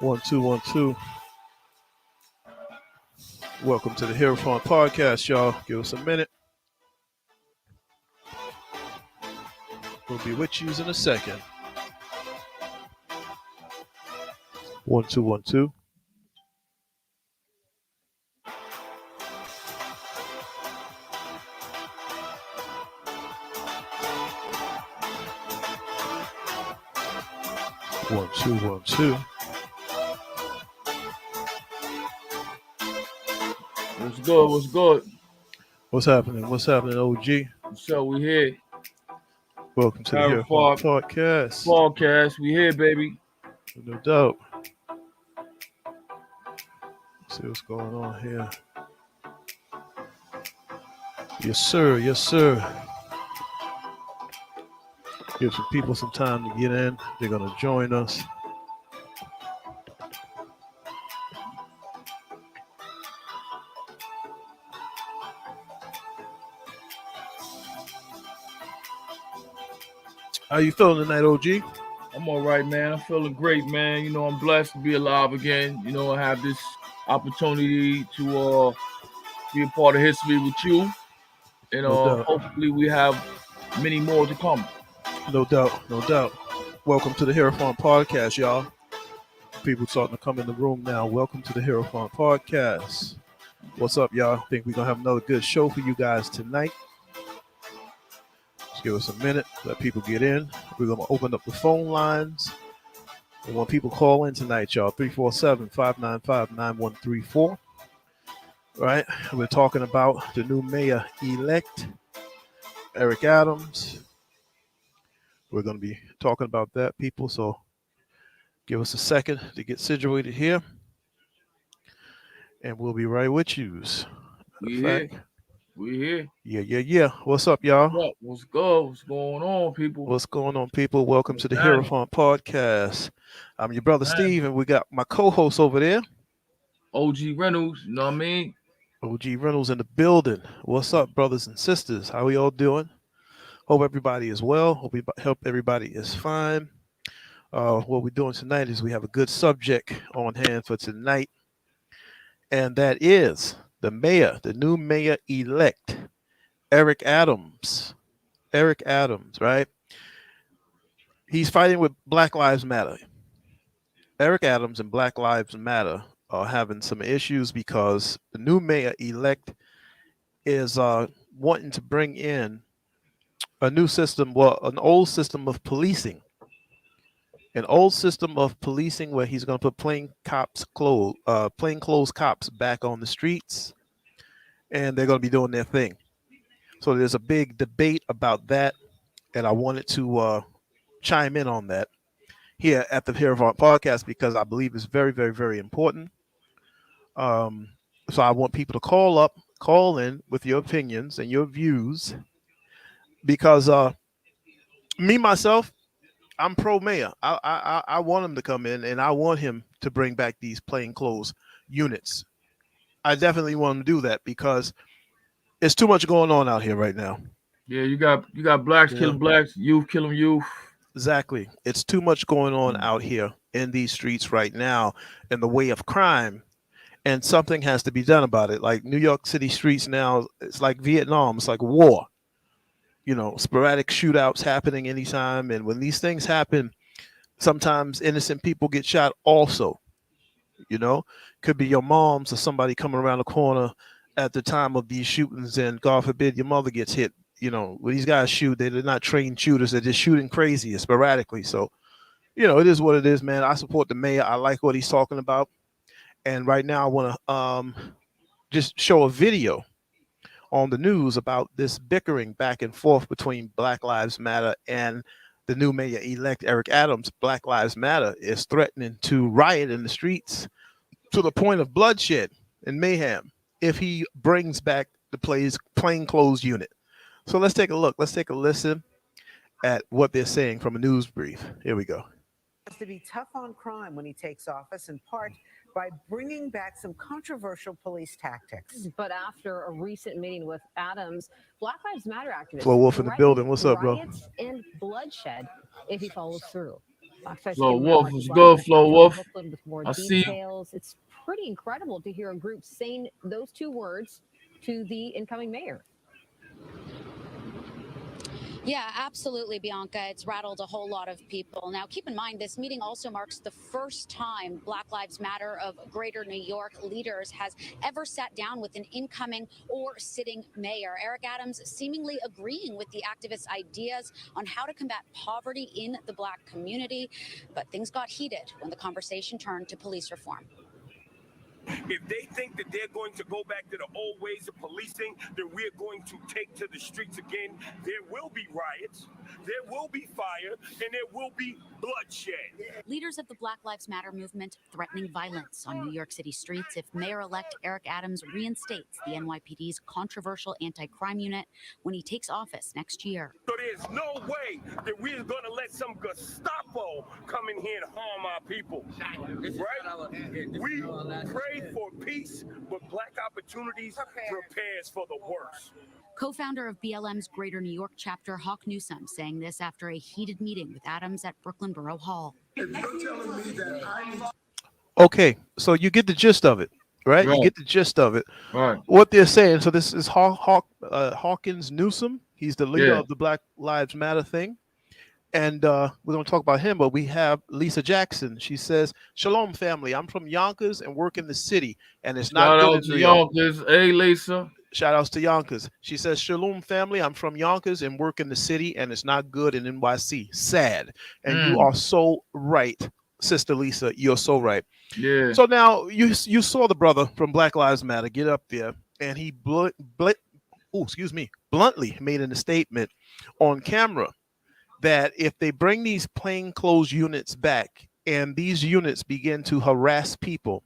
One, two, one, two. Welcome to the Hero Fun Podcast, y'all. Give us a minute. We'll be with you in a second. One, two, one, two. One, two, one, two. What's good? What's good? What's happening? What's happening, OG? So we here. Welcome to the Hero Hero Fun Fun Podcast. Podcast. We here, baby. No doubt. Let's see what's going on here. Yes, sir. Yes, sir. Give some people some time to get in. They're going to join us. How you feeling tonight, OG? I'm all right, man. I'm feeling great, man. You know, I'm blessed to be alive again. You know, I have this opportunity to be a part of history with you. And No doubt. hopefully we have many more to come. No doubt. No doubt. Welcome to the Hero Fun Podcast, y'all. People starting to come in the room now. Welcome to the Hero Fun Podcast. What's up, y'all? Think we're going to have another good show for you guys tonight. Just give us a minute. Let people get in. We're going to open up the phone lines. We want people call in tonight, y'all. 347-595-9134. Right? We're talking about the new mayor-elect, Eric Adams. We're going to be talking about that, people. So give us a second to get situated here. And we'll be right with you. We here. We here. Yeah. What's up, y'all? What's good? What's going on, people? What's going on, people? Welcome to the Hero Fun Podcast. I'm your brother Steve, and we got my co-host over there, OG Reynolds. You know what I mean? OG Reynolds in the building. What's up, brothers and sisters? How we all doing? Hope everybody is well. Hope everybody is fine. What we're doing tonight is we have a good subject on hand for tonight, and that is the new mayor-elect, Eric Adams. Eric Adams, right? He's fighting with Black Lives Matter. Eric Adams and Black Lives Matter are having some issues because the new mayor-elect is wanting to bring in a new system, an old system of policing. An old system of policing where he's going to put plainclothes cops back on the streets, and they're going to be doing their thing. So there's a big debate about that, and I wanted to chime in on that here at the Hero Fun Podcast because I believe it's very, very, very important. So I want people to call in with your opinions and your views because me myself, I'm pro mayor. I want him to come in, and I want him to bring back these plainclothes units. I definitely want him to do that because there's too much going on out here right now. Yeah, you got blacks killing blacks, youth killing youth. Exactly. It's too much going on out here in these streets right now in the way of crime, and something has to be done about it. Like New York City streets now, it's like Vietnam. It's like war. You know, sporadic shootouts happening anytime, and when these things happen, sometimes innocent people get shot also. You know, could be your moms or somebody coming around the corner at the time of these shootings, and God forbid your mother gets hit. You know, when these guys shoot, they're not trained shooters. They're just shooting crazy sporadically. So, you know, it is what it is, man. I support the mayor. I like what he's talking about. And right now I want to just show a video on the news about this bickering back and forth between Black Lives Matter and the new mayor-elect, Eric Adams. Black Lives Matter is threatening to riot in the streets to the point of bloodshed and mayhem if he brings back the plainclothes unit. So let's take a look. Let's take a listen at what they're saying from a news brief. Here we go. Has to be tough on crime when he takes office, in part by bringing back some controversial police tactics. But after a recent meeting with Adams, Black Lives Matter activists Flo Wolf in the building. What's up, bro? Riots and bloodshed if he follows through. Fox Flo News Wolf Marcus is live good, from Flo downtown Wolf. Brooklyn with more I see you. details. It's pretty incredible to hear a group saying those two words to the incoming mayor. Yeah, absolutely, Bianca. It's rattled a whole lot of people. Now, keep in mind, this meeting also marks the first time Black Lives Matter of Greater New York leaders has ever sat down with an incoming or sitting mayor. Eric Adams seemingly agreeing with the activists' ideas on how to combat poverty in the Black community. But things got heated when the conversation turned to police reform. If they think that they're going to go back to the old ways of policing, then we're going to take to the streets again. There will be riots, there will be fire, and there will be bloodshed. Leaders of the Black Lives Matter movement threatening violence on New York City streets if Mayor-elect Eric Adams reinstates the NYPD's controversial anti-crime unit when he takes office next year. So there's no way that we're going to let some Gestapo come in here and harm our people, right? We pray for peace, but Black opportunities prepares for the worst. Co-founder of BLM's Greater New York chapter, Hawk Newsome, saying this after a heated meeting with Adams at Brooklyn Borough Hall. If you're telling me that I'm... Okay, so you get the gist of it, right? You get the gist of it. Right. What they're saying. So this is Hawkins Newsome. He's the leader of the Black Lives Matter thing. And we're going to talk about him, but we have Lisa Jackson. She says, "Shalom, family. I'm from Yonkers and work in the city, and it's not good in New York." Yonkers. Hey, Lisa. Shout outs to Yonkers. She says, "Shalom, family. I'm from Yonkers and work in the city, and it's not good in NYC. Sad." And you are so right, Sister Lisa. You're so right. Yeah. So now you saw the brother from Black Lives Matter get up there, and he bluntly made a statement on camera that if they bring these plainclothes units back and these units begin to harass people,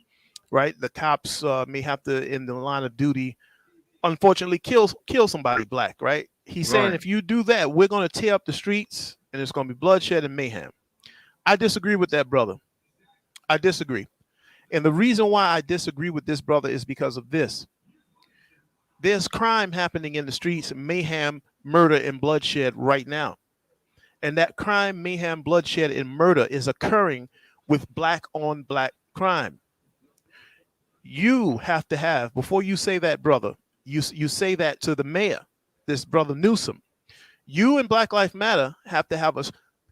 right? The cops may have to, in the line of duty, unfortunately kill somebody Black, right? He's saying if you do that, we're going to tear up the streets and it's going to be bloodshed and mayhem. I disagree with that, brother. I disagree. And the reason why I disagree with this brother is because of this. There's crime happening in the streets, mayhem, murder, and bloodshed right now. And that crime, mayhem, bloodshed, and murder is occurring with Black on Black crime. You have to have, before you say that, brother, you say that to the mayor, this brother Newsome. You and Black Lives Matter have to have a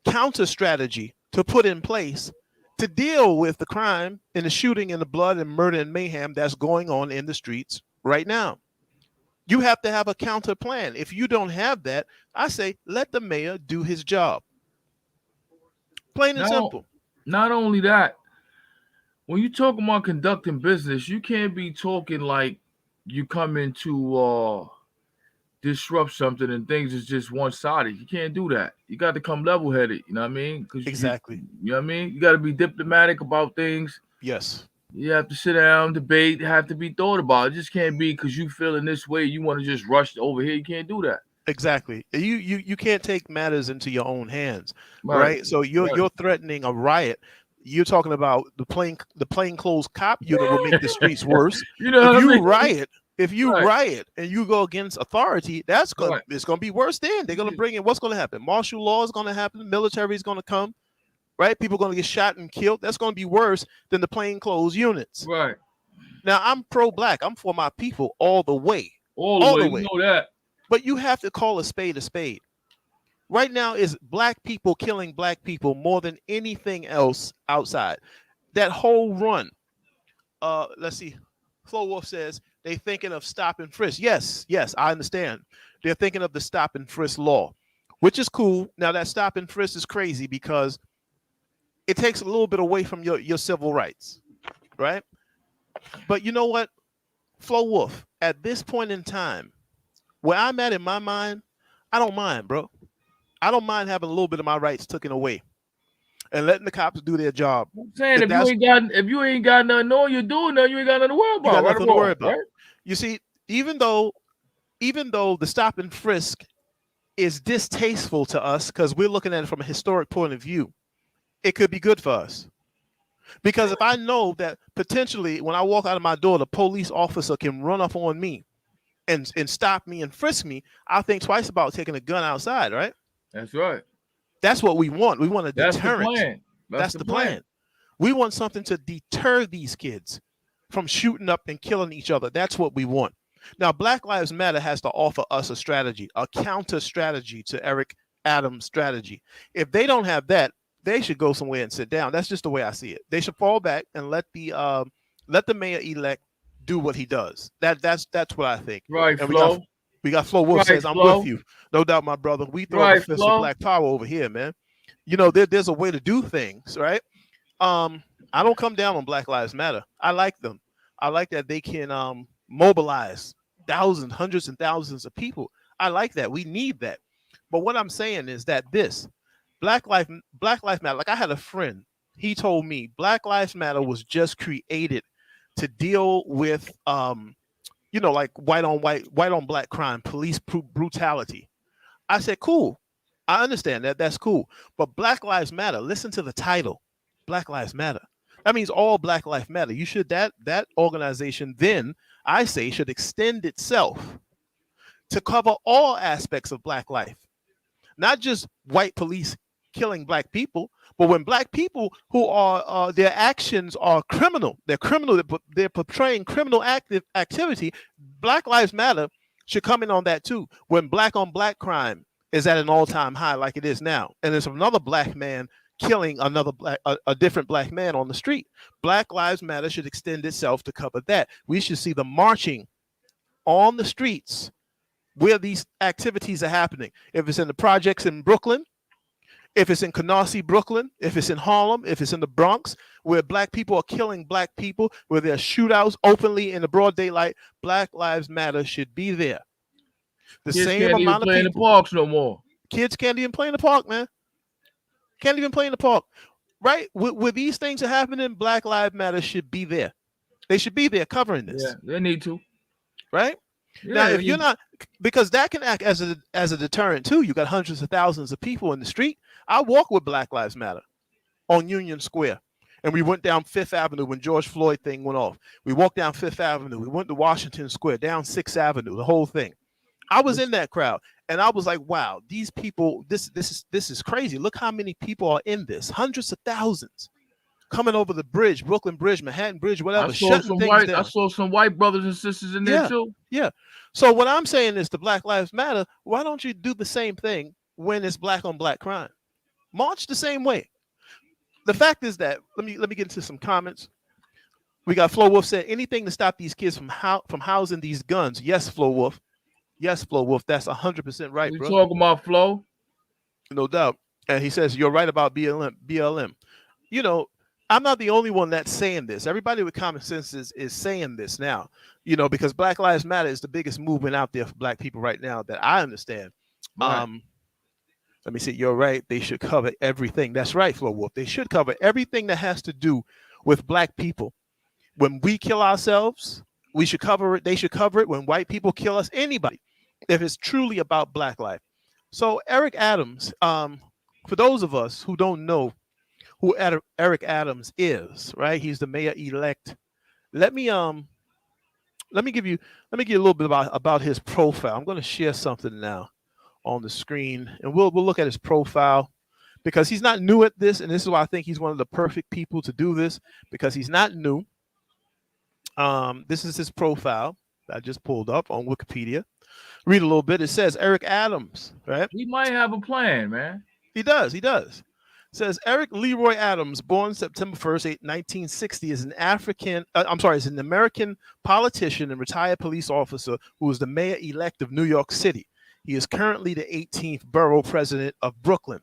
counter strategy to put in place to deal with the crime and the shooting and the blood and murder and mayhem that's going on in the streets right now. You have to have a counter plan. If you don't have that, I say let the mayor do his job. Plain and simple. Not only that, when you talk about conducting business, you can't be talking like you come in to disrupt something and things is just one-sided. You can't do that. You got to come level-headed. You know what I mean? Exactly. You know what I mean? You got to be diplomatic about things. Yes. You have to sit down, debate, have to be thought about. It just can't be because you feeling this way, you want to just rush over here. You can't do that. Exactly. You can't take matters into your own hands, right? So you're threatening a riot. You're talking about the plainclothes cop unit will make the streets worse. You know if what I you mean? If you riot and you go against authority, it's going to be worse. Then they're going to bring in what's going to happen. Martial law is going to happen. Military is going to come. Right, people are going to get shot and killed. That's going to be worse than the plainclothes units. Right. Now, I'm pro-Black. I'm for my people all the way. All the way. You know that. But you have to call a spade a spade. Right now is Black people killing Black people more than anything else outside. That whole run. Let's see. Flo Wolf says they thinking of stop and frisk. Yes, I understand. They're thinking of the stop and frisk law, which is cool. Now that stop and frisk is crazy because it takes a little bit away from your civil rights, right? But you know what, Flo Wolf, at this point in time, where I'm at in my mind, I don't mind, bro. I don't mind having a little bit of my rights taken away and letting the cops do their job. I'm saying if you ain't got nothing on you doing nothing, you ain't got nothing to worry about. You got nothing to worry about. Right? You see, even though the stop and frisk is distasteful to us because we're looking at it from a historic point of view, it could be good for us. Because if I know that potentially when I walk out of my door, the police officer can run up on me and stop me and frisk me, I'll think twice about taking a gun outside, right? That's right. That's what we want. We want a deterrent. That's the plan. That's the plan. We want something to deter these kids from shooting up and killing each other. That's what we want. Now, Black Lives Matter has to offer us a strategy, a counter strategy to Eric Adams' strategy. If they don't have that, they should go somewhere and sit down. That's just the way I see it. They should fall back and let the mayor-elect do what he does. That's what I think. Right, and Flo. we got Flo Wolf says, I'm with you. No doubt, my brother. We throw a fist of Black power over here, man. You know, there's a way to do things, right? I don't come down on Black Lives Matter. I like them. I like that they can mobilize thousands, hundreds and thousands of people. I like that. We need that. But what I'm saying is that Black Lives Matter, like I had a friend, he told me Black Lives Matter was just created to deal with like white on black crime, police brutality. I said, cool. I understand that. That's cool. But Black Lives Matter, listen to the title. Black Lives Matter. That means all Black Lives Matter. You should that organization then, I say, should extend itself to cover all aspects of Black life. Not just white police killing Black people, but when Black people who are their actions are criminal, they're portraying criminal activity, Black Lives Matter should come in on that too. When Black on Black crime is at an all-time high like it is now, and there's another Black man killing a different Black man on the street, Black Lives Matter should extend itself to cover that. We should see the marching on the streets where these activities are happening. If it's in the projects in Brooklyn, if it's in Canarsie, Brooklyn, if it's in Harlem, if it's in the Bronx, where Black people are killing Black people, where there are shootouts openly in the broad daylight, Black Lives Matter should be there. The Kids same can't amount even of play people. in the parks no more. Kids can't even play in the park, man. Can't even play in the park. Right? Where these things are happening, Black Lives Matter should be there. They should be there covering this. Yeah, they need to. Right? Yeah, now, if you're not, because that can act as a deterrent too. You got hundreds of thousands of people in the street. I walk with Black Lives Matter on Union Square, and we went down Fifth Avenue when George Floyd thing went off. We walked down Fifth Avenue. We went to Washington Square, down Sixth Avenue, the whole thing. I was in that crowd, and I was like, "Wow, these people! This is crazy. Look how many people are in this. Hundreds of thousands coming over the bridge, Brooklyn Bridge, Manhattan Bridge, whatever. I saw some white brothers and sisters in there too. Yeah. So what I'm saying is, the Black Lives Matter. Why don't you do the same thing when it's Black on Black crime? March the same way. The fact is that let me get into some comments. We got Flo Wolf said anything to stop these kids from housing these guns. Yes, Flo Wolf. Yes, Flo Wolf. That's 100% right, bro. We talking about Flo? No doubt. And he says you're right about BLM. You know, I'm not the only one that's saying this. Everybody with common sense is saying this now. You know, because Black Lives Matter is the biggest movement out there for Black people right now that I understand. Right. Let me see. You're right. They should cover everything. That's right, Flo Wolf. They should cover everything that has to do with Black people. When we kill ourselves, we should cover it. They should cover it when white people kill us. Anybody, if it's truly about Black life. So Eric Adams, for those of us who don't know who Eric Adams is, right? He's the mayor-elect. Let me give you a little bit about his profile. I'm going to share something now on the screen, and we'll look at his profile, because he's not new at this, and this is why I think he's one of the perfect people to do this, because he's not new. This is his profile that I just pulled up on Wikipedia. Read a little bit. It says Eric Adams, right? He might have a plan, man. He does. It says Eric Leroy Adams, born September 1st, 1960, is an American politician and retired police officer who was the mayor-elect of New York City. He is currently the 18th borough president of Brooklyn.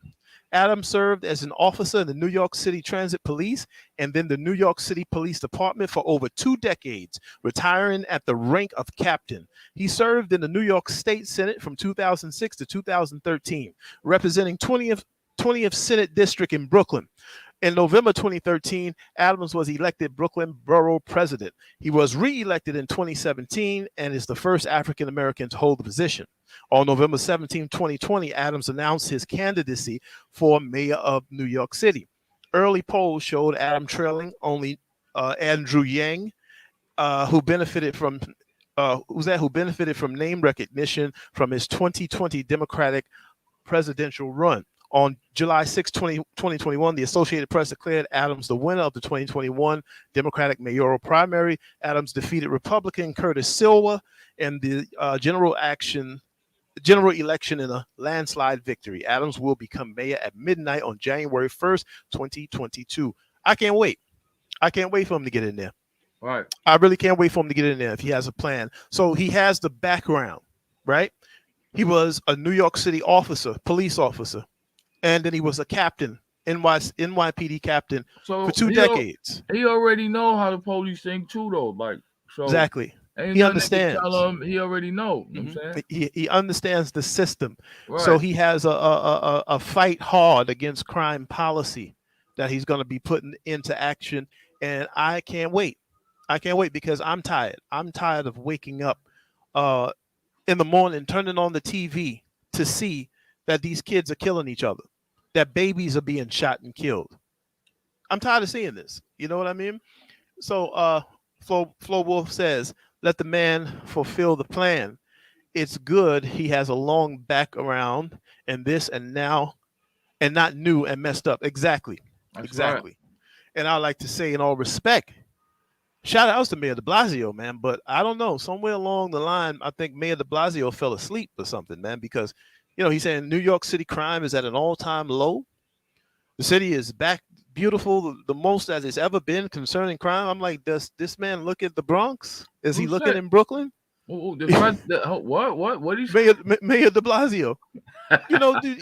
Adams served as an officer in the New York City Transit Police and then the New York City Police Department for over 2 decades, retiring at the rank of captain. He served in the New York State Senate from 2006 to 2013, representing 20th Senate District in Brooklyn. In November 2013, Adams was elected Brooklyn Borough President. He was re-elected in 2017 and is the first African American to hold the position. On November 17, 2020, Adams announced his candidacy for mayor of New York City. Early polls showed Adams trailing only Andrew Yang, who benefited from name recognition from his 2020 Democratic presidential run. On July 6, 2021, the Associated Press declared Adams the winner of the 2021 Democratic mayoral primary. Adams defeated Republican Curtis Silva in the general election in a landslide victory. Adams will become mayor at midnight on January 1st, 2022. I can't wait. I can't wait for him to get in there. Right. I really can't wait for him to get in there if he has a plan. So he has the background, right? He was a New York City police officer, and then he was a captain, NYPD captain So for 2 decades. He already know how the police think too, though. Like, so Exactly. ain't He nothing they can understands. Tell him, he already know. You know what I'm saying? He understands the system. Right. So he has a fight hard against crime policy that he's going to be putting into action. And I can't wait. I can't wait because I'm tired. I'm tired of waking up in the morning, turning on the TV to see that these kids are killing each other, that babies are being shot and killed. I'm tired of seeing this. You know what I mean? So Flo Wolf says, let the man fulfill the plan. It's good he has a long background and this and now and not new and messed up. Exactly. That's Exactly. Right. And I like to say in all respect, shout outs to Mayor de Blasio, man. But I don't know, somewhere along the line, I think Mayor de Blasio fell asleep or something, man, because, he's saying New York City crime is at an all-time low. The city is back beautiful, the most as it's ever been concerning crime. I'm like, does this man look at the Bronx? Is he looking in Brooklyn? What? What is Mayor de Blasio? Dude,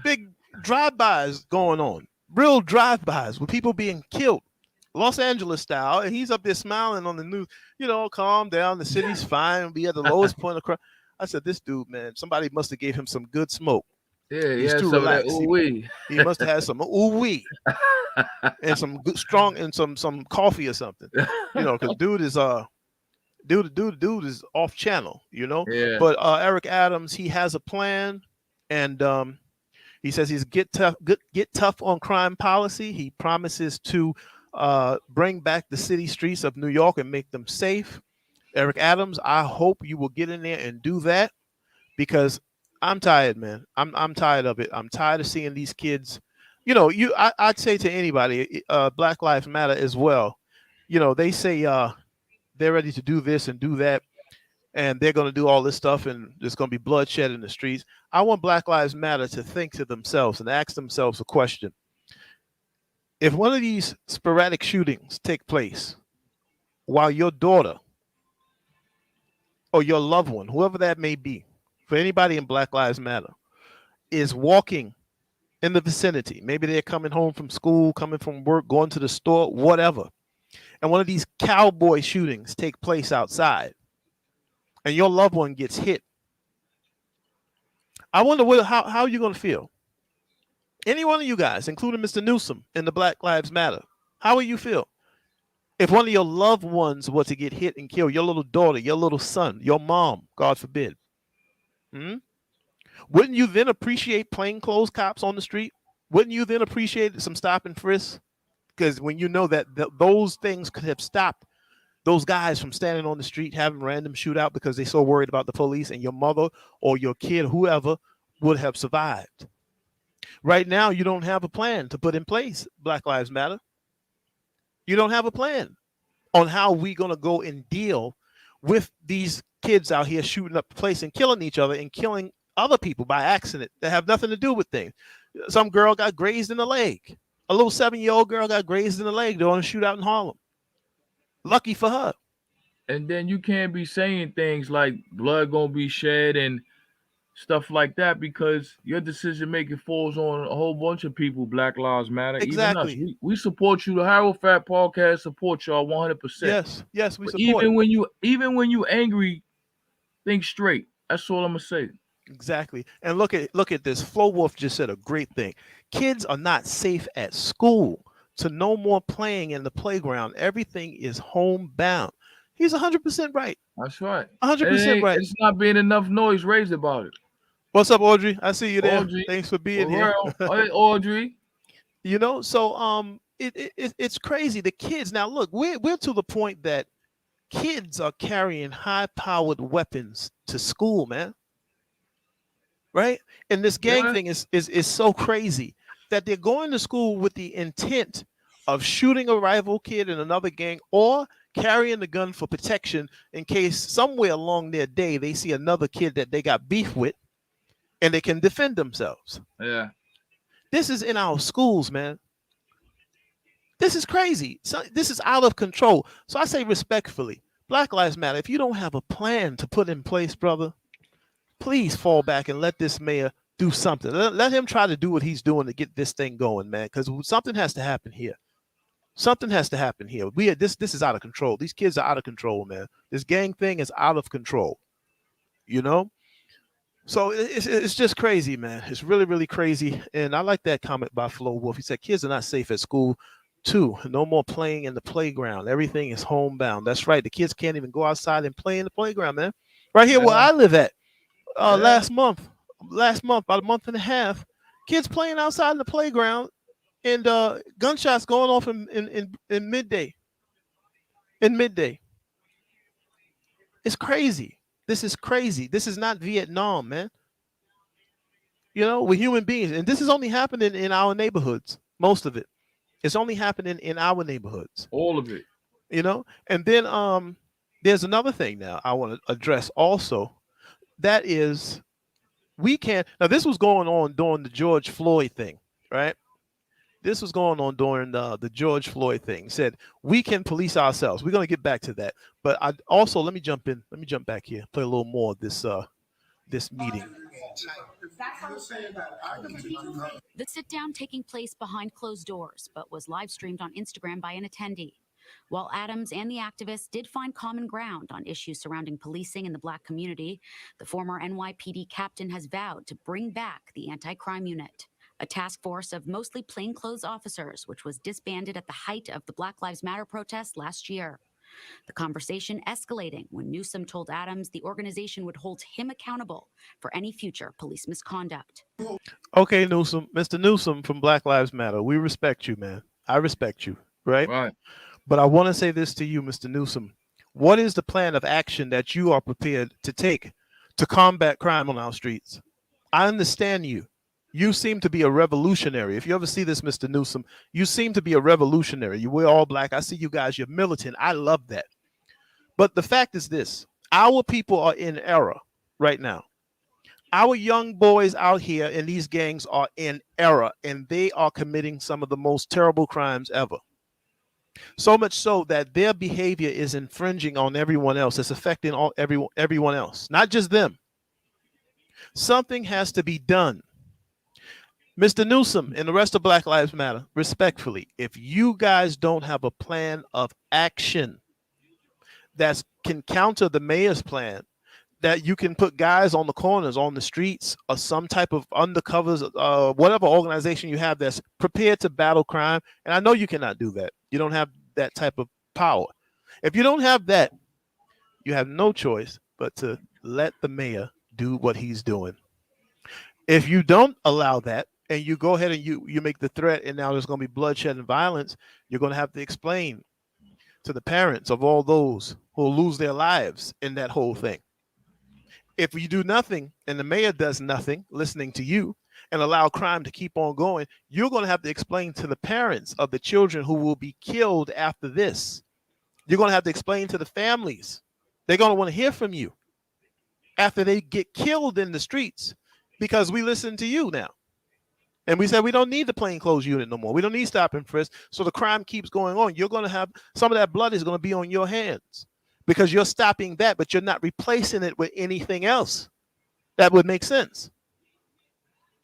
big drive-bys going on, real drive-bys with people being killed, Los Angeles style, and he's up there smiling on the news. Calm down, the city's fine. We at the lowest point of crime. I said, this dude, man, somebody must have gave him some good smoke. He's too relaxed. He must have had some ooh-wee and some good, strong and some coffee or something. Because dude is off channel. Yeah. But Eric Adams, he has a plan, and he says he's get tough on crime policy. He promises to bring back the city streets of New York and make them safe. Eric Adams, I hope you will get in there and do that, because I'm tired, man. I'm tired of it. I'm tired of seeing these kids. I'd say to anybody, Black Lives Matter as well. They say they're ready to do this and do that, and they're going to do all this stuff, and there's going to be bloodshed in the streets. I want Black Lives Matter to think to themselves and ask themselves a question. If one of these sporadic shootings take place while your daughter or your loved one, whoever that may be, for anybody in Black Lives Matter, is walking in the vicinity, maybe they're coming home from school, coming from work, going to the store, whatever, and one of these cowboy shootings take place outside and your loved one gets hit, I wonder how you're going to feel. Any one of you guys, including Mr. Newsom in the Black Lives Matter, how will you feel if one of your loved ones were to get hit and killed, your little daughter, your little son, your mom, God forbid? Wouldn't you then appreciate plainclothes cops on the street? Wouldn't you then appreciate some stop and frisk? Because when you know that those things could have stopped those guys from standing on the street having random shootout because they're so worried about the police, and your mother or your kid, whoever, would have survived. Right now, you don't have a plan to put in place, Black Lives Matter. You don't have a plan on how we're going to go and deal with these kids out here shooting up the place and killing each other and killing other people by accident that have nothing to do with things. Some girl got grazed in the leg. A little 7-year-old girl got grazed in the leg during a shootout in Harlem. Lucky for her. And then you can't be saying things like blood gonna be shed and stuff like that, because your decision making falls on a whole bunch of people. Black Lives Matter. Exactly. Even us. We support you. The Harold Fat Podcast support y'all 100%. Yes, we support. Even when you angry, think straight. That's all I'm gonna say. Exactly. And look at this. Flo Wolf just said a great thing. Kids are not safe at school. So no more playing in the playground. Everything is homebound. He's 100% right. That's right. 100% right. It's not being enough noise raised about it. What's up, Audrey? I see you there. Audrey, thanks for being here. Hey, Audrey. So it's crazy. The kids now, look, we're to the point that kids are carrying high-powered weapons to school, man. right? And this gang Yeah. thing is so crazy that they're going to school with the intent of shooting a rival kid in another gang or carrying the gun for protection in case somewhere along their day they see another kid that they got beef with and they can defend themselves. Yeah. This is in our schools, man. This is crazy. So this is out of control. So I say respectfully, Black Lives Matter. If you don't have a plan to put in place, brother, please fall back and let this mayor do something. Let him try to do what he's doing to get this thing going, man. Because something has to happen here. Something has to happen here. This is out of control. These kids are out of control, man. This gang thing is out of control. You know. So it's just crazy, man. It's really, really crazy. And I like that comment by Flo Wolf. He said kids are not safe at school. 2, no more playing in the playground. Everything is homebound. That's right. The kids can't even go outside and play in the playground, man. Right here where I live at. Last month, about a month and a half, kids playing outside in the playground and gunshots going off in midday. In midday. It's crazy. This is crazy. This is not Vietnam, man. You know, we're human beings. And this is only happening in our neighborhoods. Most of it. It's only happening in our neighborhoods. All of it. You know? And then there's another thing now I want to address also. That is, we can't. Now, this was going on during the George Floyd thing, right? This was going on during the George Floyd thing. Said we can police ourselves. We're going to get back to that. But I also let me jump back here, play a little more of this meeting. The sit-down taking place behind closed doors, but was live-streamed on Instagram by an attendee. While Adams and the activists did find common ground on issues surrounding policing in the Black community, the former NYPD captain has vowed to bring back the anti-crime unit, a task force of mostly plainclothes officers, which was disbanded at the height of the Black Lives Matter protests last year. The conversation escalating when Newsom told Adams the organization would hold him accountable for any future police misconduct. Okay, Newsom, Mr. Newsom from Black Lives Matter, we respect you, man. I respect you, right? Right. But I want to say this to you, Mr. Newsom. What is the plan of action that you are prepared to take to combat crime on our streets? I understand you. You seem to be a revolutionary. If you ever see this, Mr. Newsom, you seem to be a revolutionary. You wear all black. I see you guys. You're militant. I love that. But the fact is this. Our people are in error right now. Our young boys out here in these gangs are in error, and they are committing some of the most terrible crimes ever. So much so that their behavior is infringing on everyone else. It's affecting everyone else, not just them. Something has to be done. Mr. Newsom and the rest of Black Lives Matter, respectfully, if you guys don't have a plan of action that can counter the mayor's plan, that you can put guys on the corners, on the streets, or some type of undercovers, whatever organization you have that's prepared to battle crime, and I know you cannot do that. You don't have that type of power. If you don't have that, you have no choice but to let the mayor do what he's doing. If you don't allow that, and you go ahead and you make the threat, and now there's going to be bloodshed and violence, you're going to have to explain to the parents of all those who will lose their lives in that whole thing. If you do nothing and the mayor does nothing, listening to you, and allow crime to keep on going, you're going to have to explain to the parents of the children who will be killed after this. You're going to have to explain to the families. They're going to want to hear from you after they get killed in the streets, because we listen to you now. And we said we don't need the plainclothes unit no more. We don't need stop and frisk. So the crime keeps going on. You're going to have some of that blood is going to be on your hands because you're stopping that, but you're not replacing it with anything else that would make sense.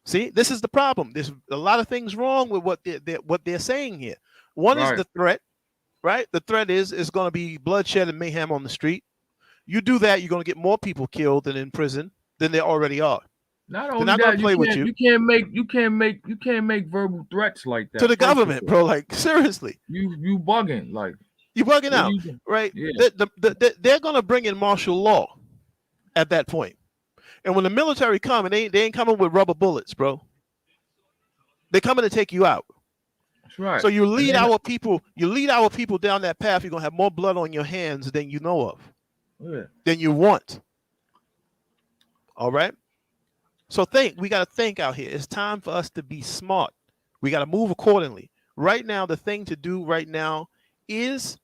See, this is the problem. There's a lot of things wrong with what they're saying here. One is the threat, right? The threat is going to be bloodshed and mayhem on the street. You do that, you're going to get more people killed and in prison than there already are. Not only that, you can't make verbal threats like that to the government, bro. Like seriously, you bugging, like you bugging out, right? Yeah. They're gonna bring in martial law at that point, and when the military come, and they ain't coming with rubber bullets, bro. They're coming to take you out. That's right. So you lead our people down that path. You're gonna have more blood on your hands than you know of, than you want. All right. So we got to think out here. It's time for us to be smart. We got to move accordingly. Right now, the thing to do right now is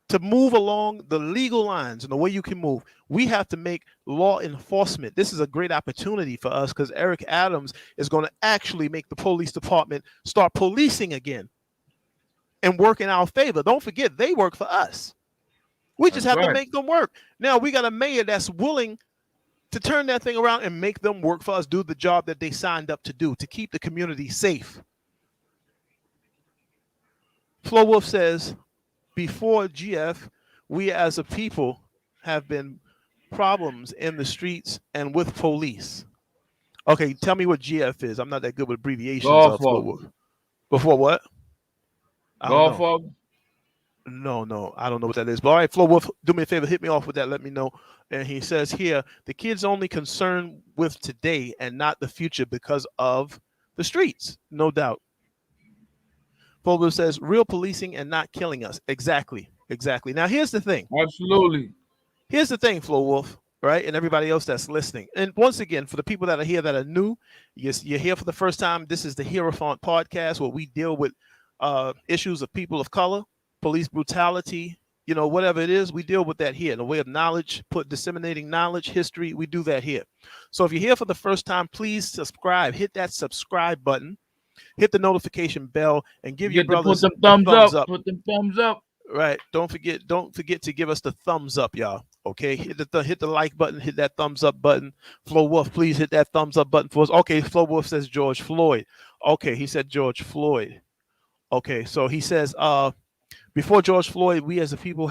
to move along the legal lines and the way you can move. We have to make law enforcement. This is a great opportunity for us because Eric Adams is going to actually make the police department start policing again and work in our favor. Don't forget, they work for us. We just That's have to right. make them work. Now, we got a mayor that's willing to turn that thing around and make them work for us, do the job that they signed up to do, to keep the community safe. Flo Wolf says, before GF, we as a people have been problems in the streets and with police. Okay, tell me what GF is. I'm not that good with abbreviations of Flo Wolf. Before what? I don't know. Golf. No, I don't know what that is. But all right, Flo Wolf, do me a favor, hit me off with that. Let me know. And he says here, the kids only concerned with today and not the future because of the streets. No doubt. Flo Wolf says, real policing and not killing us. Exactly. Now, here's the thing. Absolutely. Here's the thing, Flo Wolf, right? And everybody else that's listening. And once again, for the people that are here that are new, you're here for the first time. This is the Hierophant podcast where we deal with issues of people of color, police brutality, whatever it is, we deal with that here in a way of knowledge, disseminating knowledge, history. We do that here. So if you're here for the first time, please subscribe. Hit that subscribe button, hit the notification bell, and give your brothers put them thumbs up. up. Put them thumbs up. Right. Don't forget to give us the thumbs up, y'all. Okay. Hit the like button, hit that thumbs up button. Flo Wolf, please hit that thumbs up button for us. Okay, Flo Wolf says George Floyd. Okay, he said George Floyd. Okay, so he says before George Floyd, we as a people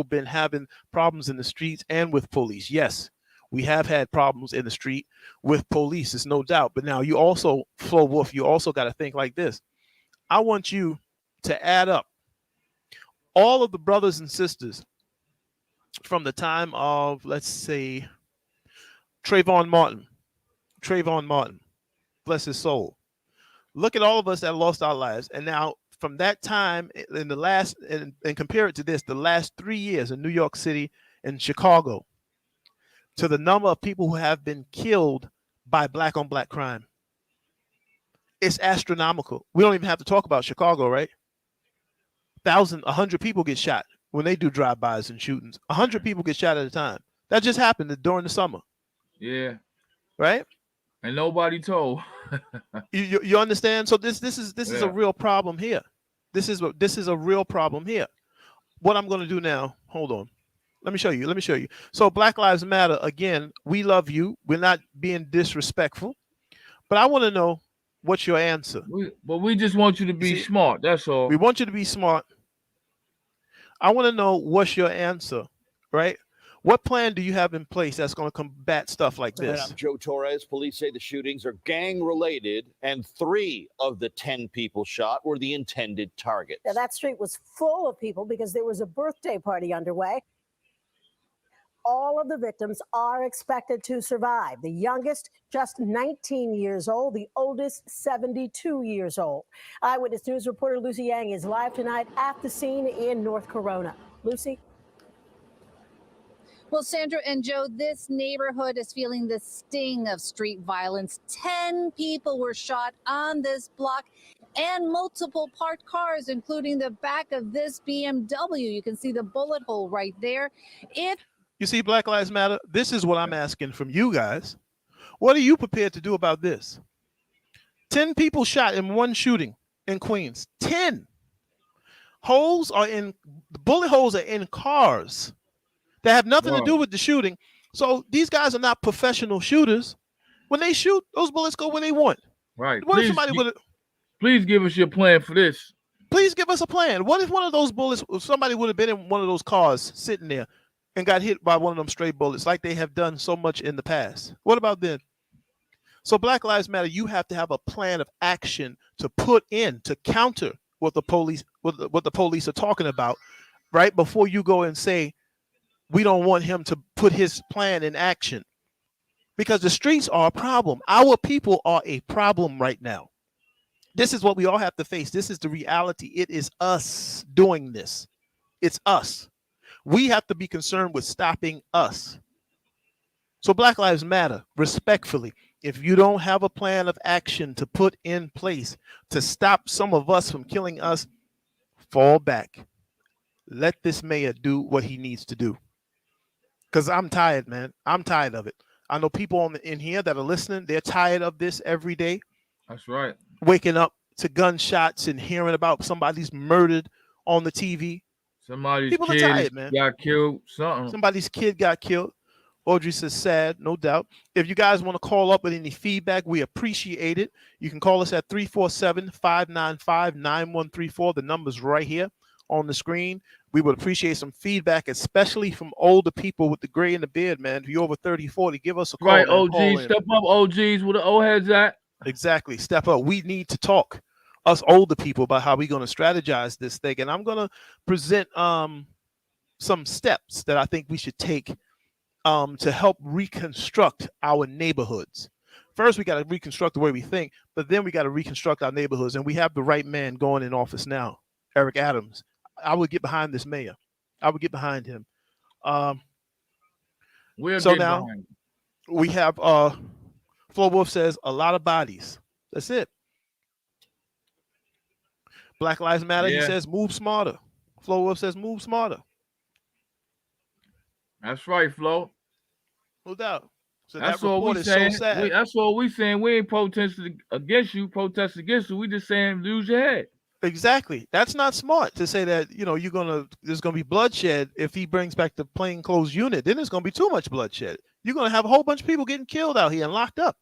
been having problems in the streets and with police. Yes, we have had problems in the street with police, it's no doubt. But now you also, Flo Wolf, you also got to think like this. I want you to add up all of the brothers and sisters from the time of, let's say, Trayvon Martin, bless his soul. Look at all of us that lost our lives. And now from that time in the last, and compare it to this, the last 3 years in New York City and Chicago, to the number of people who have been killed by black on black crime. It's astronomical. We don't even have to talk about Chicago, right? 100 people get shot when they do drive-bys and shootings. 100 people get shot at a time. That just happened during the summer. Yeah. Right? And nobody told. you understand? So this is a real problem here. This is a real problem here. What I'm going to do now, hold on. Let me show you. So Black Lives Matter, again, we love you. We're not being disrespectful. But I want to know, what's your answer? We just want you to be smart. That's all. We want you to be smart. I want to know, what's your answer, right? What plan do you have in place that's going to combat stuff like this? I'm Joe Torres. Police say the shootings are gang-related, and 3 of the 10 people shot were the intended targets. Now, that street was full of people because there was a birthday party underway. All of the victims are expected to survive. The youngest, just 19 years old. The oldest, 72 years old. Eyewitness News reporter Lucy Yang is live tonight at the scene in North Corona. Lucy? Well, Sandra and Joe, this neighborhood is feeling the sting of street violence. 10 people were shot on this block and multiple parked cars, including the back of this BMW. You can see the bullet hole right there. You see, Black Lives Matter, this is what I'm asking from you guys. What are you prepared to do about this? 10 people shot in one shooting in Queens. 10. The bullet holes are in cars that have nothing to do with the shooting. So these guys are not professional shooters. When they shoot, those bullets go where they want. Right. What if please give us your plan for this. Please give us a plan. What if one of those bullets, somebody would have been in one of those cars sitting there and got hit by one of them stray bullets like they have done so much in the past? What about then? So Black Lives Matter, you have to have a plan of action to put in to counter what the police are talking about, right? Before you go and say, we don't want him to put his plan in action, because the streets are a problem. Our people are a problem right now. This is what we all have to face. This is the reality. It is us doing this. It's us. We have to be concerned with stopping us. So Black Lives Matter, respectfully, if you don't have a plan of action to put in place to stop some of us from killing us, fall back. Let this mayor do what he needs to do. Because I'm tired, man. I'm tired of it. I know people in here that are listening, they're tired of this every day. That's right. Waking up to gunshots and hearing about somebody's murdered on the TV. Somebody's People are kid tired, man. got killed. Something. Somebody's kid got killed. Audrey says sad, no doubt. If you guys want to call up with any feedback, we appreciate it. You can call us at 347-595-9134. The number's right here on the screen. We would appreciate some feedback, especially from older people with the gray and the beard, man. If you're over 30, 40, give us a call. Right, man. OG, Call in. step up, OGs, where the old heads at. Exactly. Step up. We need to talk, us older people, about how we're going to strategize this thing. And I'm going to present some steps that I think we should take to help reconstruct our neighborhoods. First, we got to reconstruct the way we think, but then we got to reconstruct our neighborhoods. And we have the right man going in office now, Eric Adams. I would get behind this mayor. I would get behind him. So now we have Flo Wolf says a lot of bodies. That's it. Black Lives Matter. Yeah. He says move smarter. Flo Wolf says move smarter. That's right, Flo. No doubt. So that's that all report we is saying. so sad. That's all we saying. We ain't protesting against you. We just saying lose your head. Exactly. That's not smart to say that, you know, there's gonna be bloodshed if he brings back the plainclothes unit. Then there's gonna be too much bloodshed. You're gonna have a whole bunch of people getting killed out here and locked up.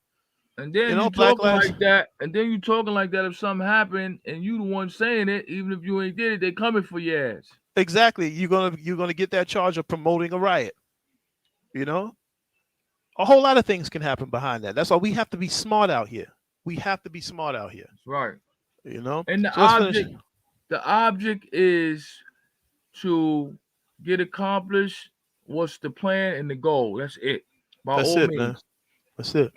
And then you talking like that. And then you talking like that if something happened and you the one saying it, even if you ain't did it, they coming for your ass. Exactly. You're gonna get that charge of promoting a riot. You know, a whole lot of things can happen behind that. That's why we have to be smart out here. We have to be smart out here. That's right. You know, and the object is to get accomplished. What's the plan and the goal? That's it. That's it, man. That's it.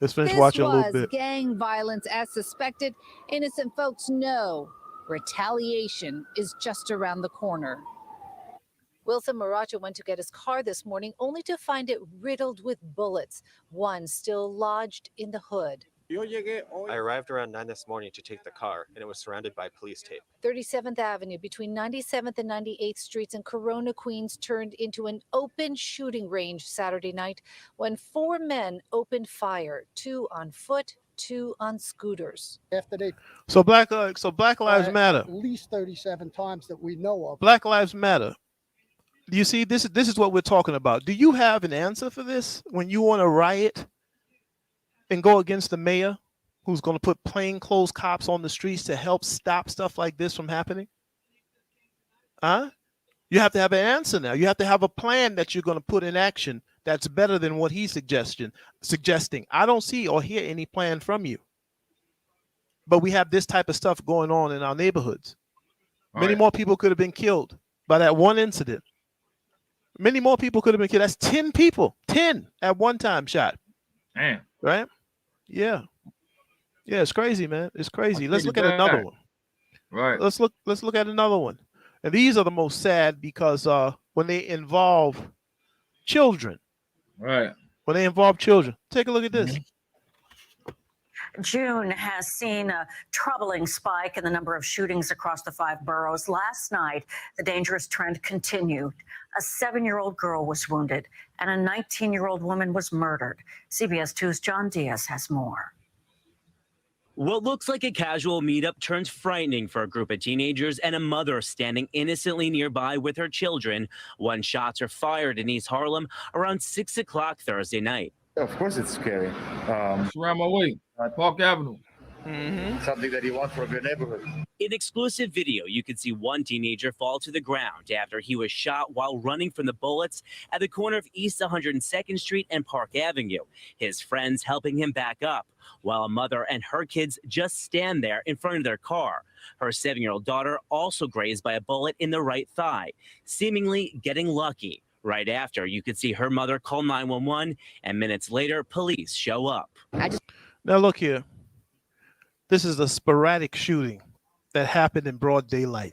Let's finish watching a little bit. Gang violence as suspected. Innocent folks know retaliation is just around the corner. Wilson Maracha went to get his car this morning only to find it riddled with bullets, one still lodged in the hood. I arrived around 9 this morning to take the car, and it was surrounded by police tape. 37th Avenue between 97th and 98th Streets in Corona, Queens turned into an open shooting range Saturday night when 4 men opened fire, 2 on foot, 2 on scooters. So Black Lives Matter. At least 37 times that we know of. Black Lives Matter. Do you see, this is what we're talking about. Do you have an answer for this when you want to riot and go against the mayor who's going to put plainclothes cops on the streets to help stop stuff like this from happening? You have to have an answer now. You have to have a plan that you're going to put in action that's better than what he's suggesting. I don't see or hear any plan from you. But we have this type of stuff going on in our neighborhoods. Many more people could have been killed by that one incident. Many more people could have been killed. That's 10 people. 10 at one time shot. Damn. Right? Yeah. Yeah, it's crazy, man. It's crazy. Let's look at another one. Right. Let's look at another one. And these are the most sad because when they involve children. Right. When they involve children. Take a look at this. June has seen a troubling spike in the number of shootings across the 5 boroughs. Last night, the dangerous trend continued. A 7-year-old girl was wounded and a 19-year-old woman was murdered. CBS 2's John Diaz has more. What looks like a casual meetup turns frightening for a group of teenagers and a mother standing innocently nearby with her children when shots are fired in East Harlem around 6 o'clock Thursday night. Of course it's scary. It's around my way, Park Avenue. Something that you want for a good neighborhood. In exclusive video, you could see one teenager fall to the ground after he was shot while running from the bullets at the corner of East 102nd Street and Park Avenue. His friends helping him back up, while a mother and her kids just stand there in front of their car. Her 7-year-old daughter also grazed by a bullet in the right thigh, seemingly getting lucky. Right after, you could see her mother call 911, and minutes later, police show up. Now look here. This is a sporadic shooting that happened in broad daylight.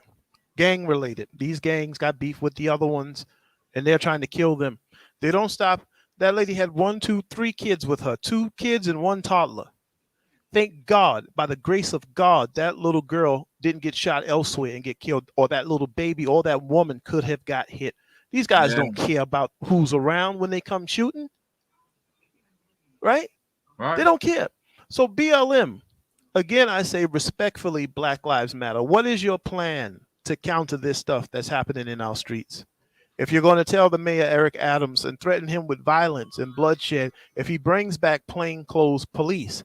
Gang related. These gangs got beef with the other ones, and they're trying to kill them. They don't stop. That lady had 1, 2, 3 kids with her, 2 kids and 1 toddler. Thank God, by the grace of God, that little girl didn't get shot elsewhere and get killed, or that little baby or that woman could have got hit. These guys don't care about who's around when they come shooting, right? They don't care. So BLM, again, I say respectfully, Black Lives Matter. What is your plan to counter this stuff that's happening in our streets? If you're going to tell the mayor, Eric Adams, and threaten him with violence and bloodshed if he brings back plainclothes police,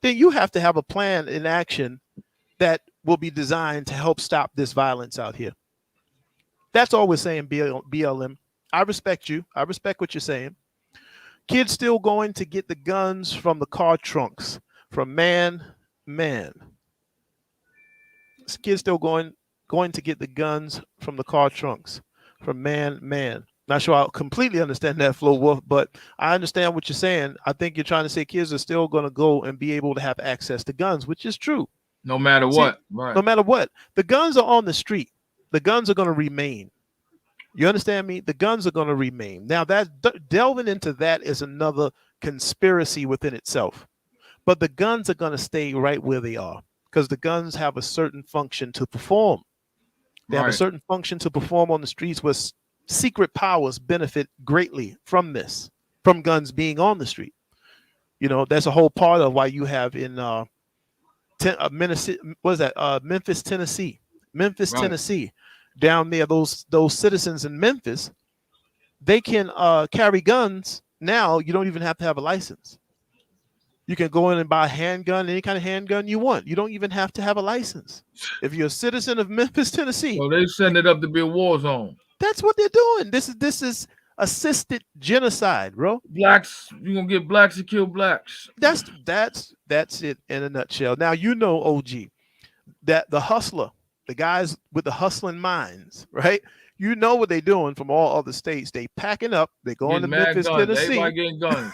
then you have to have a plan in action that will be designed to help stop this violence out here. That's all we're saying, BLM. I respect you. I respect what you're saying. Kids still going to get the guns from the car trunks from man. Kids still going to get the guns from the car trunks from man. Not sure I completely understand that, Flo Wolf, but I understand what you're saying. I think you're trying to say kids are still going to go and be able to have access to guns, which is true. No matter what. Right. No matter what. The guns are on the street. The guns are going to remain. You understand me? The guns are going to remain. Now, that delving into that is another conspiracy within itself. But the guns are going to stay right where they are because the guns have a certain function to perform. They have a certain function to perform on the streets where secret powers benefit greatly from this, from guns being on the street. You know, that's a whole part of why you have in Memphis, Tennessee. Tennessee. Down there, those citizens in Memphis, they can carry guns. Now you don't even have to have a license. You can go in and buy a handgun, any kind of handgun you want. You don't even have to have a license. If you're a citizen of Memphis, Tennessee. So they send it up to be a war zone. That's what they're doing. This is assisted genocide, bro. Blacks, you're gonna get blacks to kill blacks. That's it in a nutshell. Now you know, OG, that the hustler, the guys with the hustling minds, right? You know what they're doing from all other states. They packing up. They're going to Memphis, Tennessee. Everybody getting guns.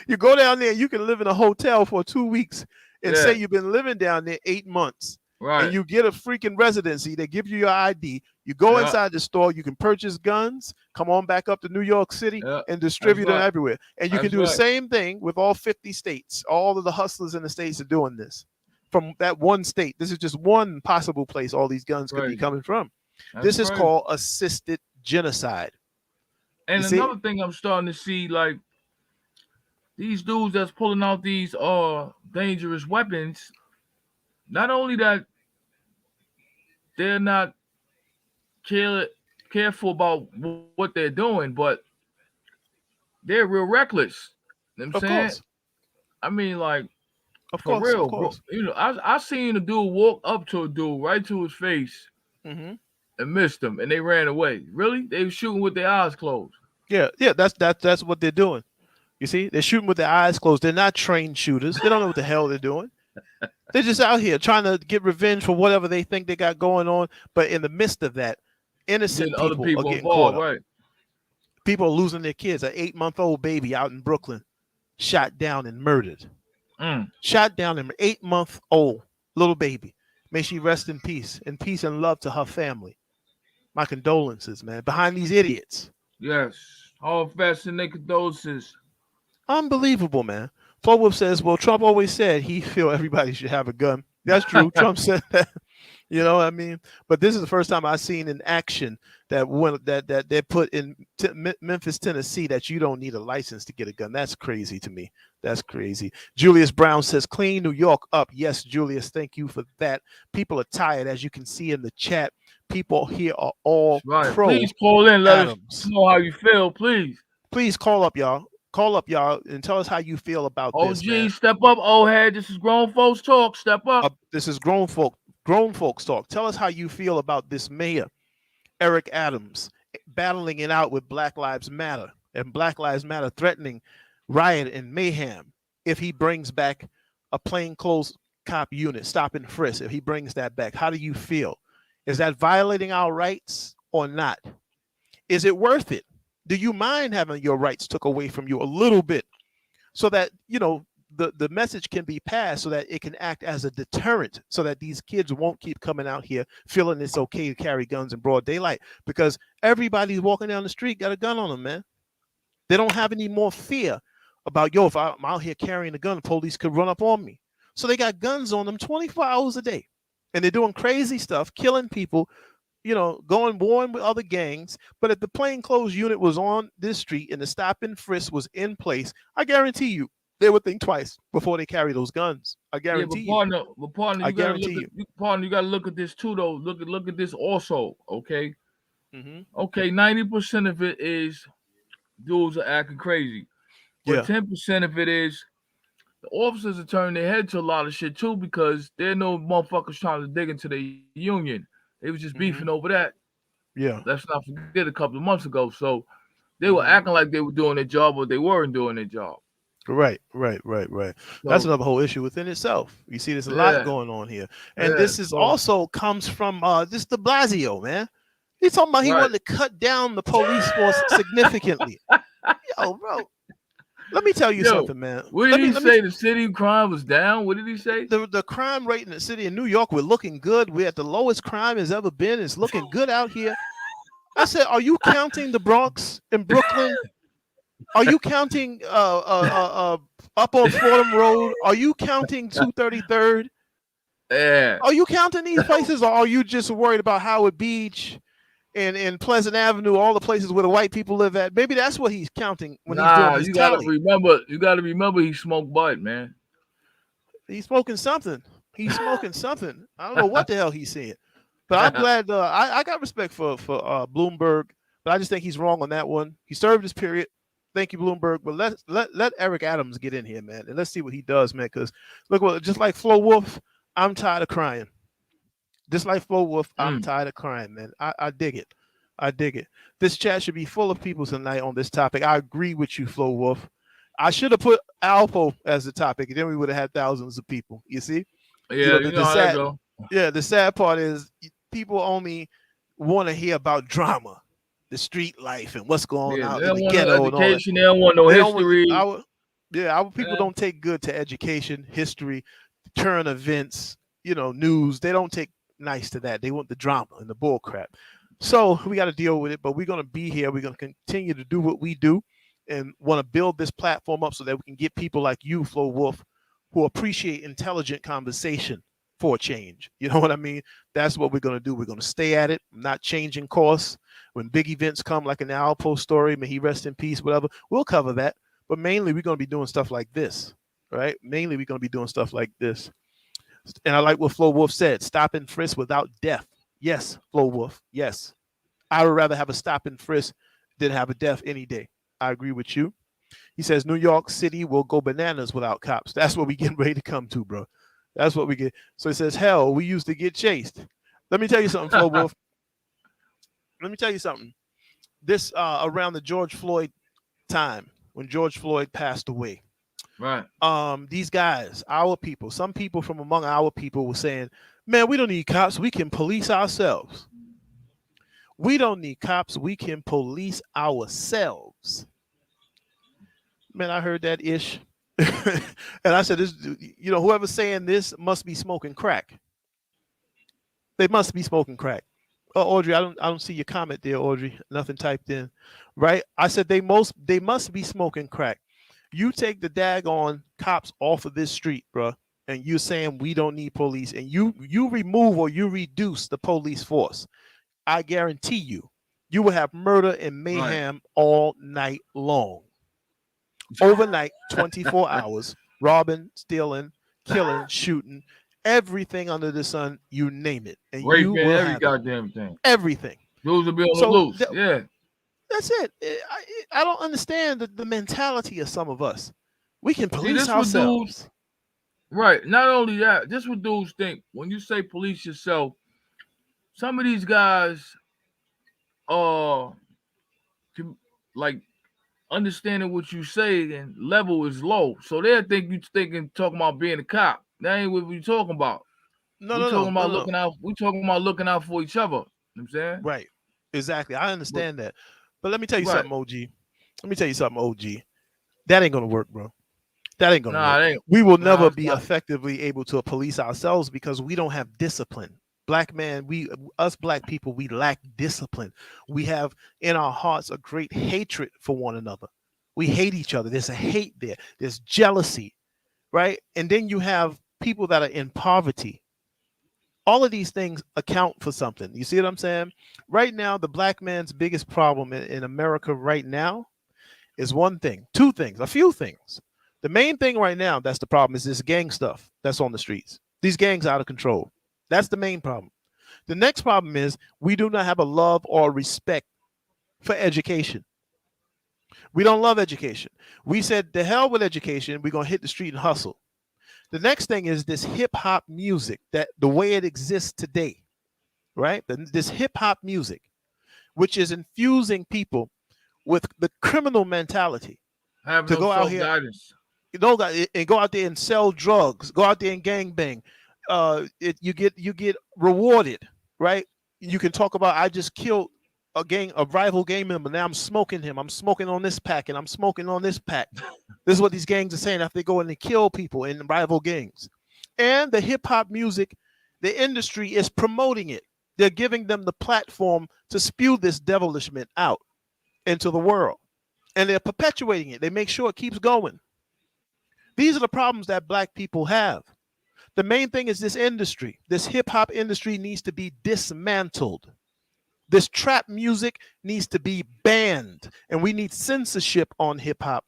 You go down there, you can live in a hotel for 2 weeks and say you've been living down there 8 months. Right. And you get a freaking residency. They give you your ID. You go inside the store. You can purchase guns, come on back up to New York City and distribute them everywhere. And you can do the same thing with all 50 states. All of the hustlers in the states are doing this. From that one state. This is just one possible place all these guns could be coming from. This is called assisted genocide. And another thing I'm starting to see, like these dudes that's pulling out these dangerous weapons, not only that they're not careful about what they're doing, but they're real reckless. You know what I'm saying? Course. I mean, like, for real, bro. You know, I seen a dude walk up to a dude right to his face and missed him, and they ran away. Really? They were shooting with their eyes closed. Yeah, that's what they're doing. You see, they're shooting with their eyes closed. They're not trained shooters. They don't know what the hell they're doing. They're just out here trying to get revenge for whatever they think they got going on. But in the midst of that, innocent people are getting caught up. Right. People are losing their kids. An 8-month-old baby out in Brooklyn, shot down and murdered. Shot down an 8-month-old little baby. May she rest in peace and love to her family. My condolences, man. Behind these idiots. Yes. All fashion their condolences. Unbelievable, man. Flo says, well, Trump always said he feel everybody should have a gun. That's true. Trump said that. You know what I mean? But this is the first time I've seen in action that they put in Memphis, Tennessee, that you don't need a license to get a gun. That's crazy to me. That's crazy. Julius Brown says, clean New York up. Yes, Julius, thank you for that. People are tired, as you can see in the chat. People here are all pro. Please call in. Let us know how you feel, please. Please call up, y'all. Call up, y'all, and tell us how you feel about this. OG, step up, old head. This is grown folks talk. Step up. This is grown folks talk. Tell us how you feel about this mayor, Eric Adams, battling it out with Black Lives Matter, and Black Lives Matter threatening riot and mayhem if he brings back a plainclothes cop unit, stop and frisk. If he brings that back, how do you feel? Is that violating our rights or not? Is it worth it? Do you mind having your rights took away from you a little bit so that, you know, the message can be passed so that it can act as a deterrent so that these kids won't keep coming out here feeling it's okay to carry guns in broad daylight because everybody's walking down the street got a gun on them, man. They don't have any more fear about, yo, if I'm out here carrying a gun, the police could run up on me. So they got guns on them 24 hours a day. And they're doing crazy stuff, killing people, going warring with other gangs. But if the plainclothes unit was on this street and the stop and frisk was in place, I guarantee you they would think twice before they carry those guns. I guarantee you. But partner, I you gotta guarantee look you. at partner, you gotta look at this too though. Look at this also, okay? Mm-hmm. Okay, 90% of it is dudes are acting crazy. But 10% of it is the officers are turning their head to a lot of shit too, because there no motherfuckers trying to dig into the union. They was just beefing over that. Yeah. Let's not forget a couple of months ago. So they were acting like they were doing their job, but they weren't doing their job. Right. That's So, another whole issue within itself. You see, there's a lot going on here, and this is also comes from this de Blasio, man. He's talking about he wanted to cut down the police force significantly. Yo, bro, let me tell you something, man. What did he say? The city crime was down? What did he say? The crime rate in the city of New York, we're looking good. We're at the lowest crime has ever been. It's looking good out here. I said, are you counting the Bronx and Brooklyn? Are you counting up on Fordham Road? Are you counting 233rd? Yeah. Are you counting these places, or are you just worried about Howard Beach and Pleasant Avenue, all the places where the white people live at? Maybe that's what he's counting when he's doing his tally. You gotta remember he smoked bud, man. He's smoking something. He's smoking something. I don't know what the hell he's saying. But I'm glad I got respect for Bloomberg, but I just think he's wrong on that one. He served his period. Thank you, Bloomberg. But let Eric Adams get in here, man, and let's see what he does, man. Because look, just like Flo Wolf, I'm tired of crying. Just like Flo Wolf, I'm tired of crying, man. I dig it. I dig it. This chat should be full of people tonight on this topic. I agree with you, Flo Wolf. I should have put Alpo as the topic, and then we would have had thousands of people. You see? Yeah, you know how that go. Yeah, the sad part is people only want to hear about drama, the street life, and what's going on in the ghetto. No education, they don't want no history. Our people don't take good to education, history, current events, news. They don't take nice to that. They want the drama and the bull crap. So we got to deal with it, but we're going to be here. We're going to continue to do what we do and want to build this platform up so that we can get people like you, Flo Wolf, who appreciate intelligent conversation for a change. You know what I mean? That's what we're going to do. We're going to stay at it, not changing course. When big events come, like an Alpo story, may he rest in peace, whatever, we'll cover that. But mainly, we're going to be doing stuff like this, right? Mainly, we're going to be doing stuff like this. And I like what Flo Wolf said, stop and frisk without death. Yes, Flo Wolf, yes. I would rather have a stop and frisk than have a death any day. I agree with you. He says New York City will go bananas without cops. That's what we getting ready to come to, bro. That's what we get. So he says, hell, we used to get chased. Let me tell you something, Flo Wolf. Let me tell you something. This around the George Floyd time, when George Floyd passed away. Right. These guys, our people, some people from among our people were saying, man, we don't need cops. We can police ourselves. We don't need cops. We can police ourselves. Man, I heard that ish. And I said, this, whoever's saying this must be smoking crack. They must be smoking crack. Oh, Audrey, I don't see your comment there, Audrey. Nothing typed in. Right? I said they must be smoking crack. You take the daggone cops off of this street, bro, and you're saying we don't need police, and you remove or you reduce the police force. I guarantee you will have murder and mayhem all night long. Overnight, 24 hours, robbing, stealing, killing, shooting, everything under the sun, you name it. And Rape, you will every have goddamn thing. Everything. Those will be on the loose. Yeah. That's it. I don't understand the mentality of some of us. We can police ourselves. Right. Not only that, this what dudes think. When you say police yourself, some of these guys like understanding what you say and level is low. So they'll think you talking about being a cop. That ain't what we talking about. We're talking about looking out for each other. You know what I'm saying? Right. Exactly. I understand that. But let me tell you something, OG. Let me tell you something, OG. That ain't gonna work, bro. That ain't gonna work. We will never be effectively able to police ourselves because we don't have discipline. Black man, us black people, we lack discipline. We have in our hearts a great hatred for one another. We hate each other. There's a hate there. There's jealousy, right? And then you have people that are in poverty. All of these things account for something. You see what I'm saying? Right now, the black man's biggest problem in America right now is one thing, two things, a few things. The main thing right now that's the problem is this gang stuff that's on the streets. These gangs out of control. That's the main problem. The next problem is we do not have a love or respect for education. We don't love education. We said, the hell with education. We're going to hit the street and hustle. The next thing is this hip hop music, that the way it exists today, right? This hip hop music, which is infusing people with the criminal mentality Have to no go out here, self-guidance. and go out there and sell drugs, go out there and gangbang. You get rewarded, right? You can talk about, I just killed a rival gang member. Now I'm smoking him. I'm smoking on this pack, and I'm smoking on this pack. This is what these gangs are saying after they go in and kill people in rival gangs. And the hip hop music, the industry is promoting it. They're giving them the platform to spew this devilishment out into the world. And they're perpetuating it. They make sure it keeps going. These are the problems that black people have. The main thing is this industry. This hip hop industry needs to be dismantled. This trap music needs to be banned. And we need censorship on hip hop.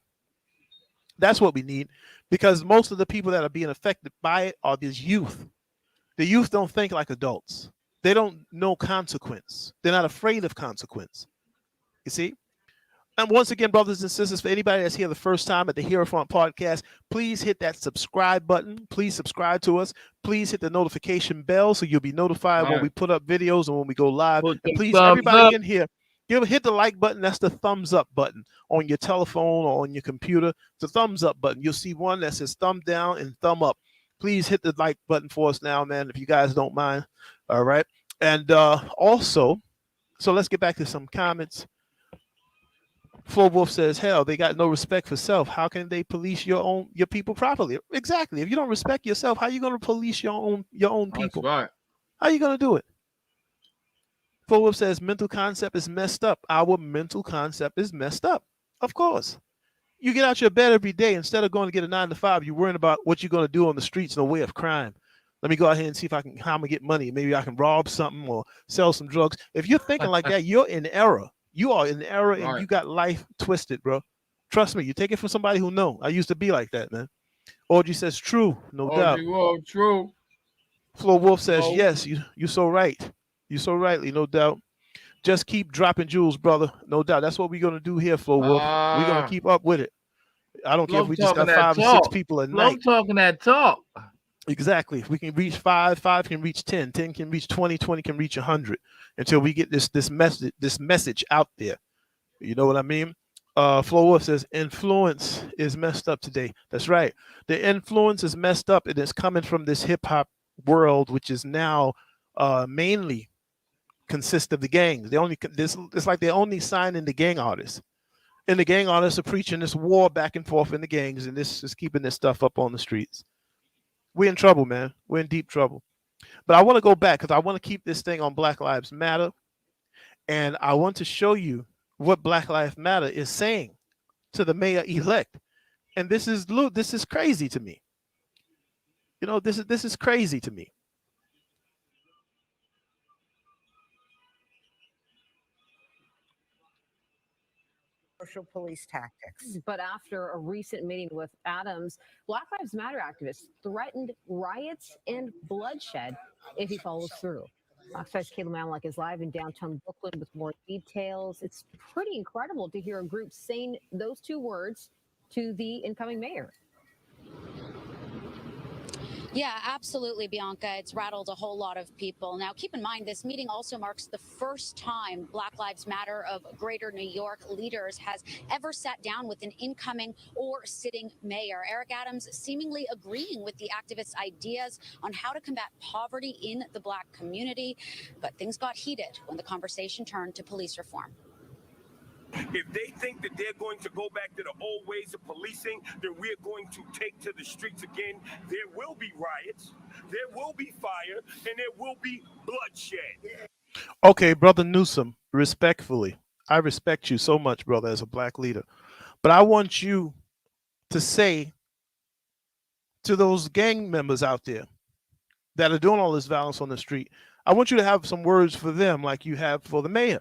That's what we need, because most of the people that are being affected by it are this youth. The youth don't think like adults. They don't know consequence. They're not afraid of consequence. You see? And once again, brothers and sisters, for anybody that's here the first time at the Hero Front podcast, please hit that subscribe button. Please subscribe to us. Please hit the notification bell so you'll be notified when we put up videos and when we go live. And please, everybody in here, hit the like button. That's the thumbs up button on your telephone or on your computer. It's a thumbs up button. You'll see one that says thumb down and thumb up. Please hit the like button for us now, man, if you guys don't mind. All right. And also, so let's get back to some comments. Flo Wolf says, hell, they got no respect for self. How can they police your people properly? Exactly. If you don't respect yourself, how are you going to police your own people? That's right. How are you going to do it? Flo Wolf says, mental concept is messed up. Our mental concept is messed up. Of course. You get out your bed every day. Instead of going to get a 9 to 5, you're worrying about what you're going to do on the streets in the way of crime. Let me go out here and see how I'm going to get money. Maybe I can rob something or sell some drugs. If you're thinking like that, you're in error. You are in error, and you got life twisted, bro. Trust me. You take it from somebody who know. I used to be like that, man. Audrey says, true, no doubt. True. Flo Wolf says, yes, you're so right. You're so rightly, no doubt. Just keep dropping jewels, brother. No doubt. That's what we're going to do here, Flo Wolf. We're going to keep up with it. I don't care if we just got 5 or 6 people a night. I'm talking that talk. Exactly. If we can reach 5, 5 can reach 10, 10 can reach 20, 20 can reach 100 until we get this message out there. You know what I mean? Flo Wolf says influence is messed up today. That's right. The influence is messed up, and it's coming from this hip hop world, which is now mainly consist of the gangs. It's like they're only signing the gang artists. And the gang artists are preaching this war back and forth in the gangs, and this is keeping this stuff up on the streets. We're in trouble, man. We're in deep trouble. But I want to go back because I want to keep this thing on Black Lives Matter. And I want to show you what Black Lives Matter is saying to the mayor-elect. And this is crazy to me. You know, this is crazy to me. Social police tactics. But after a recent meeting with Adams, Black Lives Matter activists threatened riots and bloodshed if he follows through. Fox 5's Kayla Malik is live in downtown Brooklyn with more details. It's pretty incredible to hear a group saying those 2 words to the incoming mayor. Yeah, absolutely, Bianca. It's rattled a whole lot of people. Now, keep in mind, this meeting also marks the first time Black Lives Matter of Greater New York leaders has ever sat down with an incoming or sitting mayor. Eric Adams seemingly agreeing with the activists' ideas on how to combat poverty in the Black community. But things got heated when the conversation turned to police reform. If they think that they're going to go back to the old ways of policing, then we're going to take to the streets again. There will be riots, there will be fire, and there will be bloodshed. Okay, Brother Newsom, respectfully, I respect you so much, brother, as a Black leader. But I want you to say to those gang members out there that are doing all this violence on the street, I want you to have some words for them like you have for the mayor.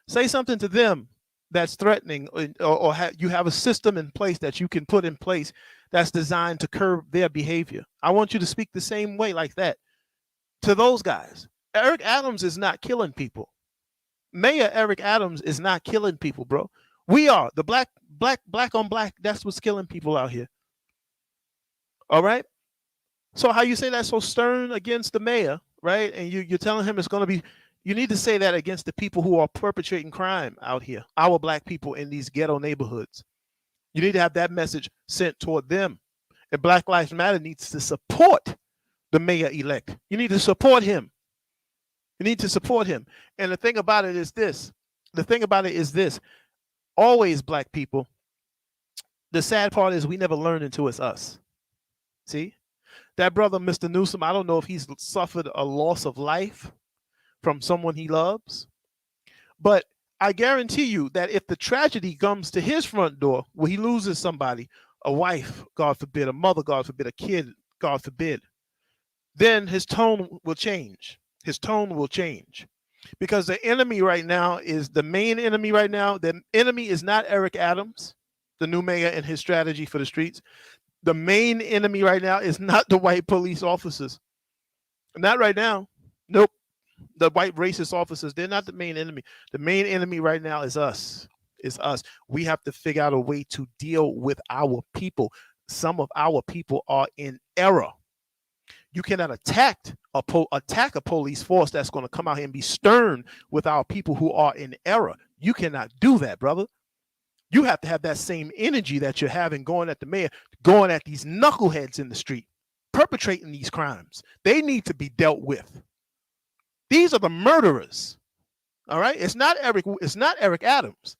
Say something to them that's threatening, or you have a system in place that you can put in place that's designed to curb their behavior. I want you to speak the same way like that to those guys. Eric Adams is not killing people. Mayor Eric Adams is not killing people, bro. We are the black on black. That's what's killing people out here. All right. So how you say that so stern against the mayor, right? And you're telling him it's going to be. You need to say that against the people who are perpetrating crime out here, our black people in these ghetto neighborhoods. You need to have that message sent toward them. And Black Lives Matter needs to support the mayor-elect. You need to support him. You need to support him. And the thing about it is this. Always black people. The sad part is we never learn until it's us. See? That brother, Mr. Newsom, I don't know if he's suffered a loss of life from someone he loves. But I guarantee you that if the tragedy comes to his front door where he loses somebody, a wife, God forbid, a mother, God forbid, a kid, God forbid, then his tone will change. His tone will change. Because the enemy right now is the main enemy right now. The enemy is not Eric Adams, the new mayor, and his strategy for the streets. The main enemy right now is not the white police officers. Not right now. Nope. The white racist officers, they're not the main enemy. The main enemy right now is us. Is us. We have to figure out a way to deal with our people. Some of our people are in error. You cannot attack a police force that's going to come out here and be stern with our people who are in error. You cannot do that, brother. You have to have that same energy that you're having going at the mayor, going at these knuckleheads in the street, perpetrating these crimes. They need to be dealt with. These are the murderers. All right. It's not Eric Adams.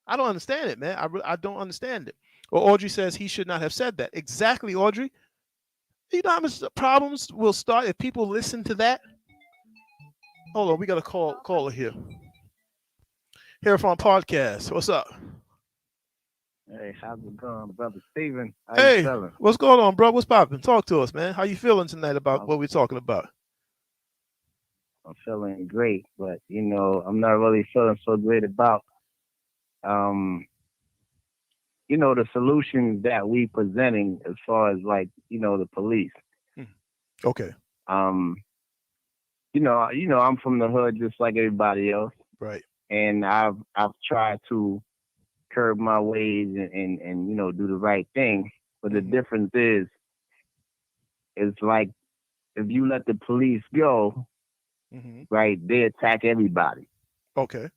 I don't understand it, man. I don't understand it. Or Audrey says he should not have said that. Exactly, Audrey. You know how much problems will start if people listen to that? Hold on, we got a caller here. Here from podcast. What's up? Hey, how's it going, brother Steven? How Hey, you feeling? what's going on, bro? What's popping? Talk to us, man. How you feeling tonight about what we're talking about? I'm feeling great, but I'm not really feeling so great about the solutions that we presenting as far as the police. Okay. I'm from the hood just like everybody else. Right. And I've tried to curb my ways and do the right thing. But the difference is like if you let the police go, right, they attack everybody. Okay.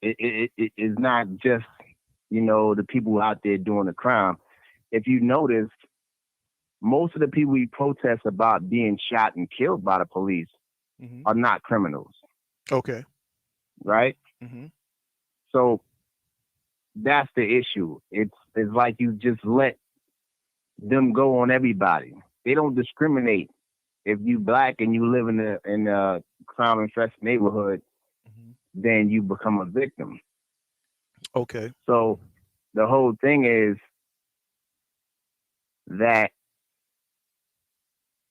It is not just the people out there doing the crime. If you notice, most of the people we protest about being shot and killed by the police are not criminals. Okay. Right? So that's the issue. It's like you just let them go on everybody. They don't discriminate. If you black and you live in a crime infested neighborhood, then you become a victim. Okay. So the whole thing is that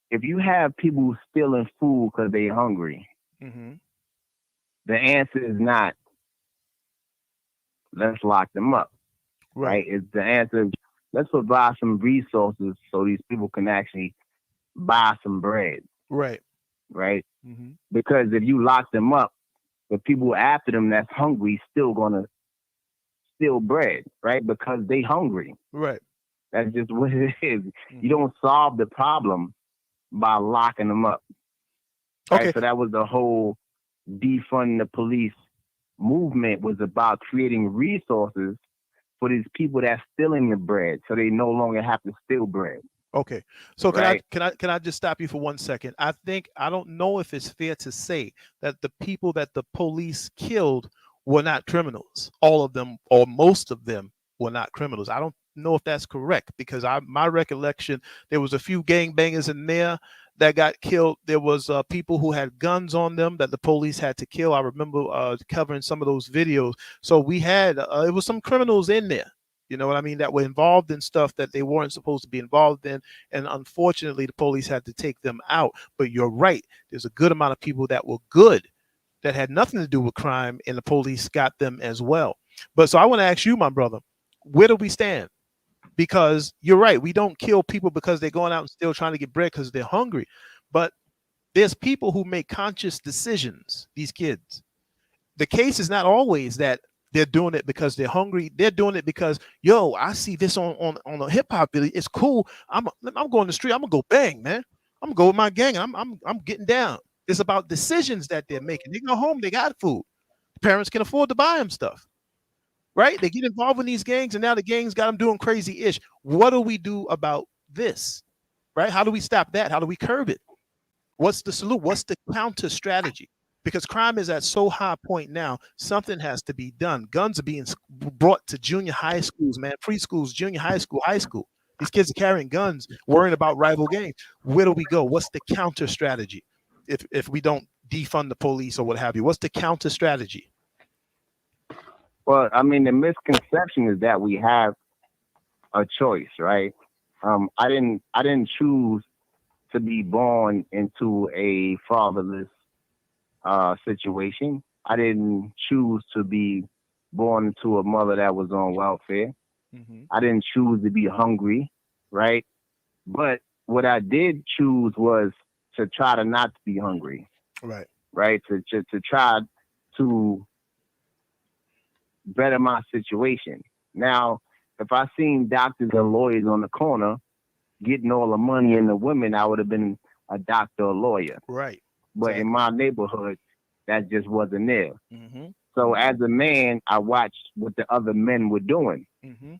if you have people stealing food because they're hungry, the answer is not let's lock them up. Right? It's the answer is let's provide some resources so these people can actually buy some bread. Right. Right? Because if you lock them up, the people after them that's hungry still gonna steal bread, right? Because they hungry. Right. That's just what it is. You don't solve the problem by locking them up. Right? Okay. So that was the whole defunding the police movement, was about creating resources for these people that's stealing the bread, so they no longer have to steal bread. Okay. So can I just stop you for 1 second? I don't know if it's fair to say that the people that the police killed were not criminals. All of them or most of them were not criminals. I don't know if that's correct, because my recollection, there was a few gangbangers in there that got killed. There was people who had guns on them that the police had to kill. I remember covering some of those videos. So we had it was some criminals in there. You know what I mean? That were involved in stuff that they weren't supposed to be involved in. And unfortunately, the police had to take them out. But you're right. There's a good amount of people that were good that had nothing to do with crime, and the police got them as well. But so I want to ask you, my brother, where do we stand? Because you're right. We don't kill people because they're going out and still trying to get bread because they're hungry. But there's people who make conscious decisions, these kids. The case is not always that they're doing it because they're hungry. They're doing it because, yo, I see this on a hip hop video. It's cool. I'm going to the street. I'm gonna go bang, man. I'm gonna go with my gang. I'm getting down. It's about decisions that they're making. They go home. They got food. Parents can afford to buy them stuff. Right? They get involved in these gangs, and now the gangs got them doing crazy ish. What do we do about this? Right? How do we stop that? How do we curb it? What's the solution? What's the counter strategy? Because crime is at so high point now, something has to be done. Guns are being brought to junior high schools, man, preschools, junior high school, high school. These kids are carrying guns, worrying about rival gangs. Where do we go? What's the counter strategy? If we don't defund the police or what have you, what's the counter strategy? Well, I mean, the misconception is that we have a choice, right? I didn't choose to be born into a fatherless situation. I didn't choose to be born into a mother that was on welfare. Mm-hmm. I didn't choose to be hungry, right? But what I did choose was to try to not be hungry, right? To try to better my situation. Now, if I seen doctors and lawyers on the corner getting all the money and the women, I would have been a doctor or lawyer. Right. But in my neighborhood, that just wasn't there. Mm-hmm. So as a man, I watched what the other men were doing. Mm-hmm.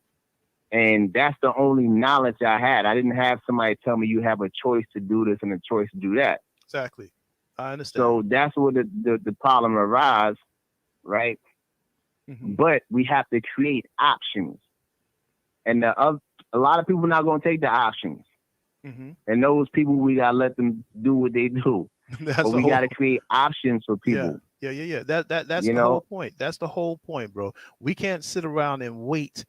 And that's the only knowledge I had. I didn't have somebody tell me you have a choice to do this and a choice to do that. Exactly. I understand. So that's where the problem arises, right? Mm-hmm. But we have to create options. And a lot of people are not going to take the options. Mm-hmm. And those people, we got to let them do what they do. But we got to create options for people. Yeah. That's the whole point. That's the whole point, bro. We can't sit around and wait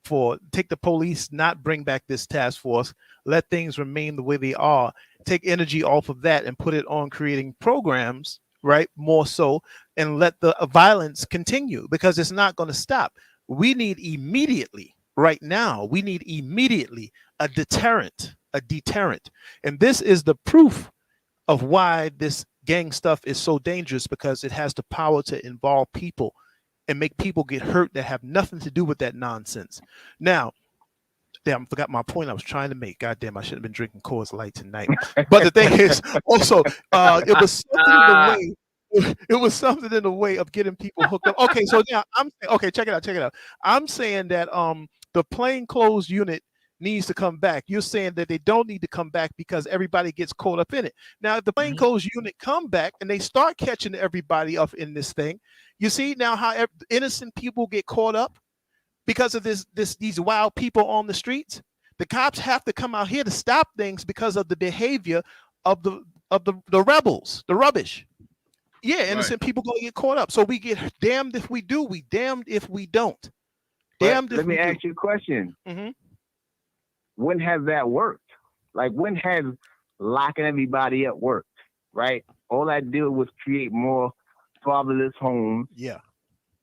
for take the police, not bring back this task force, let things remain the way they are, take energy off of that and put it on creating programs, right? More so, and let the violence continue because it's not going to stop. We need immediately, right now, we need immediately a deterrent. And this is the proof of why this gang stuff is so dangerous, because it has the power to involve people and make people get hurt that have nothing to do with that nonsense. Now, damn, I forgot my point I was trying to make. God damn, I should have been drinking Coors Light tonight. But the thing is, also, it was something in the way. It was something in the way of getting people hooked up. Okay, so now check it out. I'm saying that the plainclothes unit needs to come back. You're saying that they don't need to come back because everybody gets caught up in it. Now, if the plainclothes unit come back and they start catching everybody up in this thing, you see now how innocent people get caught up because of these wild people on the streets. The cops have to come out here to stop things because of the behavior of the rebels, the rubbish. Yeah, innocent people gonna get caught up. So we get damned if we do, we damned if we don't. Damned if let me we do. ask you a question. Mm-hmm. When has that worked? Like, when has locking everybody up worked? Right? All that did was create more fatherless homes. Yeah.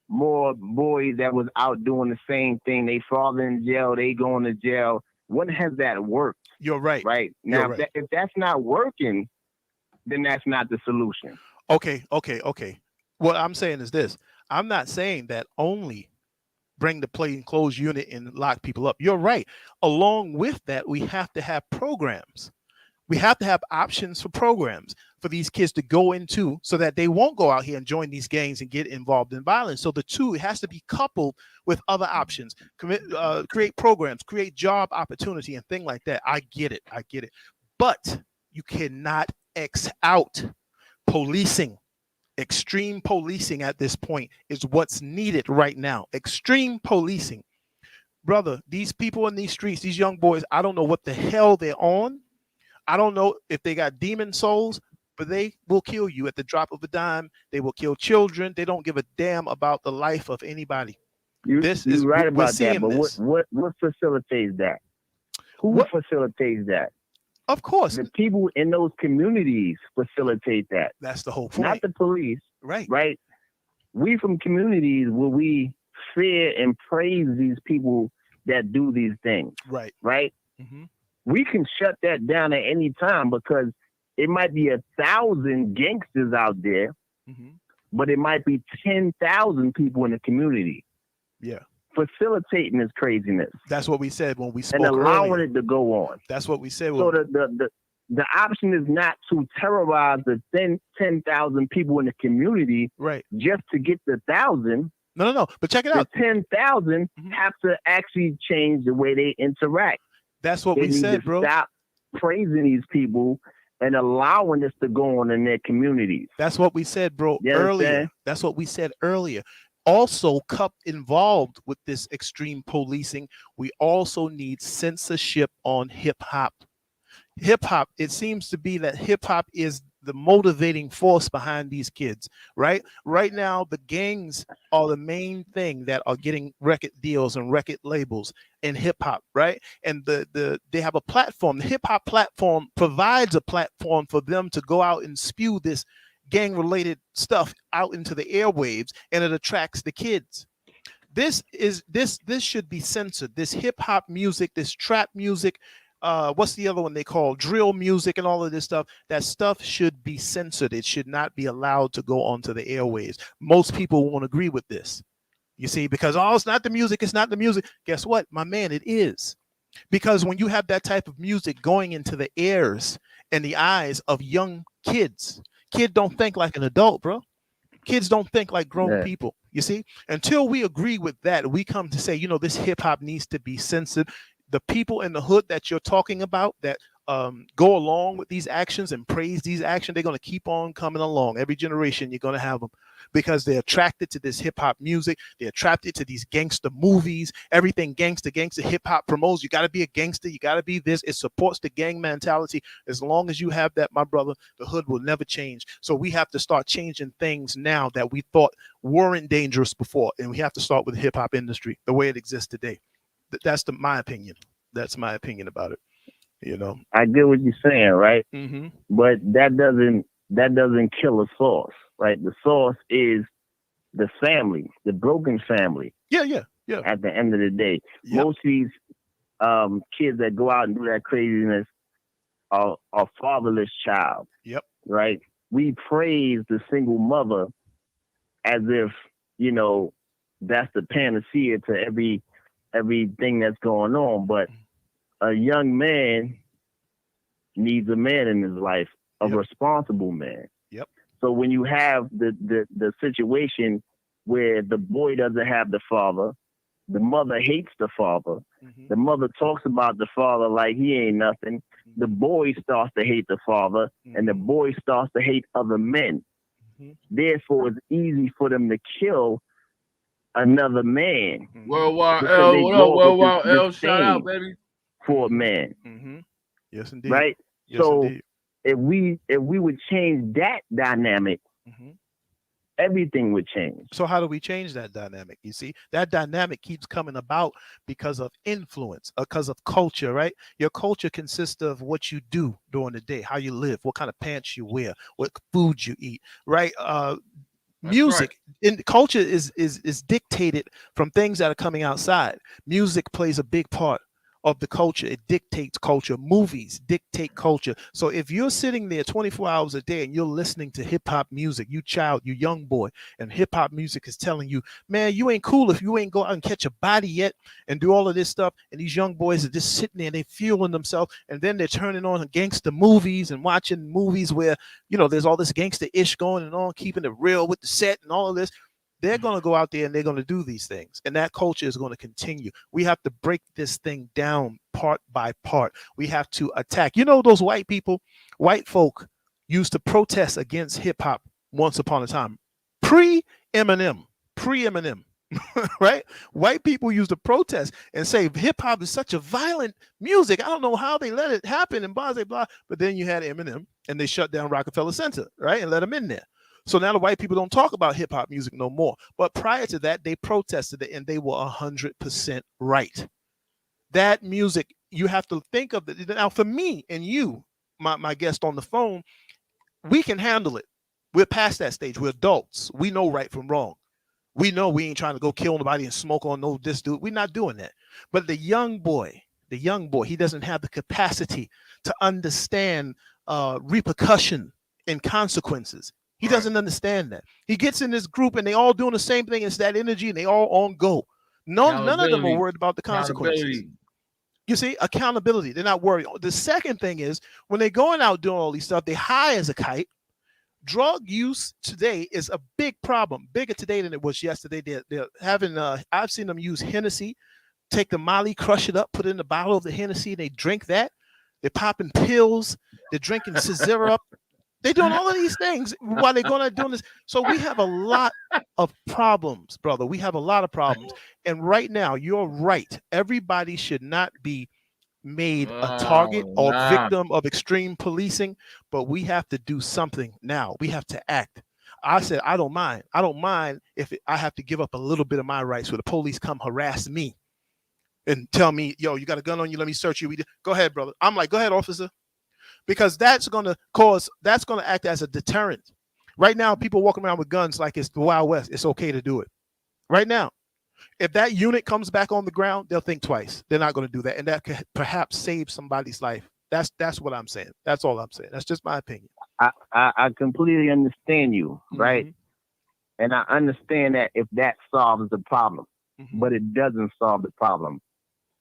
More boys that was out doing the same thing. They father in jail, they going to jail. When has that worked? You're right. Right? Now, if that's not working, then that's not the solution. Okay. What I'm saying is this. I'm not saying that only bring the plainclothes unit and lock people up. You're right. Along with that, we have to have programs. We have to have options for programs for these kids to go into so that they won't go out here and join these gangs and get involved in violence. So the two, it has to be coupled with other options. Create programs, create job opportunity and things like that. I get it. But you cannot X out policing. Extreme policing at this point is what's needed right now. Extreme policing. Brother, these people in these streets, these young boys, I don't know what the hell they're on. I don't know if they got demon souls, but they will kill you at the drop of a dime. They will kill children. They don't give a damn about the life of anybody. You're right we're about that, seeing but this. what facilitates that? Who facilitates that? Of course, the people in those communities facilitate that. That's the whole point. Not the police. Right. Right. We from communities where we fear and praise these people that do these things. Right. Right. Mm-hmm. We can shut that down at any time because it might be 1,000 gangsters out there, but it might be 10,000 people in the community. Yeah. Facilitating this craziness. That's what we said when we spoke and allowing earlier. it to go on. That's what we said. So the option is not to terrorize the 10,000 people in the community, right? Just to get the 1,000. No. But check it out. The 10,000 have to actually change the way they interact. That's what they we need said, to bro. Stop praising these people and allowing this to go on in their communities. That's what we said, bro. You Earlier. understand? That's what we said earlier. Also, involved with this extreme policing, we also need censorship on hip hop. Hip hop, it seems to be that hip hop is the motivating force behind these kids, right? Right now, the gangs are the main thing that are getting record deals and record labels in hip hop, right? And they have a platform. The hip hop platform provides a platform for them to go out and spew this gang-related stuff out into the airwaves, and it attracts the kids. This should be censored. This hip-hop music, this trap music, what's the other one they call drill music and all of this stuff, that stuff should be censored. It should not be allowed to go onto the airwaves. Most people won't agree with this, you see, because it's not the music, it's not the music. Guess what, my man, it is. Because when you have that type of music going into the ears and the eyes of young kids don't think like an adult, bro. Kids don't think like grown people, you see. Until we agree with that, we come to say, this hip hop needs to be censored. The people in the hood that you're talking about that go along with these actions and praise these actions, they're going to keep on coming along. Every generation, you're going to have them because they're attracted to this hip hop music. They're attracted to these gangster movies, everything gangster hip hop promotes. You got to be a gangster. You got to be this. It supports the gang mentality. As long as you have that, my brother, the hood will never change. So we have to start changing things now that we thought weren't dangerous before. And we have to start with the hip hop industry the way it exists today. That's my opinion. That's my opinion about it. I get what you're saying, right? Mm-hmm. But that doesn't kill a source, right? The source is the family, the broken family. Yeah. At the end of the day, most of these kids that go out and do that craziness are fatherless child. Yep. Right. We praise the single mother as if that's the panacea to everything that's going on, but a young man needs a man in his life, a responsible man. Yep. So when you have the situation where the boy doesn't have the father, the mother hates the father, the mother talks about the father like he ain't nothing, the boy starts to hate the father, and the boy starts to hate other men. Therefore, it's easy for them to kill another man. Worldwide L, what up? Worldwide L, shout out, baby. For a man. Yes, indeed. Right? Yes, so indeed. if we would change that dynamic, everything would change. So how do we change that dynamic? You see, that dynamic keeps coming about because of influence, because of culture, right? Your culture consists of what you do during the day, how you live, what kind of pants you wear, what food you eat, right? Music in culture is dictated from things that are coming outside. Music plays a big part of the culture. It dictates culture. Movies dictate culture. So if you're sitting there 24 hours a day and you're listening to hip hop music, you young boy, and hip hop music is telling you, man, you ain't cool if you ain't go out and catch a body yet and do all of this stuff. And these young boys are just sitting there, they fueling themselves, and then they're turning on gangster movies and watching movies where, there's all this gangster ish going on, keeping it real with the set and all of this. They're going to go out there and they're going to do these things. And that culture is going to continue. We have to break this thing down part by part. We have to attack. Those white folk used to protest against hip hop once upon a time. Pre-Eminem. Right? White people used to protest and say hip hop is such a violent music. I don't know how they let it happen and blah, blah, blah. But then you had Eminem and they shut down Rockefeller Center, right? And let him in there. So now the white people don't talk about hip hop music no more. But prior to that, they protested it and they were 100% right. That music, you have to think of it. Now, for me and you, my guest on the phone, we can handle it. We're past that stage. We're adults. We know right from wrong. We know we ain't trying to go kill nobody and smoke on no this dude. We're not doing that. But the young boy, he doesn't have the capacity to understand repercussion and consequences. He doesn't understand that. He gets in this group and they all doing the same thing. It's that energy and they all on go. None of them are worried about the consequences. You see, accountability. They're not worried. The second thing is when they're going out doing all these stuff, they high as a kite. Drug use today is a big problem, bigger today than it was yesterday. They're having, I've seen them use Hennessy, take the Molly, crush it up, put it in the bottle of the Hennessy, and they drink that. They're popping pills. They're drinking syrup. They're doing all of these things while they're going out doing this. So we have a lot of problems, brother. We have a lot of problems. And right now, you're right. Everybody should not be made a target or victim of extreme policing, but we have to do something now. We have to act. I said, I don't mind. I don't mind if I have to give up a little bit of my rights where the police come harass me and tell me, yo, you got a gun on you, let me search you. Go ahead, brother. I'm like, go ahead, officer. Because that's going to act as a deterrent. Right now, people walking around with guns like it's the Wild West. It's okay to do it. Right now. If that unit comes back on the ground, they'll think twice. They're not going to do that. And that could perhaps save somebody's life. That's what I'm saying. That's all I'm saying. That's just my opinion. I completely understand you, right? And I understand that if that solves the problem, but it doesn't solve the problem,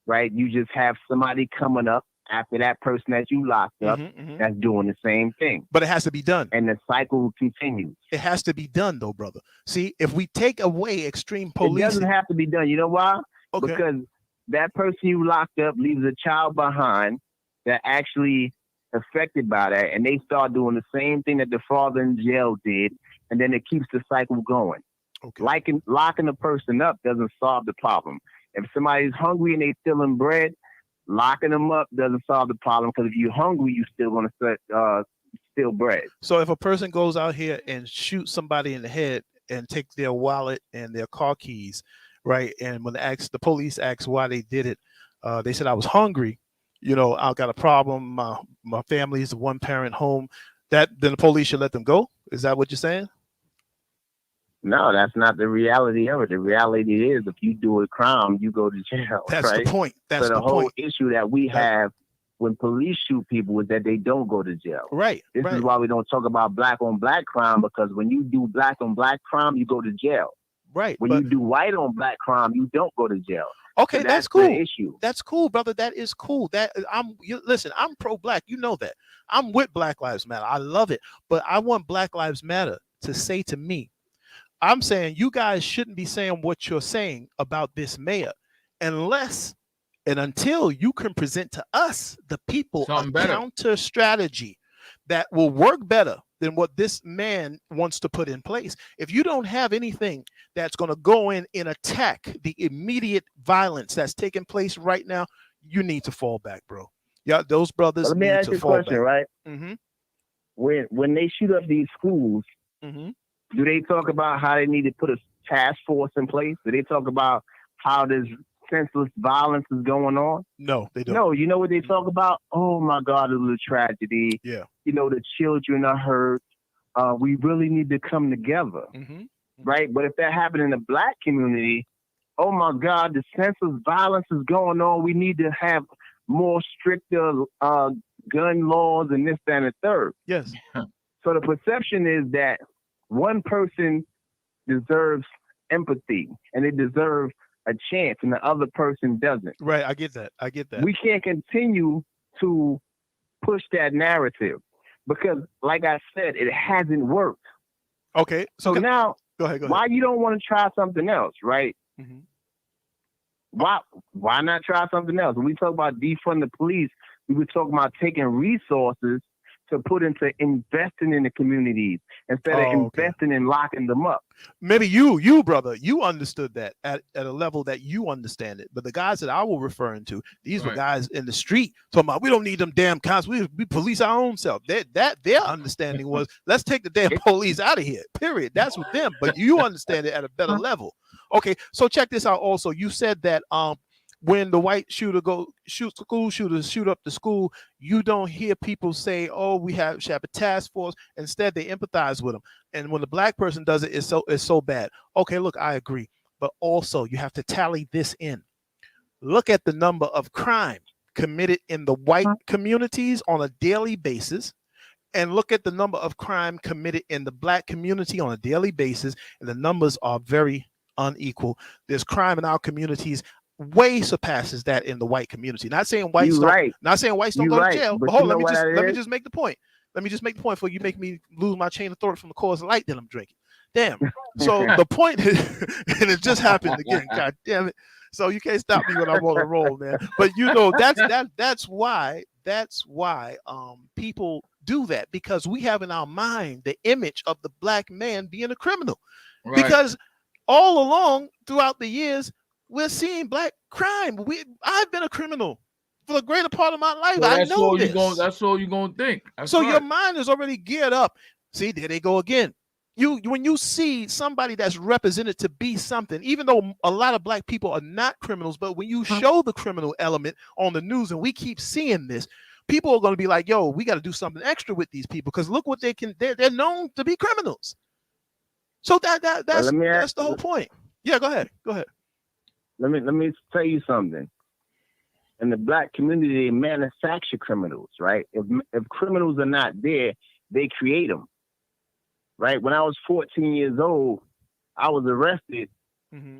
right? You just have somebody coming up after that person that you locked up that's doing the same thing. But it has to be done. And the cycle continues. It has to be done, though, brother. See, if we take away extreme policing. It doesn't have to be done. You know why? Okay. Because that person you locked up leaves a child behind that actually affected by that. And they start doing the same thing that the father in jail did. And then it keeps the cycle going. Okay. Locking a person up doesn't solve the problem. If somebody's hungry and they stealing bread, locking them up doesn't solve the problem, because if you're hungry, you're still going to steal bread. So if a person goes out here and shoots somebody in the head and takes their wallet and their car keys, right? And when the police asked why they did it, they said, I was hungry. You know, I got a problem. My family is a one-parent home. Then the police should let them go? Is that what you're saying? No, that's not the reality of it. The reality is, if you do a crime, you go to jail. That's right? the point. That's so the the whole point. issue that we have when police shoot people is that they don't go to jail. Right. This is why we don't talk about black on black crime, because when you do black on black crime, you go to jail. Right. When you do white on black crime, you don't go to jail. Okay, so that's cool. The issue. That's cool, brother. That is cool. Listen, I'm pro-black. You know that. I'm with Black Lives Matter. I love it. But I want Black Lives Matter to say to me, I'm saying you guys shouldn't be saying what you're saying about this mayor unless and until you can present to us, the people, a counter strategy that will work better than what this man wants to put in place. If you don't have anything that's going to go in and attack the immediate violence that's taking place right now, you need to fall back, bro. Yeah, those brothers Let me need ask to you a fall question, back. right? Mm-hmm. When they shoot up these schools, do they talk about how they need to put a task force in place? Do they talk about how this senseless violence is going on? No, they don't. No, you know what they talk about? Oh my God, it was a tragedy. Yeah. You know, the children are hurt. We really need to come together. Right? But if that happened in the black community, oh my God, the senseless violence is going on. We need to have more stricter gun laws and this, that, and the third. Yes. So the perception is that one person deserves empathy and they deserve a chance and the other person doesn't. Right, I get that. We can't continue to push that narrative because, like I said, it hasn't worked. Okay. So now, go ahead. Why you don't want to try something else, right? Why not try something else? When we talk about defund the police, we were talking about taking resources to put into investing in the communities instead of investing in locking them up. Maybe you, brother, you understood that at a level that you understand it. But the guys that I was referring to, these were guys in the street talking about, we don't need them damn cops. We police our own self. Their understanding was, let's take the damn police out of here, period. That's with them. But you understand it at a better level. Okay, so check this out also. You said that when the white shooter shoot up the school, you don't hear people say, "Oh, we should have a task force." Instead, they empathize with them. And when the black person does it, it's so bad. Okay, look, I agree, but also you have to tally this in. Look at the number of crime committed in the white communities on a daily basis, and look at the number of crime committed in the black community on a daily basis, and the numbers are very unequal. There's crime in our communities way surpasses that in the white community. Not saying whites don't go to jail, but hold on, let me just make the point. Let me just make the point before you make me lose my chain of thought from the Coors Light that I'm drinking. Damn. So the point is, and it just happened again. God damn it. So you can't stop me when I'm on a roll, man. But you know, that's why people do that, because we have in our mind the image of the black man being a criminal. Right. Because all along throughout the years, we're seeing black crime. I've been a criminal for the greater part of my life. So I know this. That's all you're gonna think. So your mind is already geared up. See, there they go again. When you see somebody that's represented to be something, even though a lot of black people are not criminals, but when you show the criminal element on the news, and we keep seeing this, people are going to be like, "Yo, we got to do something extra with these people because look what they can. They're known to be criminals." So that's the whole point. Yeah, go ahead. Let me tell you something. In the black community, they manufacture criminals, right? If criminals are not there, they create them, right? When I was 14 years old, I was arrested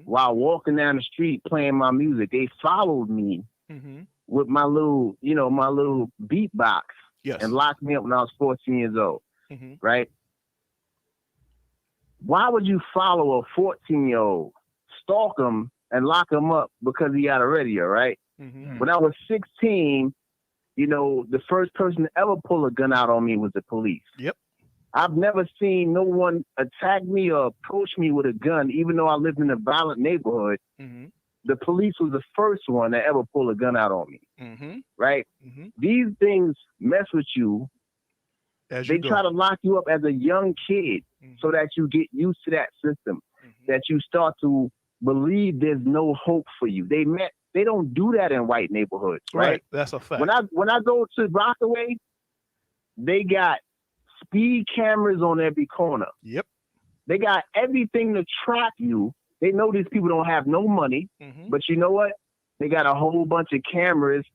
while walking down the street playing my music. They followed me with my little beatbox and locked me up when I was 14 years old, right? Why would you follow a 14-year-old, stalk him, and lock him up because he got a radio, right? When I was 16, the first person to ever pull a gun out on me was the police. Yep. I've never seen no one attack me or approach me with a gun, even though I lived in a violent neighborhood. The police was the first one to ever pull a gun out on me, right? These things mess with you. They try to lock you up as a young kid so that you get used to that system, that you start to believe there's no hope for you. They don't do that in white neighborhoods, right? That's a fact. When I go to Rockaway, they got speed cameras on every corner. Yep. They got everything to track you. They know these people don't have no money, but you know what? They got a whole bunch of cameras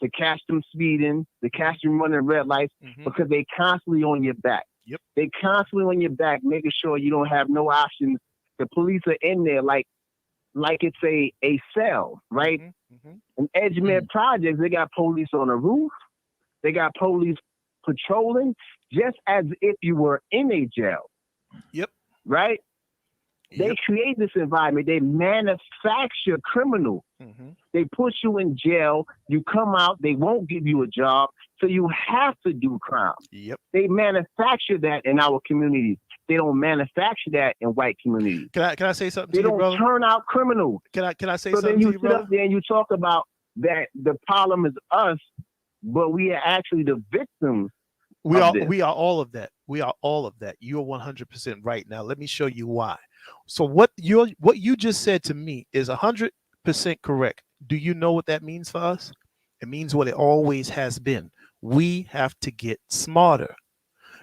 to catch them speeding, to catch them running red lights, because they constantly on your back. Yep. They constantly on your back, making sure you don't have no options. The police are in there like it's a cell, right? In Edgemere Projects, they got police on the roof. They got police patrolling, just as if you were in a jail. Yep. Right? They create this environment. They manufacture criminals. They put you in jail. You come out, they won't give you a job, so you have to do crime. Yep. They manufacture that in our communities. They don't manufacture that in white communities. Can I say something to you, brother? They don't turn out criminals. Can I say so something then to you, sit brother? up there and you talk about that the problem is us, but we are actually the victims. We are all of that. We are all of that. You're 100% right. Now let me show you why. So what you just said to me is 100% correct. Do you know what that means for us? It means what it always has been. We have to get smarter.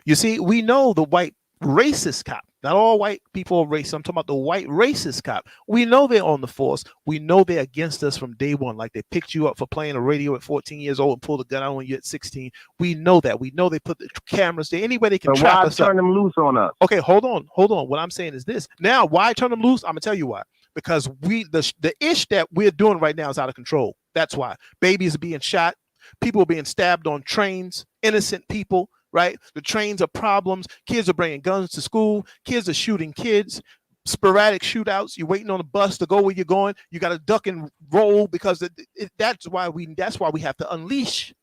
You see, we know the white racist cop. Not all white people are racist. I'm talking about the white racist cop. We know they're on the force. We know they're against us from day one. Like they picked you up for playing a radio at 14 years old and pulled a gun out on you at 16. We know that. We know they put the cameras there. Any way they can trap us up. Why turn them loose on us? Okay, hold on. What I'm saying is this. Now, why turn them loose? I'm gonna tell you why. Because the ish that we're doing right now is out of control. That's why. Babies are being shot. People are being stabbed on trains. Innocent people. Right? The trains are problems. Kids are bringing guns to school. Kids are shooting kids. Sporadic shootouts. You're waiting on a bus to go where you're going. You got to duck and roll because that's why we have to unleash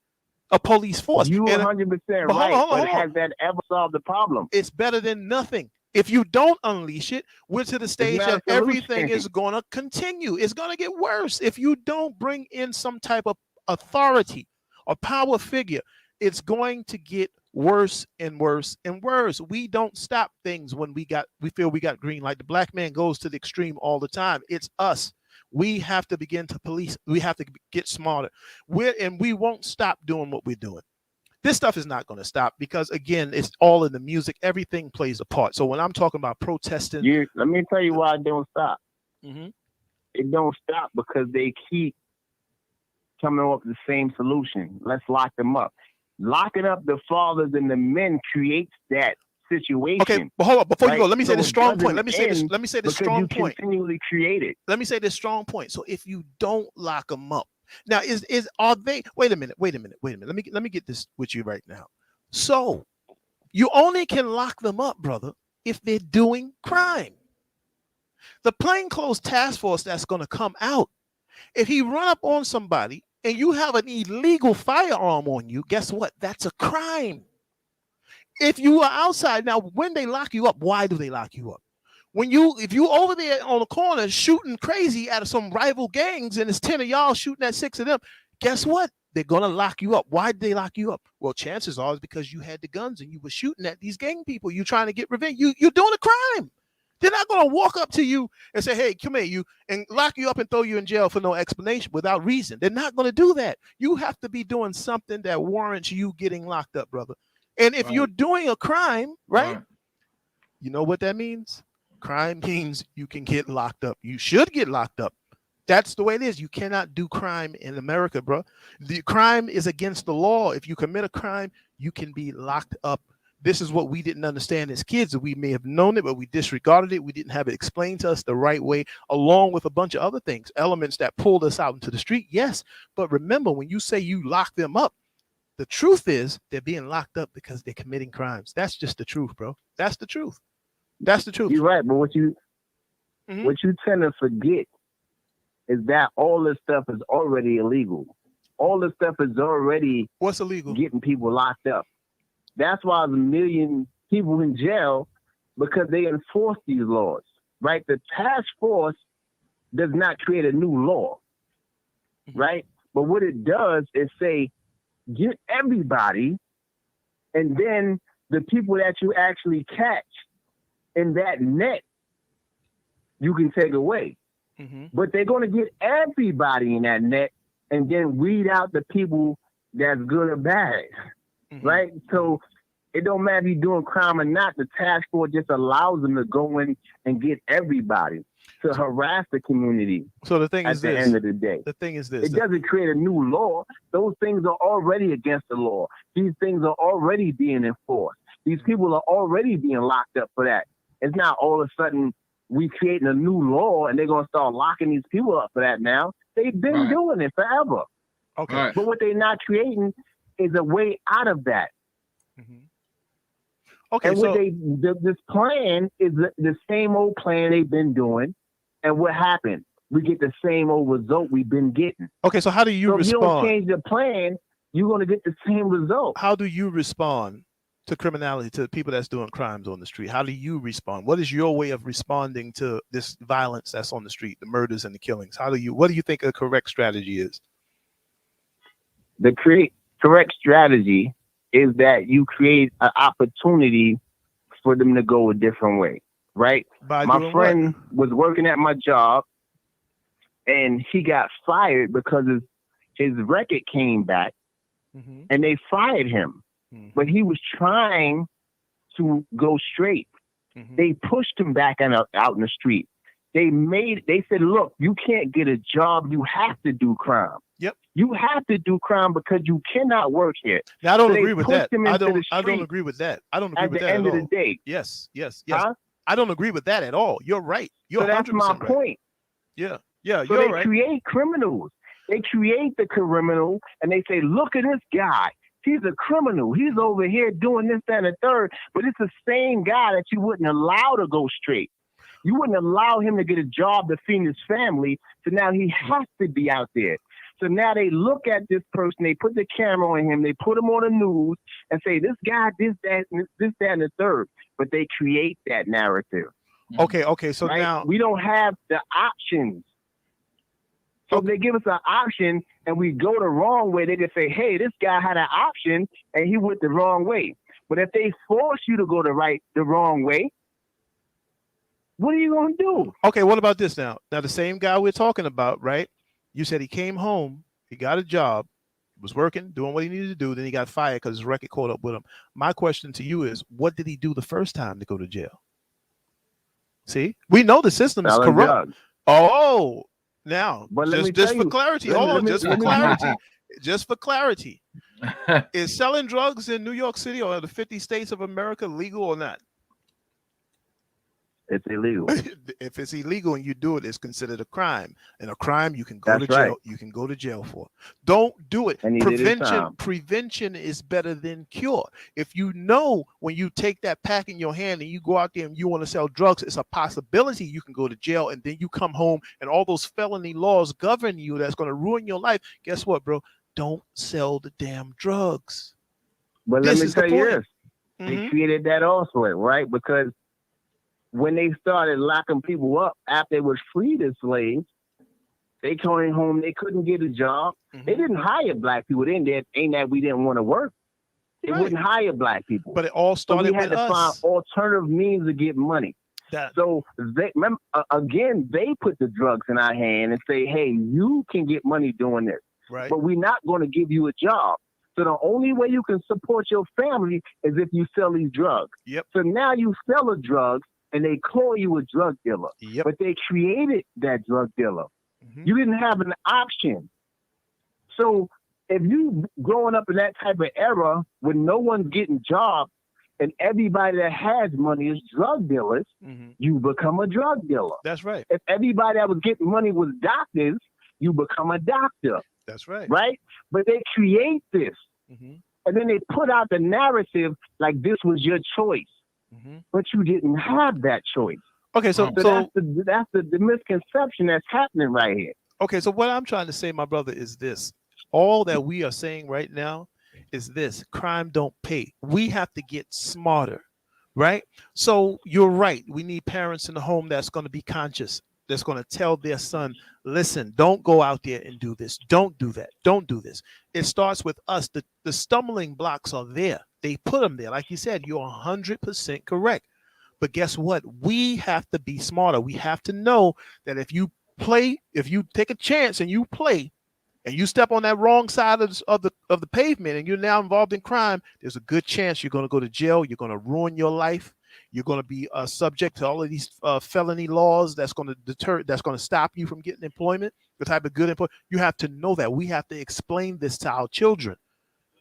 a police force. You And- 100% but right. hold on, But hold on. has that ever solved the problem? It's better than nothing. If you don't unleash it, we're to the stage not a that everything solution. is going to continue. It's going to get worse. If you don't bring in some type of authority or power figure, it's going to get worse and worse and worse. We don't stop things when we feel we got green light. The black man goes to the extreme all the time. It's us. We have to begin to police. We have to get smarter. We won't stop doing what we're doing. This stuff is not going to stop because, again, it's all in the music. Everything plays a part. So when I'm talking about protesting, Let me tell you why it don't stop. mm-hmm. It don't stop because they keep coming up with the same solution. Let's lock them up. Locking up the fathers and the men creates that situation. Okay, but hold on. Before you go, let me say So this it strong point. doesn't Let me say this end strong because you point. continually create it. Let me say this strong point. So if you don't lock them up, now are they? Wait a minute. Let me get this with you right now. So you only can lock them up, brother, if they're doing crime. The plainclothes task force that's going to come out, if he run up on somebody and you have an illegal firearm on you, guess what? That's a crime. If you are outside now, when they lock you up, why do they lock you up? If you over there on the corner shooting crazy at some rival gangs and it's 10 of y'all shooting at 6 of them, guess what? They're gonna lock you up. Why did they lock you up? Well, chances are it's because you had the guns and you were shooting at these gang people. You're trying to get revenge. You're doing a crime. They're not gonna walk up to you and say, "Hey, come here, you," and lock you up and throw you in jail for no explanation without reason. They're not gonna do that. You have to be doing something that warrants you getting locked up, brother. And if you're doing a crime, right? You know what that means? Crime means you can get locked up. You should get locked up. That's the way it is. You cannot do crime in America, bro. The crime is against the law. If you commit a crime, you can be locked up. This is what we didn't understand as kids. We may have known it, but we disregarded it. We didn't have it explained to us the right way, along with a bunch of other things, elements that pulled us out into the street. Yes, but remember, when you say you lock them up, the truth is they're being locked up because they're committing crimes. That's just the truth, bro. That's the truth. That's the truth. You're right, but what you tend to forget is that all this stuff is already illegal. All this stuff is already what's illegal? Getting people locked up. That's why there's a million people in jail because they enforce these laws, right? The task force does not create a new law, right? But what it does is say, get everybody, and then the people that you actually catch in that net, you can take away. But they're going to get everybody in that net and then weed out the people that's good or bad, right? So it don't matter if you're doing crime or not. The task force just allows them to go in and get everybody to harass the community. So the thing is this. At the end of the day. The thing is this. It doesn't create a new law. Those things are already against the law. These things are already being enforced. These people are already being locked up for that. It's not all of a sudden we creating a new law and they're going to start locking these people up for that now. They've been doing it forever. Okay. But what they're not creating is a way out of that. Okay, and so this plan is the same old plan they've been doing. And what happened? We get the same old result we've been getting. Okay, so how do you respond? If you don't change the plan, you're going to get the same result. How do you respond to criminality, to people that's doing crimes on the street? How do you respond? What is your way of responding to this violence that's on the street, the murders and the killings? What do you think a correct strategy is? The correct strategy is that you create an opportunity for them to go a different way, right? My friend was working at my job and he got fired because his record came back and they fired him. But he was trying to go straight. They pushed him back out in the street. They said, look, you can't get a job. You have to do crime. Yep. You have to do crime because you cannot work here. Now, I don't So agree they with pushed that. him I into don't the agree with that. I don't agree at with the that end at of all. the day. Yes. Huh? I don't agree with that at all. You're right. You're So that's 100% my right. point. Yeah, So you're they right. create criminals. They create the criminal and they say, look at this guy. He's a criminal. He's over here doing this, that, and the third. But it's the same guy that you wouldn't allow to go straight. You wouldn't allow him to get a job to feed his family. So now he has to be out there. So now they look at this person, they put the camera on him, they put him on the news and say, this guy, this, that, and the third. But they create that narrative. Okay. So right? now We don't have the options. So if they give us an option and we go the wrong way, they can say, hey, this guy had an option and he went the wrong way. But if they force you to go the wrong way, what are you going to do? Okay, what about this now? Now, the same guy we're talking about, right? You said he came home, he got a job, was working, doing what he needed to do, then he got fired because his record caught up with him. My question to you is, what did he do the first time to go to jail? See, we know the system is corrupt. Oh, now, just for clarity, just for clarity, is selling drugs in New York City or the 50 states of America legal or not? It's illegal. If it's illegal and you do it, it's considered a crime. And a crime you can go to jail. You can go to jail for. Don't do it. Prevention is better than cure. If you know when you take that pack in your hand and you go out there and you want to sell drugs, it's a possibility you can go to jail, and then you come home and all those felony laws govern you that's going to ruin your life. Guess what, bro? Don't sell the damn drugs. But let me tell you this. They created that also, right? Because when they started locking people up after they were freed as slaves, they came home, they couldn't get a job. They didn't hire black people. Ain't that we didn't want to work. They wouldn't hire black people. But it all started we had with to us. find alternative means to get money. So they put the drugs in our hand and say, hey, you can get money doing this. Right. But we're not going to give you a job. So the only way you can support your family is if you sell these drugs. Yep. So now you sell the drugs, and they call you a drug dealer. Yep. But they created that drug dealer. You didn't have an option. So if you growing up in that type of era when no one's getting jobs and everybody that has money is drug dealers, you become a drug dealer. That's right. If everybody that was getting money was doctors, you become a doctor. That's right. Right? But they create this. And then they put out the narrative like this was your choice. But you didn't have that choice. Okay, so that's the misconception that's happening right here. Okay, so what I'm trying to say, my brother, is this. All that we are saying right now is this. Crime don't pay. We have to get smarter, right? So you're right. We need parents in the home that's going to be conscious, that's going to tell their son, listen, don't go out there and do this. Don't do that. Don't do this. It starts with us. The stumbling blocks are there. They put them there. Like you said, you're 100% correct. But guess what? We have to be smarter. We have to know that if you take a chance and you play and you step on that wrong side of the pavement and you're now involved in crime, there's a good chance you're going to go to jail. You're going to ruin your life. You're going to be subject to all of these felony laws that's going to stop you from getting employment, the type of good employment. You have to know that. We have to explain this to our children.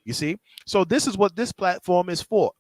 You see? So this is what this platform is for.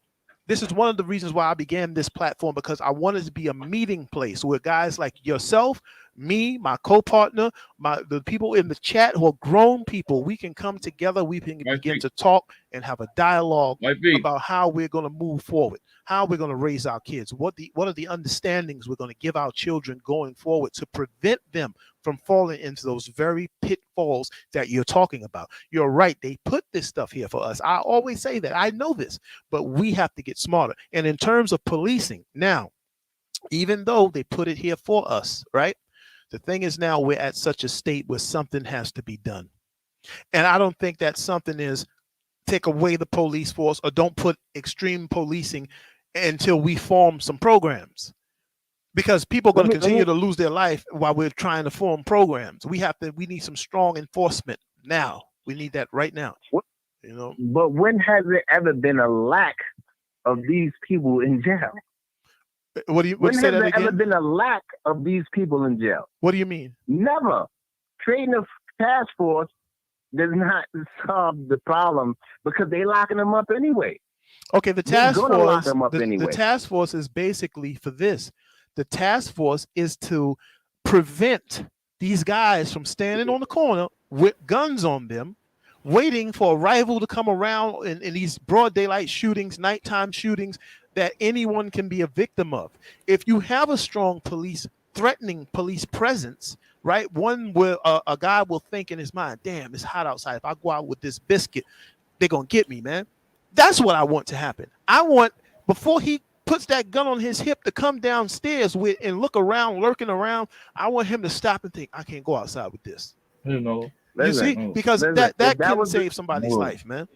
This is one of the reasons why I began this platform, because I wanted to be a meeting place where guys like yourself, me, my co-partner, the people in the chat who are grown people, we can come together, we can begin to talk and have a dialogue about how we're going to move forward, how we're going to raise our kids, what are the understandings we're going to give our children going forward to prevent them from falling into those very pitfalls that you're talking about. You're right. They put this stuff here for us. I always say that. I know this, but we have to get smarter. And in terms of policing, now, even though they put it here for us, right? The thing is now we're at such a state where something has to be done. And I don't think that something is take away the police force or don't put extreme policing until we form some programs. Because people are going to continue to lose their life while we're trying to form programs. We need some strong enforcement now. We need that right now. You know. But when has there ever been a lack of these people in jail? When has there ever been a lack of these people in jail? What do you mean? Never. Creating a task force does not solve the problem because they're locking them up anyway. Okay, the task force is basically for this. The task force is to prevent these guys from standing on the corner with guns on them, waiting for a rival to come around in these broad daylight shootings, nighttime shootings that anyone can be a victim of. If you have a strong police threatening police presence, right? One will a guy will think in his mind, damn, it's hot outside. If I go out with this biscuit, they're gonna get me, man. That's what I want to happen. I want, before he puts that gun on his hip, to come downstairs with and look around, lurking around. I want him to stop and think, I can't go outside with this. You see, because that can save somebody's life, man.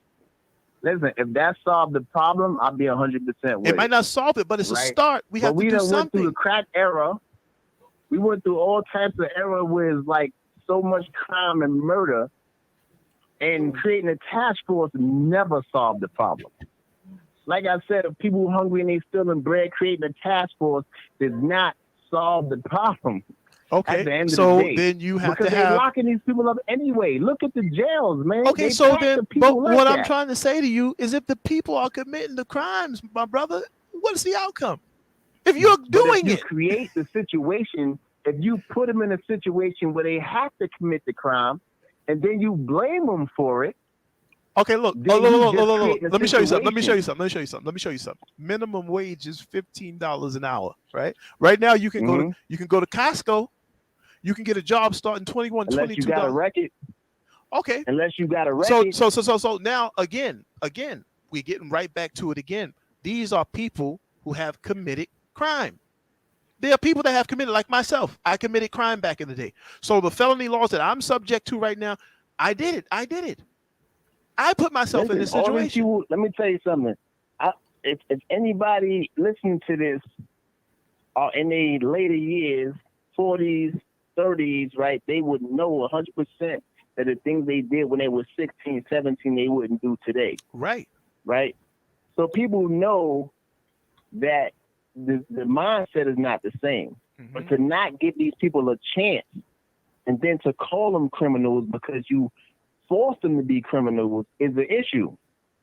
Listen, if that solved the problem, I'll be 100% with it. Might not solve it, but it's a start. We have to do something. Went through the crack era. We went through all types of era where it's like so much crime and murder, and creating a task force never solved the problem. Like I said, if people are hungry and they stealing bread, creating a task force does not solve the problem. Okay, at the end so of the day. then you have because to they're have locking these people up anyway. Look at the jails, man. Okay, They so pack then, the people but like what I'm that. trying to say to you is, if the people are committing the crimes, my brother, what is the outcome? If you're doing if you create the situation, if you put them in a situation where they have to commit the crime, and then you blame them for it. Okay, look. then you just create a Let me show you something. situation. Let me show you something. Minimum wage is $15 an hour, right? Right now, you can go to Costco. You can get a job starting $21, Unless $22. you got a record. Okay. Unless you got a record. So now again, we're getting right back to it again. These are people who have committed crime. There are people that have committed, like myself. I committed crime back in the day. So the felony laws that I'm subject to right now, I did it. I put myself in this situation. Let me tell you something. If anybody listening to this are in their later years, 40s, 30s, right, they would know 100% that the things they did when they were 16, 17, they wouldn't do today. Right. Right? So people know that the mindset is not the same. But to not give these people a chance and then to call them criminals because you force them to be criminals is the issue.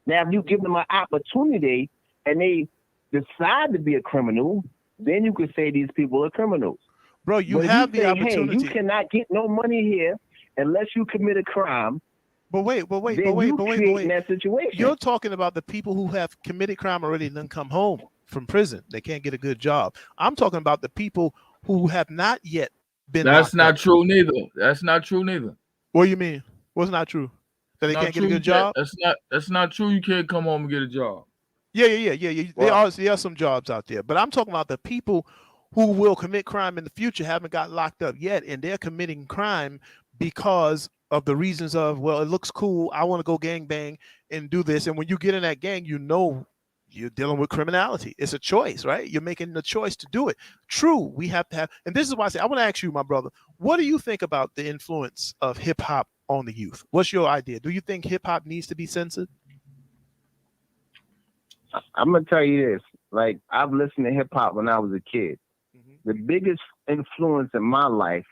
Now, if you give them an opportunity and they decide to be a criminal, then you could say these people are criminals. Bro, you have the opportunity. Hey, you cannot get no money here unless you commit a crime. But wait. That situation. You're talking about the people who have committed crime already and then come home from prison. They can't get a good job. I'm talking about the people who have not yet been. That's not true neither. What do you mean? What's not true? That they can't get a good job? That's not true. You can't come home and get a job. Yeah. There are some jobs out there, but I'm talking about the people who will commit crime in the future, haven't got locked up yet, and they're committing crime because of the reasons of, well, it looks cool, I want to go gangbang and do this. And when you get in that gang, you know you're dealing with criminality. It's a choice, right? You're making the choice to do it. True, we have to have, and this is why I say, I want to ask you, my brother, what do you think about the influence of hip hop on the youth? What's your idea? Do you think hip hop needs to be censored? I'm going to tell you this. Like, I've listened to hip hop when I was a kid. The biggest influence in my life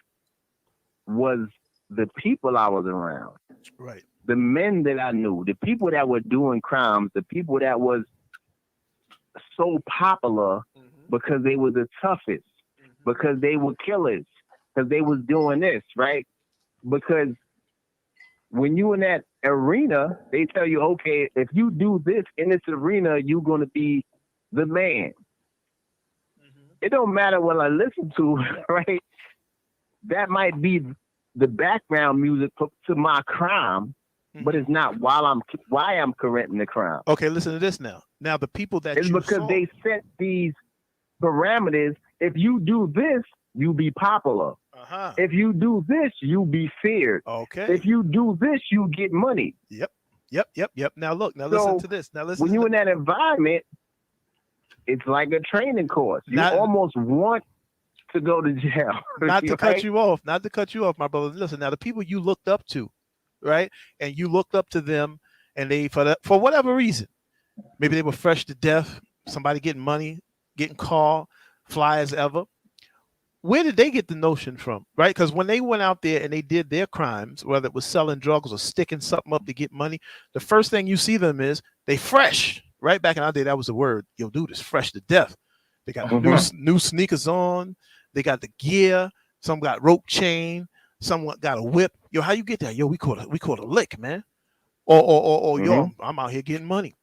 was the people I was around. Right. The men that I knew, the people that were doing crimes, the people that was so popular because they were the toughest, because they were killers, because they was doing this, right? Because when you in that arena, they tell you, okay, if you do this in this arena, you're going to be the man. It don't matter what I listen to, right? That might be the background music to my crime, but it's not why I'm committing the crime. Okay, listen to this now. Now the people that it's because they set these parameters. If you do this, you be popular. If you do this, you be feared. Okay. If you do this, you get money. Yep. Now look. Now listen to this. Now listen. When you're in that environment, it's like a training course. You almost want to go to jail. Not to cut you off, my brother. Listen, now the people you looked up to, right? And you looked up to them, and they for whatever reason, maybe they were fresh to death, somebody getting money, getting called, fly as ever. Where did they get the notion from, right? Because when they went out there and they did their crimes, whether it was selling drugs or sticking something up to get money, the first thing you see them is they fresh. Right back in our day, that was the word. Yo, dude is fresh to death. They got new sneakers on. They got the gear. Some got rope chain. Some got a whip. Yo, how you get that? Yo, we caught a lick, man. Or yo, I'm out here getting money.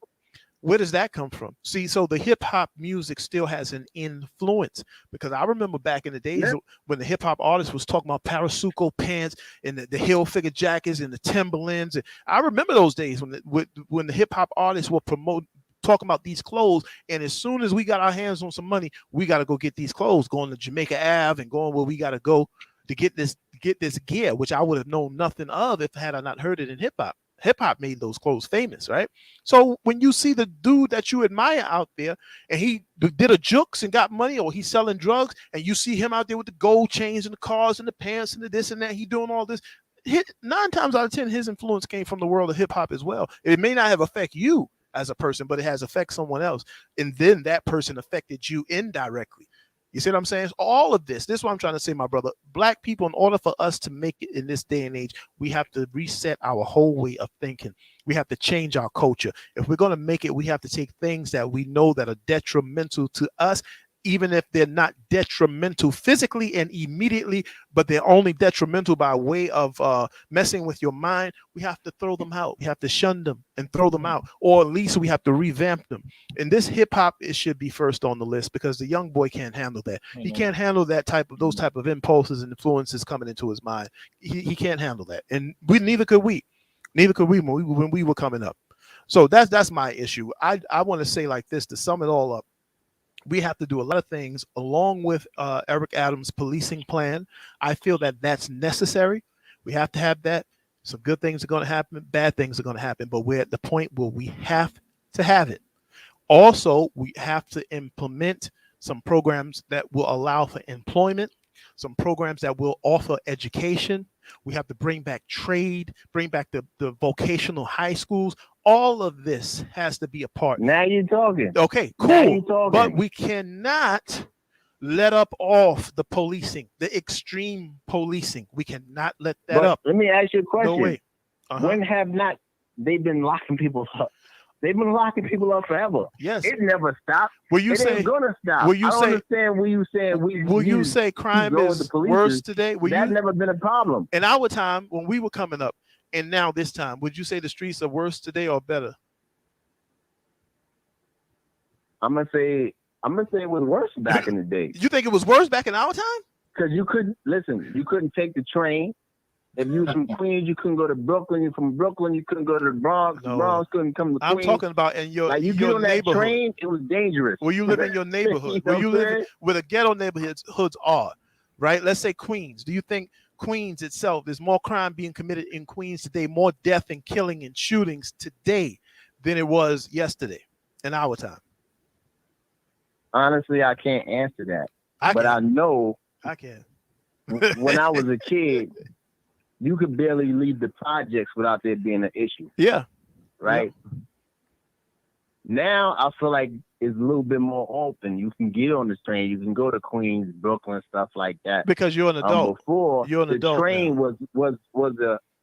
Where does that come from? See, so the hip hop music still has an influence, because I remember back in the days when the hip hop artists was talking about parasuco pants and the heel figure jackets and the Timberlands. And I remember those days when the hip hop artists were talking about these clothes. And as soon as we got our hands on some money, we got to go get these clothes, going to Jamaica Ave and going where we got to go to get this gear, which I would have known nothing of if had I not heard it in hip hop. Hip hop made those clothes famous, right? So when you see the dude that you admire out there and he did a jukes and got money, or he's selling drugs, and you see him out there with the gold chains and the cars and the pants and the this and that, he doing all this, 9 times out of 10, his influence came from the world of hip hop as well. It may not have affect you as a person, but it has affect someone else. And then that person affected you indirectly. You see what I'm saying? All of this is what I'm trying to say, my brother. Black people, in order for us to make it in this day and age, we have to reset our whole way of thinking. We have to change our culture. If we're going to make it, we have to take things that we know that are detrimental to us, even if they're not detrimental physically and immediately, but they're only detrimental by way of messing with your mind. We have to throw them out. We have to shun them and throw them out, or at least we have to revamp them. And this hip hop, it should be first on the list, because the young boy can't handle that. He can't handle those type of impulses and influences coming into his mind. He can't handle that, and neither could we when we were coming up. So that's my issue. I want to say like this to sum it all up. We have to do a lot of things along with Eric Adams' policing plan. I feel that that's necessary. We have to have that. Some good things are going to happen, bad things are going to happen, but we're at the point where we have to have it. Also, we have to implement some programs that will allow for employment, some programs that will offer education. We have to bring back trade, bring back the vocational high schools. All of this has to be a part. Now you're talking. Okay, cool. Now you're talking. But we cannot let up off the policing, the extreme policing. We cannot let that up. Let me ask you a question. No way. When have not they been locking people up? They've been locking people up forever. Yes. It never stopped. Will you it say ain't gonna stop? Will you I don't say? understand when you saying we. Will you say crime is worse today? That's never been a problem. In our time, when we were coming up, and now this time, would you say the streets are worse today or better? I'm gonna say it was worse back in the day. You think it was worse back in our time? Because you couldn't take the train. If you was from Queens, you couldn't go to Brooklyn. You from Brooklyn, you couldn't go to the Bronx. No. The Bronx couldn't come to Queens. I'm talking about in your you get on that train, it was dangerous. Where you live in your neighborhood, where you live where the ghetto neighborhoods are, right? Let's say Queens. Do you think Queens itself, there's more crime being committed in Queens today, more death and killing and shootings today than it was yesterday in our time? Honestly, I can't answer that. But I know I can. When I was a kid, you could barely leave the projects without there being an issue. Yeah. Right? Yeah. Now I feel like it's a little bit more open. You can get on the train. You can go to Queens, Brooklyn, stuff like that. Because you're an adult. Before, you're an adult. The train was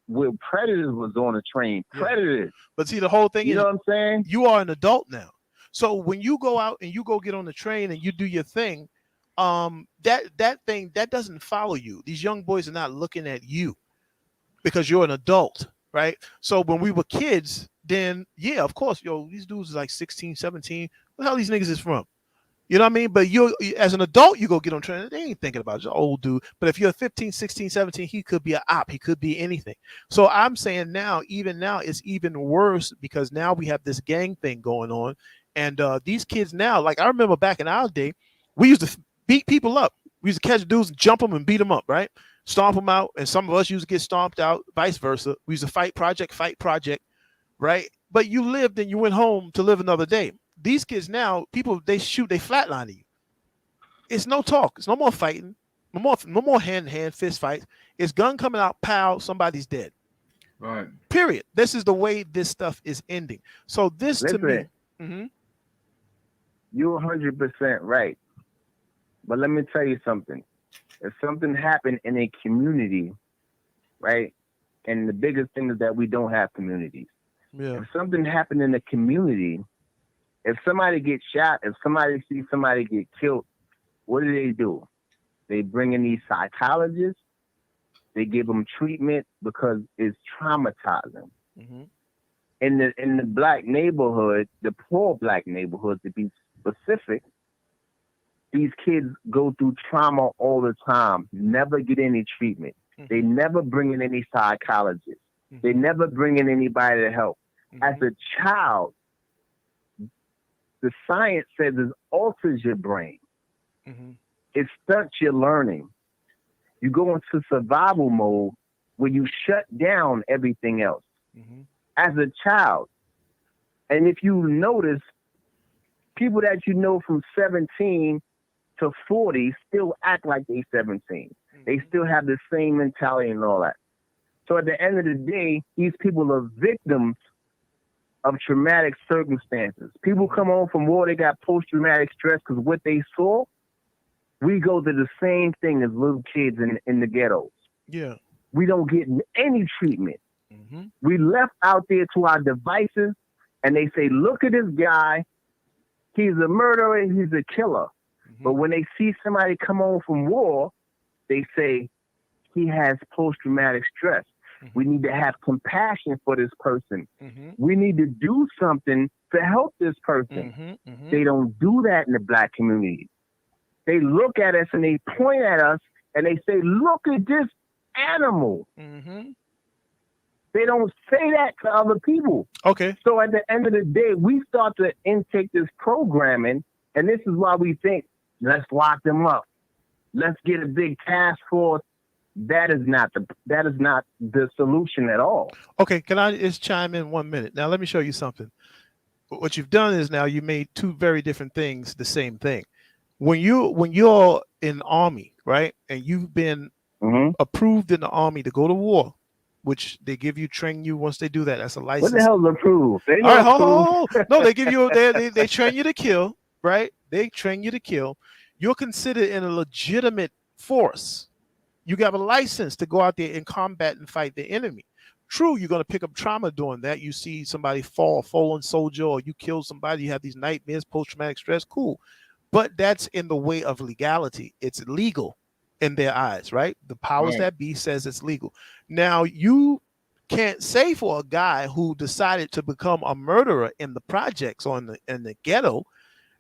where predators was on the train. Predators. But see, the whole thing is, you know what I'm saying? You are an adult now. So when you go out and you go get on the train and you do your thing, that thing that doesn't follow you. These young boys are not looking at you because you're an adult, right? So when we were kids, then yeah, of course, these dudes are like 16, 17. Where the hell these niggas is from? You know what I mean? But you, as an adult, you go get on train. They ain't thinking about your old dude. But if you're 15, 16, 17, he could be an op. He could be anything. So I'm saying now, it's even worse because now we have this gang thing going on. And these kids now, like I remember back in our day, we used to beat people up. We used to catch dudes, jump them, and beat them up, right? Stomp them out. And some of us used to get stomped out, vice versa. We used to fight project, right? But you lived and you went home to live another day. These kids now, people, they shoot, they flatline you. It's no talk. It's no more fighting. No more hand-to-hand fist fights. It's gun coming out, pow, somebody's dead. Right. Period. This is the way this stuff is ending. So this to me. Mm-hmm. You're 100% right. But let me tell you something. If something happened in a community, right? And the biggest thing is that we don't have communities. Yeah. If something happened in a community, if somebody gets shot, if somebody sees somebody get killed, what do? They bring in these psychologists. They give them treatment because it's traumatizing. Mm-hmm. in the black neighborhood, the poor black neighborhood to be specific, these kids go through trauma all the time, never get any treatment. They never bring in any psychologists. They never bring in anybody to help. As a child, the science says it alters your brain. It stunts your learning. You go into survival mode where you shut down everything else as a child. And if you notice, people that you know from 17 to 40 still act like they 17. They still have the same mentality and all that. So at the end of the day, these people are victims of traumatic circumstances. People come home from war, they got post-traumatic stress because what they saw, we go through the same thing as little kids in the ghettos. Yeah. We don't get any treatment. We left out there to our devices, and they say, look at this guy. He's a murderer, he's a killer. But when they see somebody come home from war, they say, he has post-traumatic stress. We need to have compassion for this person. We need to do something to help this person. They don't do that in the black community. They look at us and they point at us and they say, look at this animal. They don't say that to other people. Okay. So at the end of the day, we start to intake this programming, and this is why we think, let's lock them up. Let's get a big task force. That is not the solution at all. Okay, can I just chime in 1 minute? Now let me show you something. What you've done is now you made two very different things the same thing. When you're in the army, right, and you've been approved in the army to go to war, which they give you, train you. Once they do that, that's a license. What the hell is approved? All right, hold. No, they give you they train you to kill, right? They train you to kill. You're considered in a legitimate force. You got a license to go out there and combat and fight the enemy. True, you're going to pick up trauma doing that. You see somebody fall, a fallen soldier, or you kill somebody, you have these nightmares, post-traumatic stress, cool. But that's in the way of legality. It's legal in their eyes, right? The powers that be says it's legal. Now, you can't say for a guy who decided to become a murderer in the projects or in the ghetto,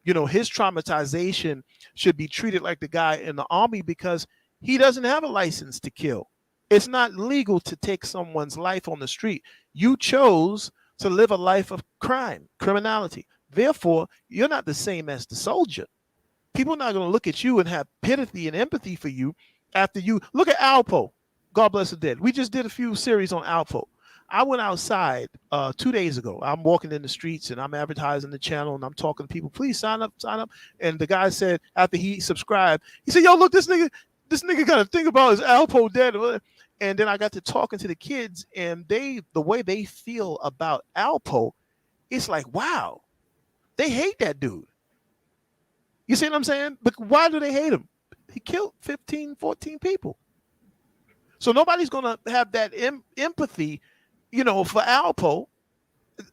you know, his traumatization should be treated like the guy in the army because he doesn't have a license to kill. It's not legal to take someone's life on the street. You chose to live a life of crime, criminality. Therefore, you're not the same as the soldier. People are not going to look at you and have pity and empathy for you after you look at Alpo. God bless the dead. We just did a few series on Alpo. I went outside 2 days ago. I'm walking in the streets and I'm advertising the channel and I'm talking to people. Please sign up, sign up. And the guy said after he subscribed, he said, "Yo, look, this nigga got to think about his Alpo dead." And then I got to talking to the kids, and the way they feel about Alpo, it's like, wow, they hate that dude. You see what I'm saying? But why do they hate him? He killed 15, 14 people. So nobody's going to have that empathy, you know, for Alpo,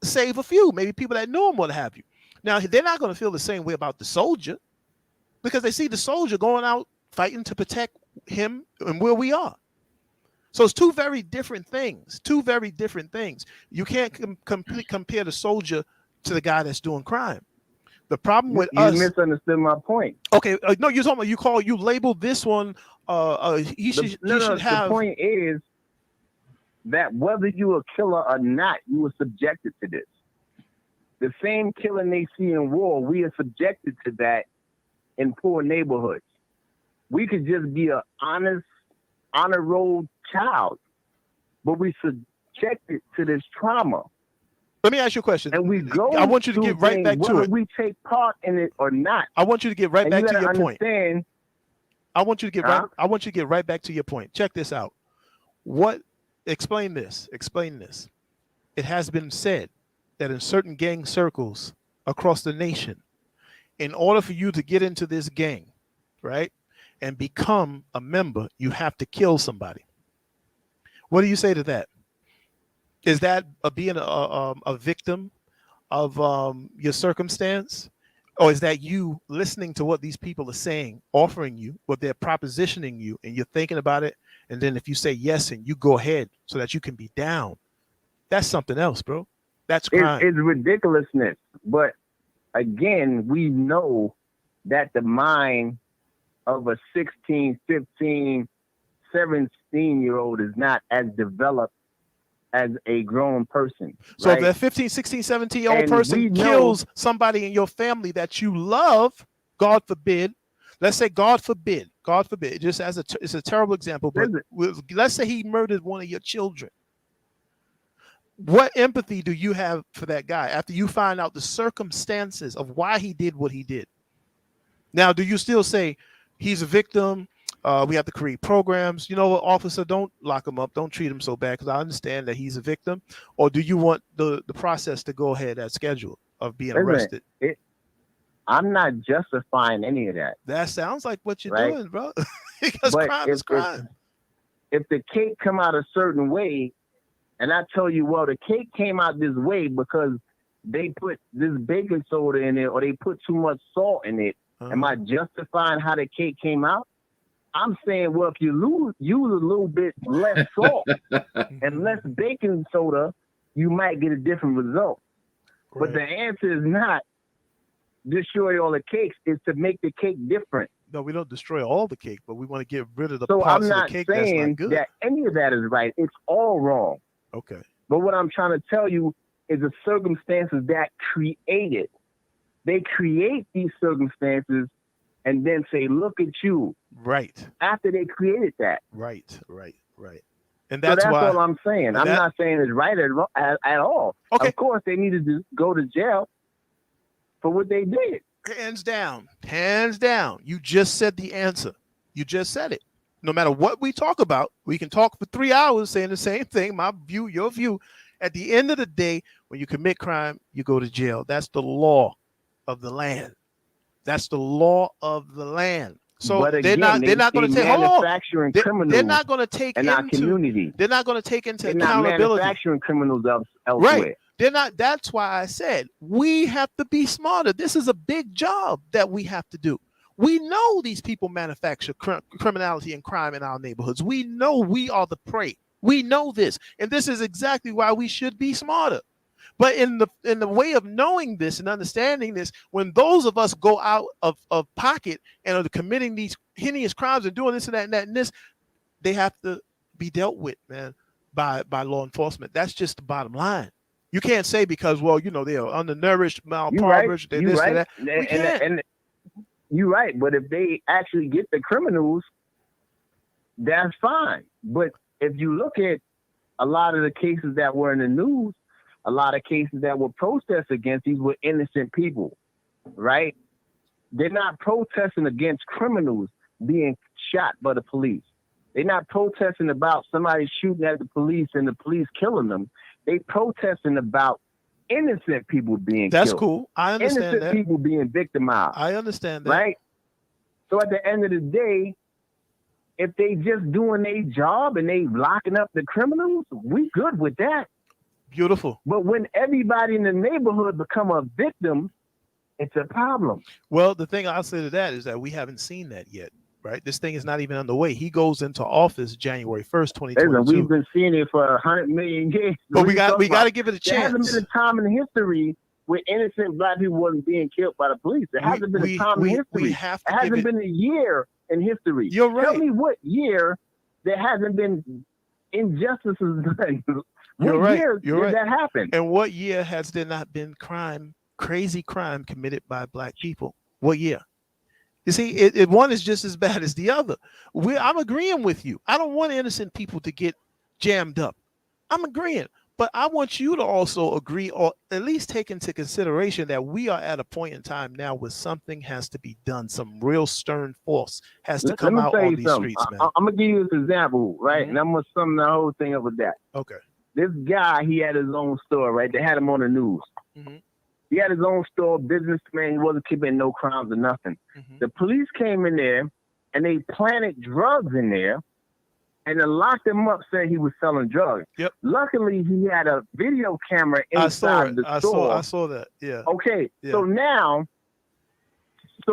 save a few, maybe people that know him, what have you. Now, they're not going to feel the same way about the soldier because they see the soldier going out fighting to protect him and where we are. So it's two very different things, You can't compare the soldier to the guy that's doing crime. The problem with us, you misunderstood my point. Okay, no, you're talking about you labeled this one. He should have. The point is that whether you a killer or not, you were subjected to this. The same killing they see in war, we are subjected to that in poor neighborhoods. We could just be an honest, honor roll child, but we subjected to this trauma. Let me ask you a question. And we go. I want you to get right back to it. Whether we take part in it or not. I want you to get right back to your point. I want you to get Huh? I want you to get right back to your point. Check this out. Explain this. It has been said that in certain gang circles across the nation, in order for you to get into this gang, right, and become a member, you have to kill somebody. What do you say to that? Is that being a victim of your circumstance? Or is that you listening to what these people are saying, offering you, what they're propositioning you, and you're thinking about it, and then if you say yes and you go ahead so that you can be down, that's something else, bro. That's crime. It's ridiculousness. But again, we know that the mind of a 16, 15, 17-year-old is not as developed as a grown person. So right? if that 15, 16, 17-year-old And we person know- kills somebody in your family that you love, God forbid, let's say God forbid, just as it's a terrible example, but let's say he murdered one of your children. What empathy do you have for that guy after you find out the circumstances of why he did what he did? Now, do you still say he's a victim? We have to create programs. You know what, officer, don't lock him up. Don't treat him so bad because I understand that he's a victim. Or do you want the process to go ahead as scheduled of being arrested? I'm not justifying any of that. That sounds like what you're Right? doing, bro. Because But crime is crime. If the cake come out a certain way, and I tell you, well, the cake came out this way because they put this baking soda in it or they put too much salt in it. Am I justifying how the cake came out? I'm saying, well, if you use a little bit less salt and less baking soda, you might get a different result. Right. But the answer is not destroy all the cakes, it's to make the cake different. No, we don't destroy all the cake, but we want to get rid of the So parts I'm not of the cake that's not saying good. that any of that is right. It's all wrong. Okay. But what I'm trying to tell you is the circumstances that created. They create these circumstances and then say, look at you. Right. After they created that. Right. And So that's why all I'm saying. I'm not saying it's right at all. Okay. Of course, they needed to go to jail for what they did. Hands down. Hands down. You just said the answer. You just said it. No matter what we talk about, we can talk for 3 hours saying the same thing, my view, your view. At the end of the day, when you commit crime, you go to jail. That's the law of the land. That's the law of the land. So But again, they're not going to take manufacturing criminals. They're not going to take in our community. They're not going to take into They're not accountability. manufacturing criminals elsewhere. Right. They're not. That's why I said we have to be smarter. This is a big job that we have to do. We know these people manufacture criminality and crime in our neighborhoods. We know we are the prey. We know this, and this is exactly why we should be smarter. But in the way of knowing this and understanding this, when those of us go out of pocket and are committing these heinous crimes and doing this and that and that and this, they have to be dealt with, man, by law enforcement. That's just the bottom line. You can't say because, well, you know, they are undernourished, malnourished, they're this and that. We can't. And you're right. But if they actually get the criminals, that's fine. But if you look at a lot of the cases that were in the news, a lot of cases that were protests against, these were innocent people, right? They're not protesting against criminals being shot by the police. They're not protesting about somebody shooting at the police and the police killing them. They protesting about innocent people being killed. That's cool. I understand innocent that. people being victimized. I understand that. Right? So at the end of the day, if they just doing their job and they locking up the criminals, we good with that. Beautiful. But when everybody in the neighborhood become a victim, it's a problem. Well, the thing I'll say to that is that we haven't seen that yet, right? This thing is not even underway. He goes into office January 1st, 2022. We've been seeing it for 100 million years. But we got to give it a There hasn't chance. been a time in history where innocent black people wasn't being killed by the police. There hasn't been a time in history. We have to There give hasn't been a year in history. You're right. Tell me what year there hasn't been injustices done. You're What right. year You're did right. that happen? And what year has there not been crazy crime committed by black people? What year? You see, one is just as bad as the other. I'm agreeing with you. I don't want innocent people to get jammed up. I'm agreeing. But I want you to also agree or at least take into consideration that we are at a point in time now where something has to be done. Some real stern force has to come out on these streets, man. I'm going to give you this example, right? And I'm going to sum the whole thing up with that. Okay. This guy, he had his own store, right? They had him on the news. He had his own store, businessman. He wasn't keeping no crimes or nothing. The police came in there and they planted drugs in there and then locked him up saying he was selling drugs. Yep. Luckily, he had a video camera inside the store. I saw that. Yeah. Okay. Yeah. So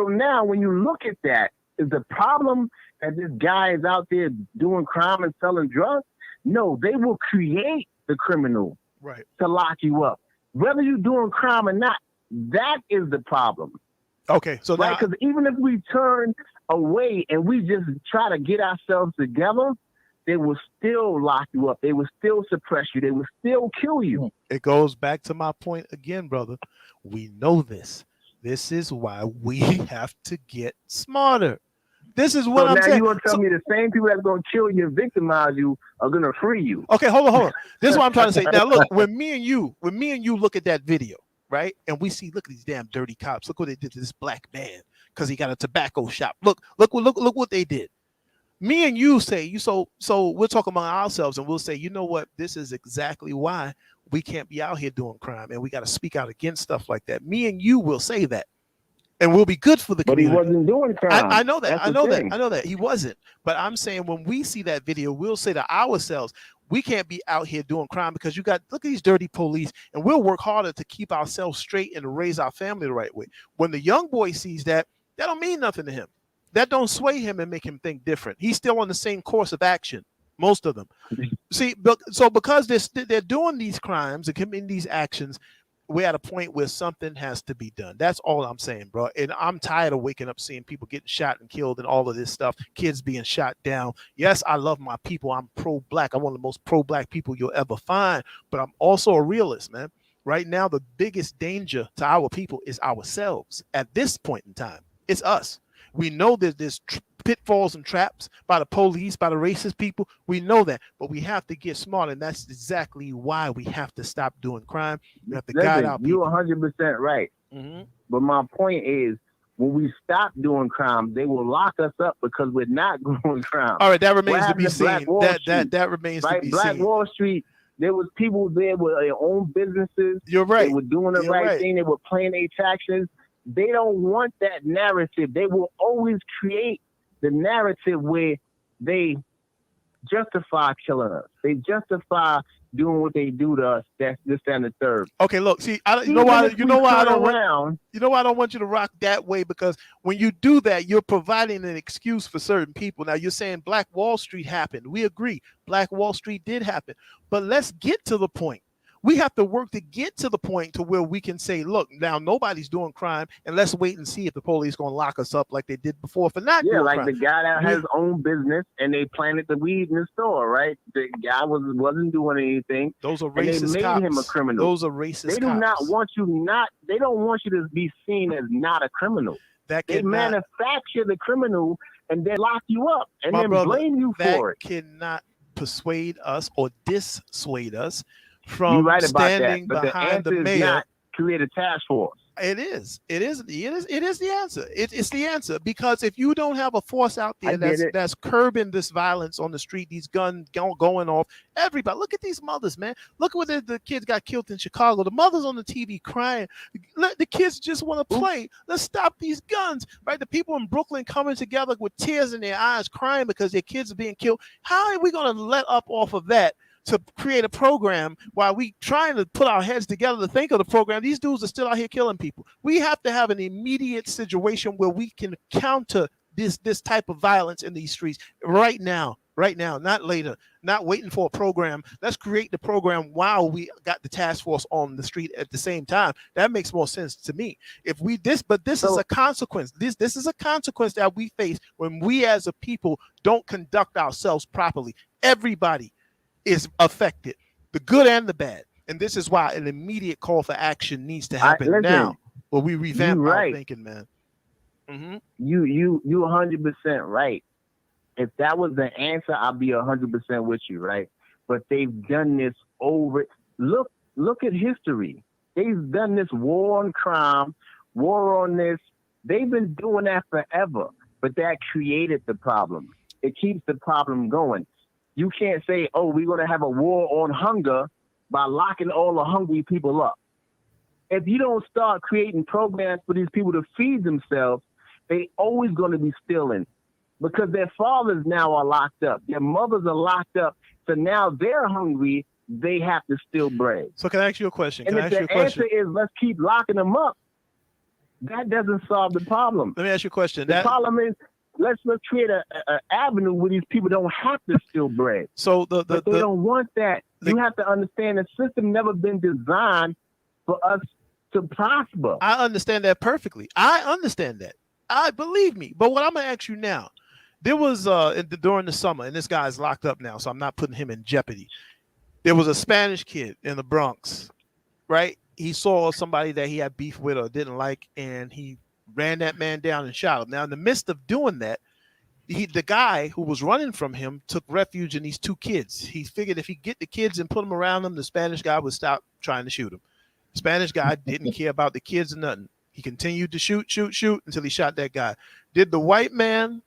now when you look at that, is the problem that this guy is out there doing crime and selling drugs? No, they will create the criminal right to lock you up. Whether you're doing crime or not, that is the problem. Okay, so right, now, because even if we turn away and we just try to get ourselves together, they will still lock you up. They will still suppress you. They will still kill you. it goes back to my point again, brother. We know this. This is why we have to get smarter. This is what So I'm now saying. you want to tell me the same people that's going to kill you and victimize you are going to free you? Okay, hold on. This is what I'm trying to say. Now, look, when me and you look at that video, right, and we see, look at these damn dirty cops. Look what they did to this black man because he got a tobacco shop. Look what they did. Me and you say so we'll talk among ourselves and we'll say, you know what, this is exactly why we can't be out here doing crime and we got to speak out against stuff like that. Me and you will say that. And we'll be good for the community. But he wasn't doing crime. I know that. That's I know the that. thing. I know that. He wasn't. But I'm saying when we see that video, we'll say to ourselves, we can't be out here doing crime because look at these dirty police, and we'll work harder to keep ourselves straight and to raise our family the right way. When the young boy sees that don't mean nothing to him. That don't sway him and make him think different. He's still on the same course of action. Most of them. See, so because they're doing these crimes and committing these actions, we're at a point where something has to be done. That's all I'm saying, bro. And I'm tired of waking up seeing people getting shot and killed and all of this stuff, kids being shot down. Yes, I love my people. I'm pro-black. I'm one of the most pro-black people you'll ever find, but I'm also a realist, man. Right now, the biggest danger to our people is ourselves. At this point in time, it's us. We know that there's pitfalls and traps by the police, by the racist people. We know that, but we have to get smart, and that's exactly why we have to stop doing crime. We have to guide our people. You're 100% right. Mm-hmm. But my point is, when we stop doing crime, they will lock us up because we're not doing crime. All right, that remains to be seen. That remains right? to be Black seen. Wall Street, there was people there with their own businesses. You're right. They were doing the right thing. They were paying their taxes. They don't want that narrative. They will always create the narrative where they justify killing us. They justify doing what they do to us. That's this and the third. Okay, look, see, you know why I don't want you to rock that way, because when you do that, you're providing an excuse for certain people. Now you're saying Black Wall Street happened. We agree, Black Wall Street did happen, but let's get to the point. We have to work to get to the point to where we can say, look, now nobody's doing crime, and let's wait and see if the police going to lock us up like they did before for not doing like crime. the guy that has his own business and they planted the weed in the store, right? The guy wasn't doing anything. Those are and racist they made cops. him a criminal. Those are racist They do cops. not want you they don't want you to be seen as not a criminal. They manufacture the criminal and then lock you up and My then brother, blame you for it. That cannot persuade us or dissuade us from You're right standing about that, but behind the the answer mayor. is not create a task force. It is the answer. It's the answer, because if you don't have a force out there that's curbing this violence on the street, these guns going off, everybody, look at these mothers, man. Look what the kids got killed in Chicago. The mothers on the TV crying. Let the kids just want to play. Let's stop these guns, right? The people in Brooklyn coming together with tears in their eyes, crying because their kids are being killed. How are we going to let up off of that to create a program while we trying to put our heads together to think of the program? These dudes are still out here killing people. We have to have an immediate situation where we can counter this type of violence in these streets right now, not later, not waiting for a program. Let's create the program while we got the task force on the street at the same time. That makes more sense to me. If we this is a consequence. This is a consequence that we face when we as a people don't conduct ourselves properly. Everybody is affected, the good and the bad, and this is why an immediate call for action needs to happen now. Where we revamp our thinking, man. Mm-hmm. You 100% right. If that was the answer, I'd be 100% with you, right? But they've done this over. Look at history. They've done this war on crime, war on this. They've been doing that forever, but that created the problem. It keeps the problem going. You can't say, oh, we're going to have a war on hunger by locking all the hungry people up. If you don't start creating programs for these people to feed themselves, they always going to be stealing because their fathers now are locked up. Their mothers are locked up. So now they're hungry. They have to steal bread. So can I ask you a question? And if the answer is let's keep locking them up, that doesn't solve the problem. Let me ask you a question. The problem is, let's create an avenue where these people don't have to steal bread. So they don't want that. You have to understand the system never been designed for us to prosper. I understand that perfectly. I understand that. I believe me. But what I'm gonna ask you now, there was during the summer, and this guy's locked up now, so I'm not putting him in jeopardy. There was a Spanish kid in the Bronx, right? He saw somebody that he had beef with or didn't like, and he ran that man down and shot him. Now, in the midst of doing that, the guy who was running from him took refuge in these two kids. He figured if he get the kids and put them around him, the Spanish guy would stop trying to shoot him. The Spanish guy didn't care about the kids or nothing. He continued to shoot until he shot that guy. Did the white man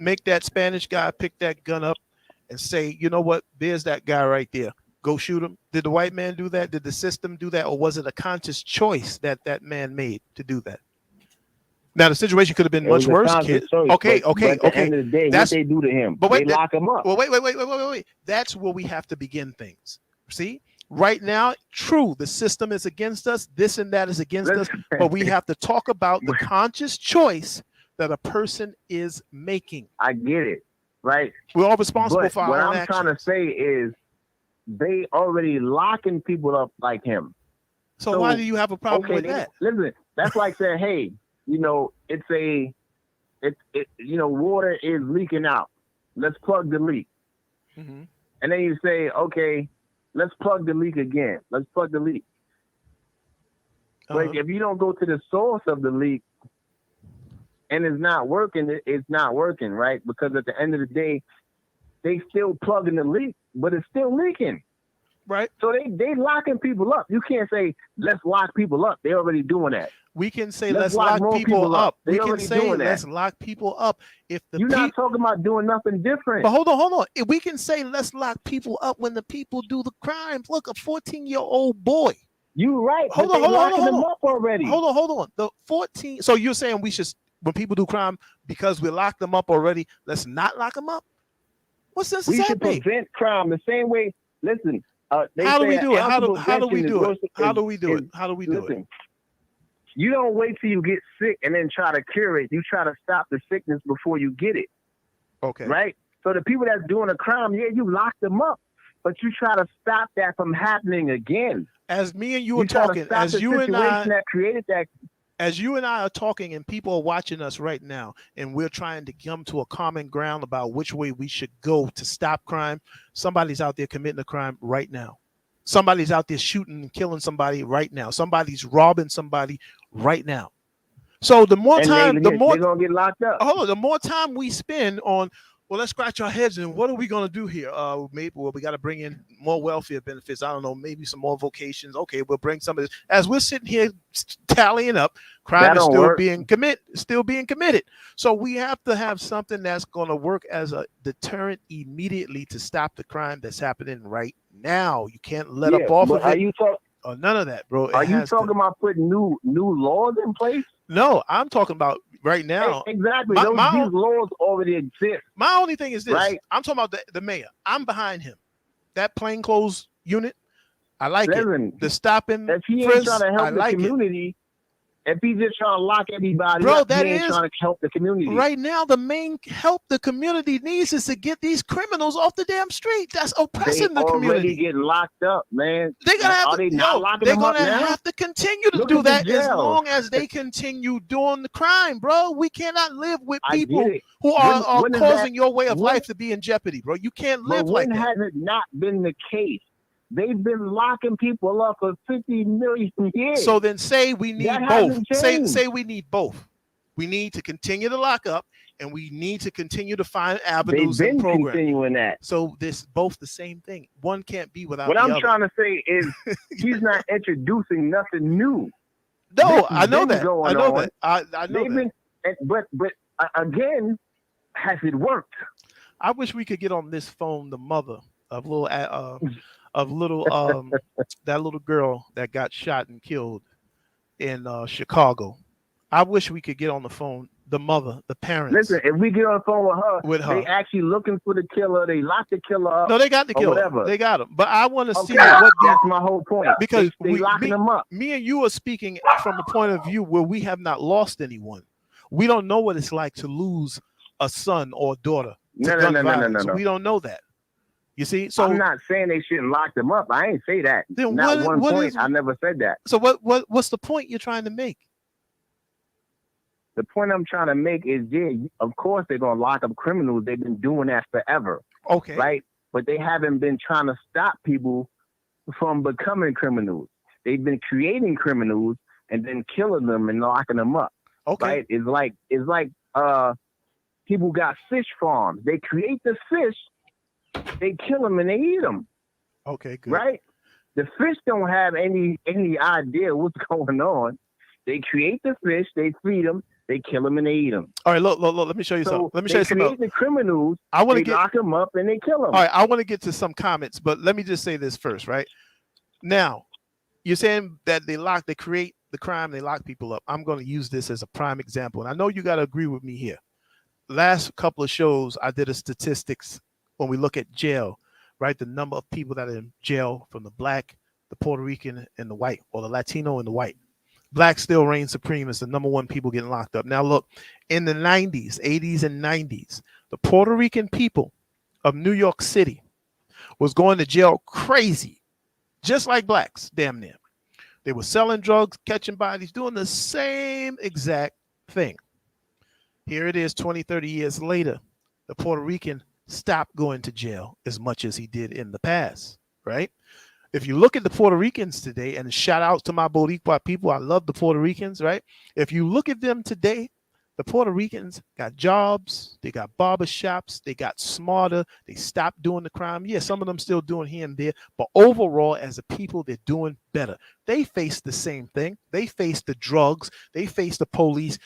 make that Spanish guy pick that gun up and say, you know what, there's that guy right there, go shoot him? Did the white man do that? Did the system do that? Or was it a conscious choice that man made to do that? Now, the situation could have been much worse, kid. Okay. But at the end of the day, what they do to him, they lock him up. Well, wait. That's where we have to begin things. See? Right now, true, the system is against us. This and that is against us. But we have to talk about the conscious choice that a person is making. I get it, right? We're all responsible for our own actions. What I'm trying to say is they already locking people up like him. So why do you have a problem with that? Listen, that's like saying, hey, water is leaking out. Let's plug the leak. Mm-hmm. And then you say, okay, let's plug the leak again. Let's plug the leak. But if you don't go to the source of the leak and it's not working, it's not working, right? Because at the end of the day, they still plugging the leak, but it's still leaking. Right. So they locking people up. You can't say, let's lock people up. They're already doing that. We can say let's lock people up. We can say let's lock people up. If the you're not talking about doing nothing different. But hold on. If we can say let's lock people up when the people do the crimes. Look, a 14-year-old boy. You're right. Hold on. Them up already. Hold on. The 14. So you're saying we should, when people do crime, because we locked them up already, let's not lock them up? What sense does that make? We should prevent crime the same way. Listen. How do we do it? How do we do it? How do we do it? How do we do it? You don't wait till you get sick and then try to cure it. You try to stop the sickness before you get it. Okay. Right? So the people that's doing a crime, yeah, you lock them up, but you try to stop that from happening again. As me and you are talking, as you and I that created that. As you and I are talking and people are watching us right now, and we're trying to come to a common ground about which way we should go to stop crime, somebody's out there committing a crime right now. Somebody's out there shooting and killing somebody right now. Somebody's robbing somebody right now. So the more time, the more they're gonna get locked up. The more time we spend on, well, let's scratch our heads and what are we gonna do here? Maybe we got to bring in more welfare benefits. I don't know, maybe some more vocations. Okay, we'll bring some of this. As we're sitting here tallying up, crime is still being committed. So we have to have something that's gonna work as a deterrent immediately to stop the crime that's happening right now. You can't let up off of it. Are you talking? None of that, bro. Are you talking about putting new laws in place? No, I'm talking about right now. Exactly. These laws already exist. My only thing is this. Right? I'm talking about the mayor. I'm behind him. That plainclothes unit, I like it. The stopping. If he ain't trying to help the community, if he's just trying to lock everybody up, he ain't trying to help the community. Right now, the main help the community needs is to get these criminals off the damn street. That's oppressing the community. They already getting locked up, man. They're gonna have to continue to do that as long as they continue doing the crime, bro. We cannot live with people who are causing your way of life to be in jeopardy, bro. You can't live like that. When has it not been the case? They've been locking people up for 50 million years. So then say we need both. Say we need both. We need to continue to lock up and we need to continue to find avenues and programs. Continuing that. So this both the same thing. One can't be without the other. What I'm trying to say is he's not introducing nothing new. No, I know that. I know that. I know that. But again, has it worked? I wish we could get on this phone the mother of that little girl that got shot and killed in Chicago. I wish we could get on the phone the mother, the parents. Listen, if we get on the phone with her, they actually looking for the killer. They locked the killer up. No, they got the killer. Whatever. They got him. But I want to see what that's my whole point. Because they locking them up. Me and you are speaking from a point of view where we have not lost anyone. We don't know what it's like to lose a son or a daughter. No. We don't know that. You see, so I'm not saying they shouldn't lock them up. I ain't say that. Then Not what- one what point. is- I never said that. So what's the point you're trying to make? The point I'm trying to make is, yeah, of course they're gonna lock up criminals. They've been doing that forever. Okay. Right? But they haven't been trying to stop people from becoming criminals. They've been creating criminals and then killing them and locking them up. Okay. Right? It's like people got fish farms. They create the fish, they kill them and they eat them. Okay, good. Right? The fish don't have any idea what's going on. They create the fish, they feed them, they kill them and they eat them. All right, look. Let me show you something. Let me show you They something. create the criminals. I want to they get lock them up and they kill them. All right, I want to get to some comments, but let me just say this first, right? Now, you're saying that they create the crime, they lock people up. I'm going to use this as a prime example, and I know you got to agree with me here. Last couple of shows, I did a statistics when we look at jail, right? The number of people that are in jail from the black, the Puerto Rican, and the white, or the Latino and the white. Black still reigns supreme as the number one people getting locked up. Now, look, in the 90s, 80s, and 90s, the Puerto Rican people of New York City was going to jail crazy, just like blacks, damn near. They were selling drugs, catching bodies, doing the same exact thing. Here it is 20, 30 years later. The Puerto Rican stopped going to jail as much as he did in the past, right? If you look at the Puerto Ricans today, and shout out to my Boricua people, I love the Puerto Ricans, right? If you look at them today, the Puerto Ricans got jobs, they got barber shops, they got smarter, they stopped doing the crime. Yeah, some of them still doing here and there, but overall, as a people, they're doing better. They face the same thing. They face the drugs. They face the police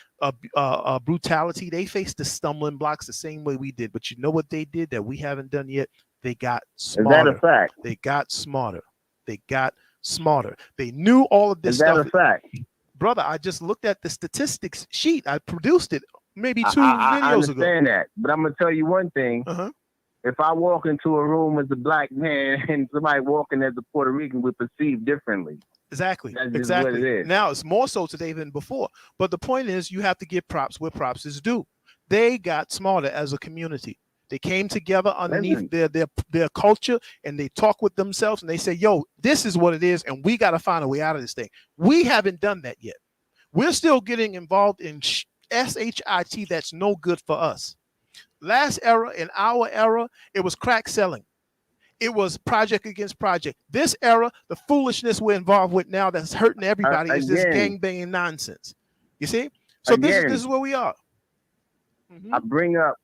brutality. They face the stumbling blocks the same way we did. But you know what they did that we haven't done yet? They got smarter. Is that a fact? They got smarter. They got smarter. They knew all of this Is that stuff. a fact? Brother, I just looked at the statistics sheet. I produced it maybe two I videos ago. understand that, but I'm gonna tell you one thing. Uh-huh. If I walk into a room as a black man and somebody walking as a Puerto Rican, we perceive differently. Exactly. That's just Exactly. what it is. Now it's more so today than before. But the point is, you have to give props where props is due. They got smarter as a community. They came together underneath their culture, and they talk with themselves, and they say, yo, this is what it is, and we got to find a way out of this thing. We haven't done that yet. We're still getting involved in SHIT that's no good for us. Last era, in our era, it was crack selling. It was project against project. This era, the foolishness we're involved with now that's hurting everybody is this gangbanging nonsense. You see? So this is where we are. I bring up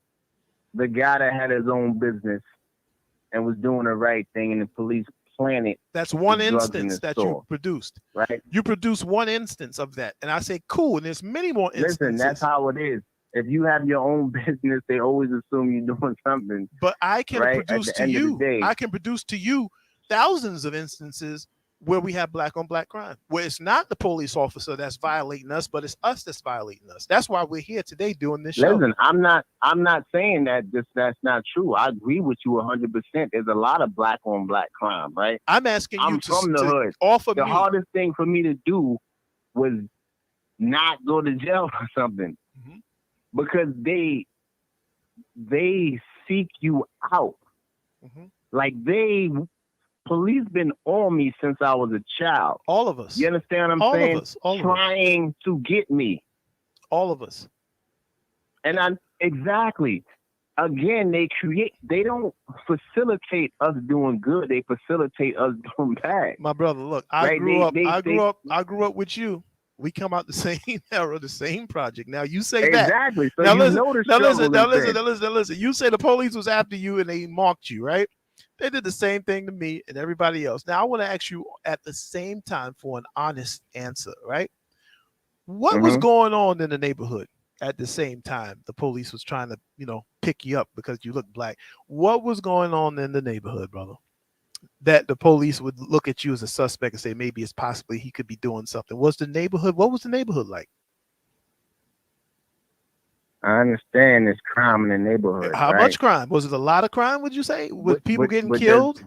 the guy that had his own business and was doing the right thing, and the police planted. That's one instance that you produced. Right. You produced one instance of that. And I say, cool. And there's many more instances. Listen, that's how it is. If you have your own business, they always assume you're doing something. But I can produce to you. I can produce to you thousands of instances where we have black on black crime, where it's not the police officer that's violating us, but it's us that's violating us. That's why we're here today doing this show. Listen, I'm not saying that that's not true. I agree with you 100%. There's a lot of black on black crime, right? I'm asking you from the hood. Offer the me. hardest thing for me to do was not go to jail for something, because they seek you out. Like police been on me since I was a child. All of us. You understand what I'm saying? All of us. Trying to get me. All of us. And exactly. Again, they don't facilitate us doing good. They facilitate us doing bad. My brother, look, I grew up with you. We come out the same era, the same project. Now you say that. Exactly. So now listen. You say the police was after you and they marked you, right? They did the same thing to me and everybody else. Now I want to ask you at the same time for an honest answer, right? What was going on in the neighborhood at the same time the police was trying to, pick you up because you look black? What was going on in the neighborhood, brother, that the police would look at you as a suspect and say maybe it's possibly he could be doing something? What was the neighborhood like? I understand there's crime in the neighborhood. How much crime? Was it a lot of crime, would you say? Was people getting killed?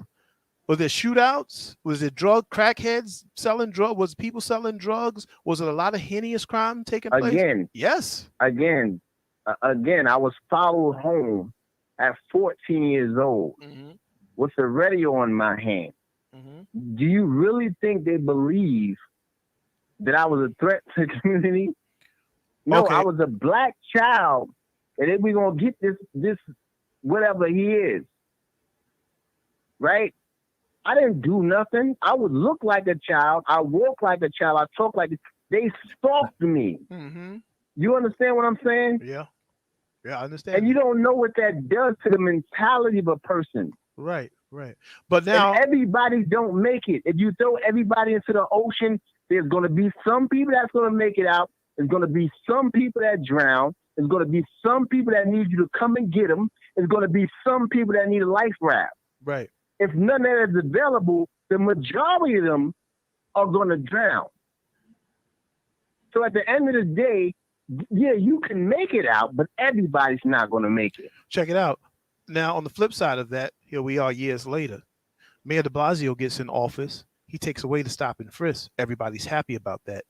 Was there shootouts? Was it crackheads selling drugs? Was people selling drugs? Was it a lot of heinous crime taking place? Yes. Again, I was followed home at 14 years old with a radio in my hand. Do you really think they believe that I was a threat to the community? No, I was a black child, and then we're gonna get this whatever he is. Right? I didn't do nothing. I would look like a child. I walk like a child. I talk like they stalked me. You understand what I'm saying? Yeah. Yeah, I understand. And you don't know what that does to the mentality of a person. Right, right. But now and everybody don't make it. If you throw everybody into the ocean, there's going to be some people that's going to make it out. There's going to be some people that drown. There's going to be some people that need you to come and get them. There's going to be some people that need a life raft. Right. If none of that is available, the majority of them are going to drown. So at the end of the day, yeah, you can make it out, but everybody's not going to make it. Check it out. Now, on the flip side of that, here we are years later. Mayor de Blasio gets in office. He takes away the stop and frisk. Everybody's happy about that.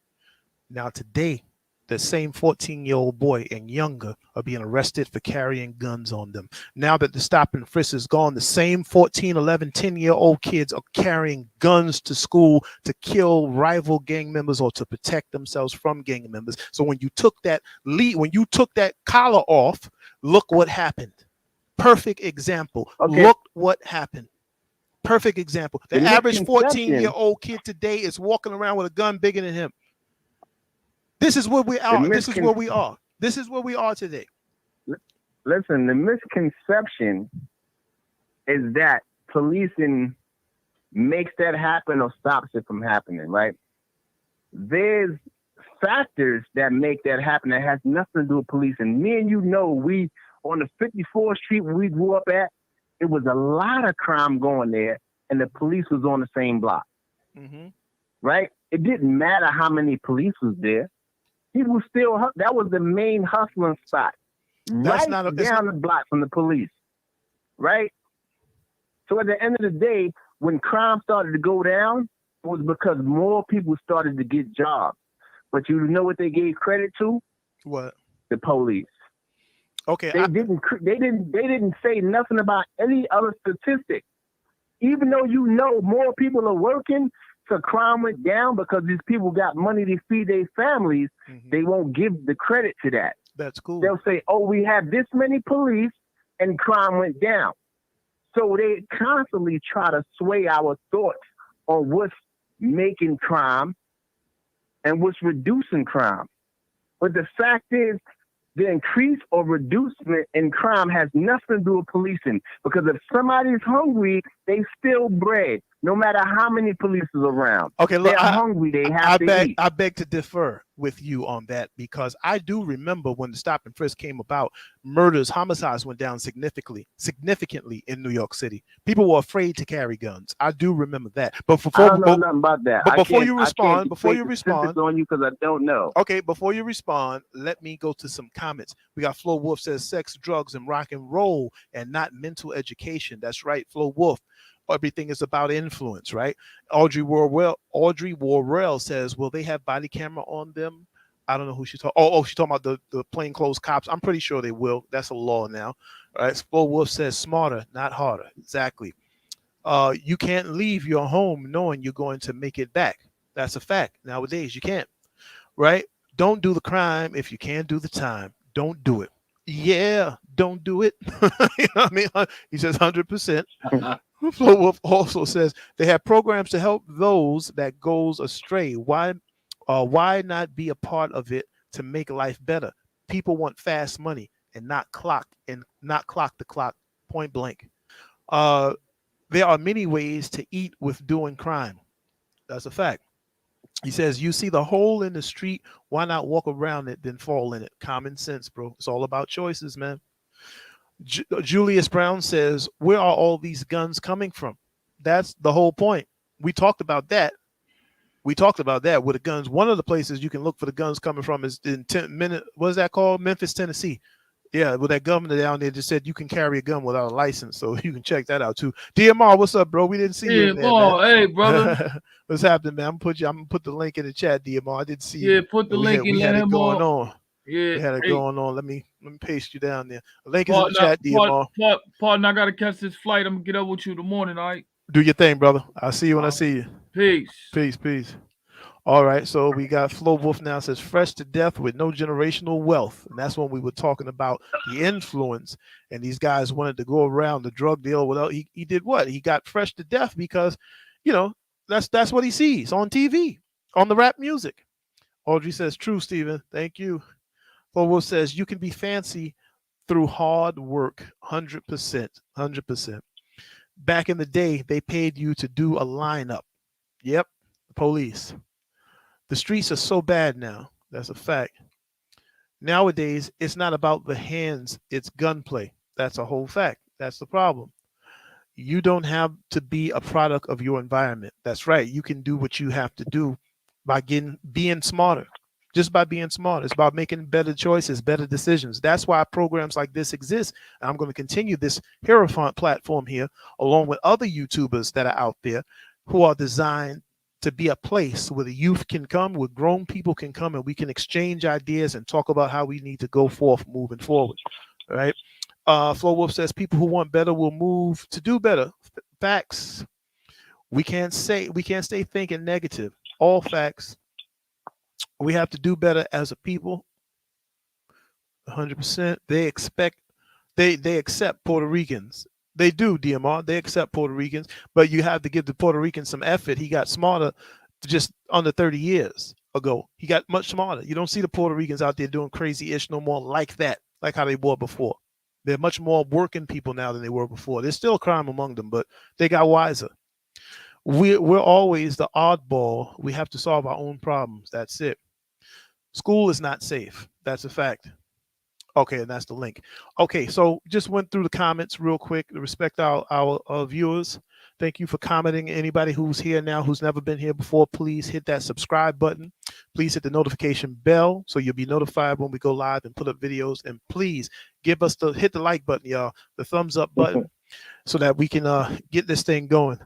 Now, today, the same 14-year-old boy and younger are being arrested for carrying guns on them. Now that the stop and frisk is gone, the same 14, 11, 10-year-old kids are carrying guns to school to kill rival gang members or to protect themselves from gang members. So when you took that collar off, look what happened. Perfect example. Okay. Look what happened. Perfect example. The average 14-year-old kid today is walking around with a gun bigger than him. This is where we are. This is where we are. This is where we are today. Listen, the misconception is that policing makes that happen or stops it from happening, right? There's factors that make that happen that has nothing to do with policing. Me and you know, we on the 54th Street where we grew up at, it was a lot of crime going there, and the police was on the same block, right? It didn't matter how many police was there. People still, that was the main hustling spot. Right down the block from the police, right? So at the end of the day, when crime started to go down, it was because more people started to get jobs. But you know what they gave credit to? What? The police. Okay. They didn't say nothing about any other statistic. Even though you know more people are working, so crime went down because these people got money to feed their families, they won't give the credit to that. That's cool. They'll say, oh, we have this many police and crime went down. So they constantly try to sway our thoughts on what's making crime and what's reducing crime. But the fact is, the increase or reducement in crime has nothing to do with policing. Because if somebody's hungry, they steal bread, no matter how many police is around. Okay, look, they're hungry. They have to eat. I beg to differ with you on that, because I do remember when the stop and frisk came about, murders, homicides went down significantly in New York City. People were afraid to carry guns. I do remember that. But I don't know nothing about that. But before you respond, on you because I don't know. Okay, before you respond, let me go to some comments. We got Flo Wolf says sex, drugs, and rock and roll, and not mental education. That's right, Flo Wolf. Everything is about influence, right? Audrey Worrell says, will they have body camera on them? I don't know who she's talking. Oh, she's talking about the plainclothes cops. I'm pretty sure they will. That's a law now. All right. Flo Wolf says smarter, not harder. Exactly. You can't leave your home knowing you're going to make it back. That's a fact. Nowadays, you can't. Right? Don't do the crime if you can't do the time. Don't do it. Yeah, don't do it. You know what I mean? He says 100%. Flo Wolf also says they have programs to help those that goes astray. Why not be a part of it to make life better? People want fast money and not clock the clock point blank. There are many ways to eat with doing crime. That's a fact. He says, you see the hole in the street, why not walk around it, then fall in it? Common sense, bro. It's all about choices, man. Julius Brown says, where are all these guns coming from? That's the whole point. We talked about that. With the guns. One of the places you can look for the guns coming from is in what is that called? Memphis, Tennessee. Yeah, with that governor down there just said you can carry a gun without a license, so you can check that out too. DMR, what's up, bro? We didn't see you. Hey, brother. What's happening, man? I'm gonna put the link in the chat, DMR. I didn't see you. Yeah, put the link in there. Going on. Yeah, We had it hey, going on. Let me paste you down there. The link is in the chat, DMR. Pardon, I gotta catch this flight. I'm gonna get up with you in the morning, all right? Do your thing, brother. I'll see you when I see you. Peace. Peace, peace. All right, so we got Flo Wolf now says fresh to death with no generational wealth. And that's when we were talking about the influence. And these guys wanted to go around the drug deal without he did what? He got fresh to death because, you know, that's what he sees on TV, on the rap music. Audrey says, true, Stephen. Thank you. Flo Wolf says you can be fancy through hard work. 100%. 100%. Back in the day, they paid you to do a lineup. Yep, the police. The streets are so bad now. That's a fact. Nowadays, it's not about the hands, it's gunplay. That's a whole fact. That's the problem. You don't have to be a product of your environment. That's right. You can do what you have to do by being smarter. Just by being smart. It's about making better choices, better decisions. That's why programs like this exist. And I'm going to continue this Hierophant platform here, along with other YouTubers that are out there who are designed to be a place where the youth can come, where grown people can come, and we can exchange ideas and talk about how we need to go forth moving forward. All right. Flo Wolf says people who want better will move to do better. Facts. We can't stay thinking negative. All facts. We have to do better as a people. 100%. They accept Puerto Ricans. They do, DMR. They accept Puerto Ricans, but you have to give the Puerto Ricans some effort. He got smarter just under 30 years ago. He got much smarter. You don't see the Puerto Ricans out there doing crazy-ish no more like that, like how they were before. They're much more working people now than they were before. There's still crime among them, but they got wiser. We're always the oddball. We have to solve our own problems. That's it. School is not safe. That's a fact. Okay, and that's the link. Okay, so just went through the comments real quick to respect our viewers. Thank you for commenting. Anybody who's here now who's never been here before, please hit that subscribe button. Please hit the notification bell so you'll be notified when we go live and put up videos. And please give us hit the like button, y'all, the thumbs up button, so that we can get this thing going.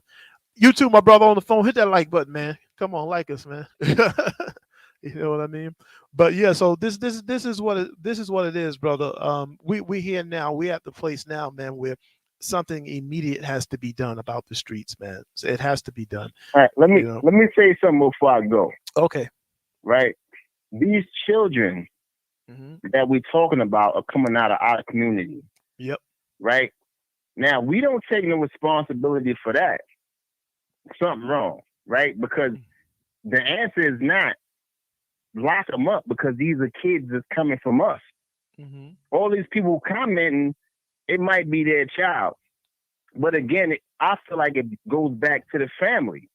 You too, my brother on the phone, hit that like button, man. Come on, like us, man. You know what I mean? But yeah, so this is what it is, brother. We here now. We at the place now, man, where something immediate has to be done about the streets, man. So it has to be done. All right, let me say something before I go. Okay. Right. These children that we're talking about are coming out of our community. Yep. Right. Now we don't take no responsibility for that. Something wrong, right? Because the answer is not lock them up because these are kids that's coming from us. All these people commenting, it might be their child. But again, I feel like it goes back to the family,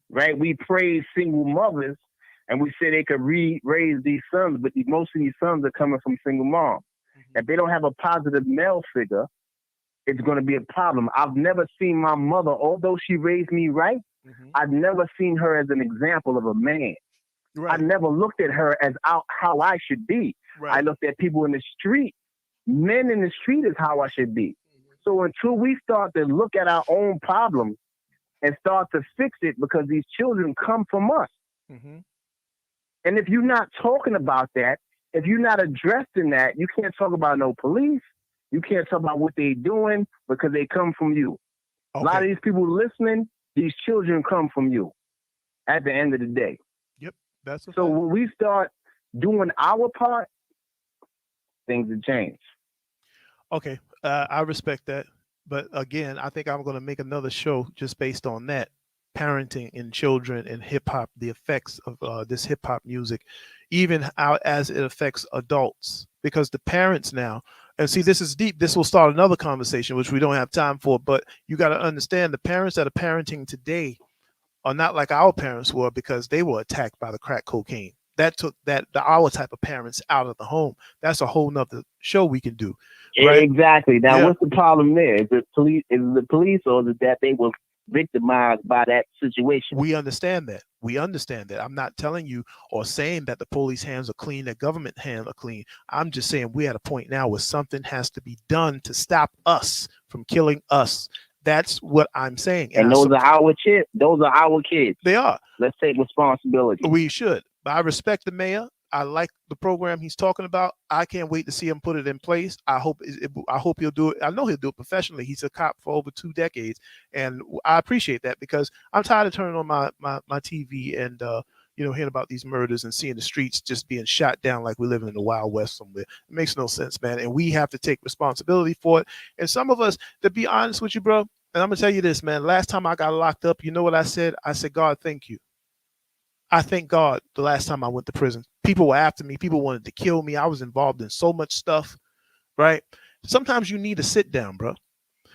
right? We praise single mothers and we say they could raise these sons, but most of these sons are coming from single moms. If they don't have a positive male figure, it's going to be a problem. I've never seen my mother, although she raised me right, I've never seen her as an example of a man. Right. I never looked at her as how I should be. Right. I looked at people in the street. Men in the street is how I should be. So until we start to look at our own problems and start to fix it, because these children come from us. And if you're not talking about that, if you're not addressing that, you can't talk about no police. You can't talk about what they're doing because they come from you. Okay. A lot of these people listening, these children come from you at the end of the day. Yep. That's so when we start doing our part, things will change. Okay. I respect that. But again, I think I'm going to make another show just based on that. Parenting in children and hip hop, the effects of this hip hop music, even how as it affects adults, because the parents now, and see, this is deep. This will start another conversation, which we don't have time for, but you got to understand the parents that are parenting today are not like our parents were, because they were attacked by the crack cocaine. That took our type of parents out of the home. That's a whole nother show we can do. Right? Exactly. Now, what's the problem there? Is it the police or is it that they were victimized by that situation? We understand that. We understand that. I'm not telling you or saying that the police hands are clean, that government hands are clean. I'm just saying we're at a point now where something has to be done to stop us from killing us. That's what I'm saying. And those are our kids. Those are our kids. They are. Let's take responsibility. We should. I respect the mayor. I like the program he's talking about. I can't wait to see him put it in place. I hope he'll do it. I know he'll do it professionally. He's a cop for over 2 decades, and I appreciate that because I'm tired of turning on my TV and hearing about these murders and seeing the streets just being shot down like we're living in the Wild West somewhere. It makes no sense, man. And we have to take responsibility for it. And some of us, to be honest with you, bro, and I'm gonna tell you this, man. Last time I got locked up, you know what I said? I said, God, thank you. I thank God the last time I went to prison. People were after me. People wanted to kill me. I was involved in so much stuff, right? Sometimes you need to sit down, bro.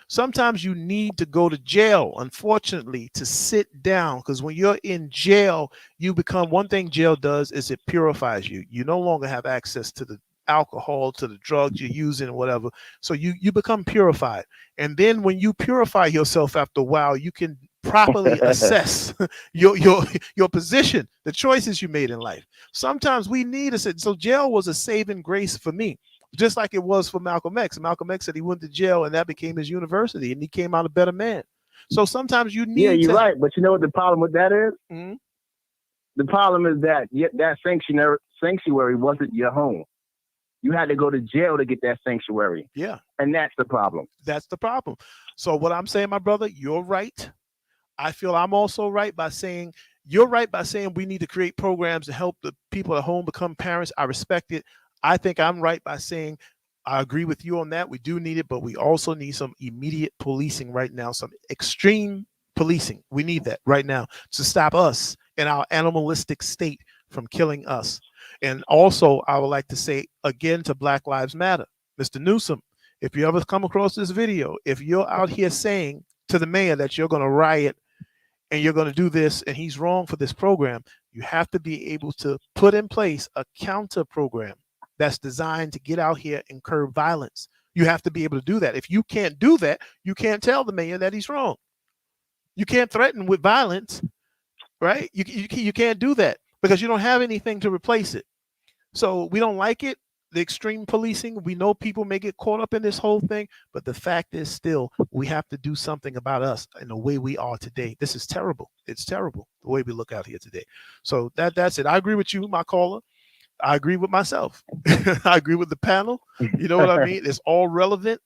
Sometimes you need to go to jail, unfortunately, to sit down, because when you're in jail, you become, one thing jail does is it purifies you. You no longer have access to the alcohol, to the drugs you're using or whatever. So you become purified. And then when you purify yourself after a while, you can properly assess your position, the choices you made in life. Sometimes we need a sit. So jail was a saving grace for me, just like it was for Malcolm X. Malcolm X said he went to jail and that became his university and he came out a better man. So sometimes you need you're right. But you know what the problem with that is? Mm-hmm. The problem is that that sanctuary wasn't your home. You had to go to jail to get that sanctuary. Yeah. And that's the problem. That's the problem. So what I'm saying, my brother, you're right. I feel I'm also right by saying you're right by saying we need to create programs to help the people at home become parents. I respect it. I think I'm right by saying I agree with you on that. We do need it, but we also need some immediate policing right now, some extreme policing. We need that right now to stop us in our animalistic state from killing us. And also, I would like to say again to Black Lives Matter, Mr. Newsom, if you ever come across this video, if you're out here saying to the mayor that you're going to riot and you're going to do this and he's wrong for this program, you have to be able to put in place a counter program that's designed to get out here and curb violence. You have to be able to do that. If you can't do that, you can't tell the mayor that he's wrong. You can't threaten with violence, right? You can't do that because you don't have anything to replace it. So we don't like it, the extreme policing. We know people may get caught up in this whole thing, but the fact is still we have to do something about us and the way we are today. This is terrible. It's terrible the way we look out here today. So that's it. I agree with you, my caller. I agree with myself. I agree with the panel. You know what I mean? It's all relevant.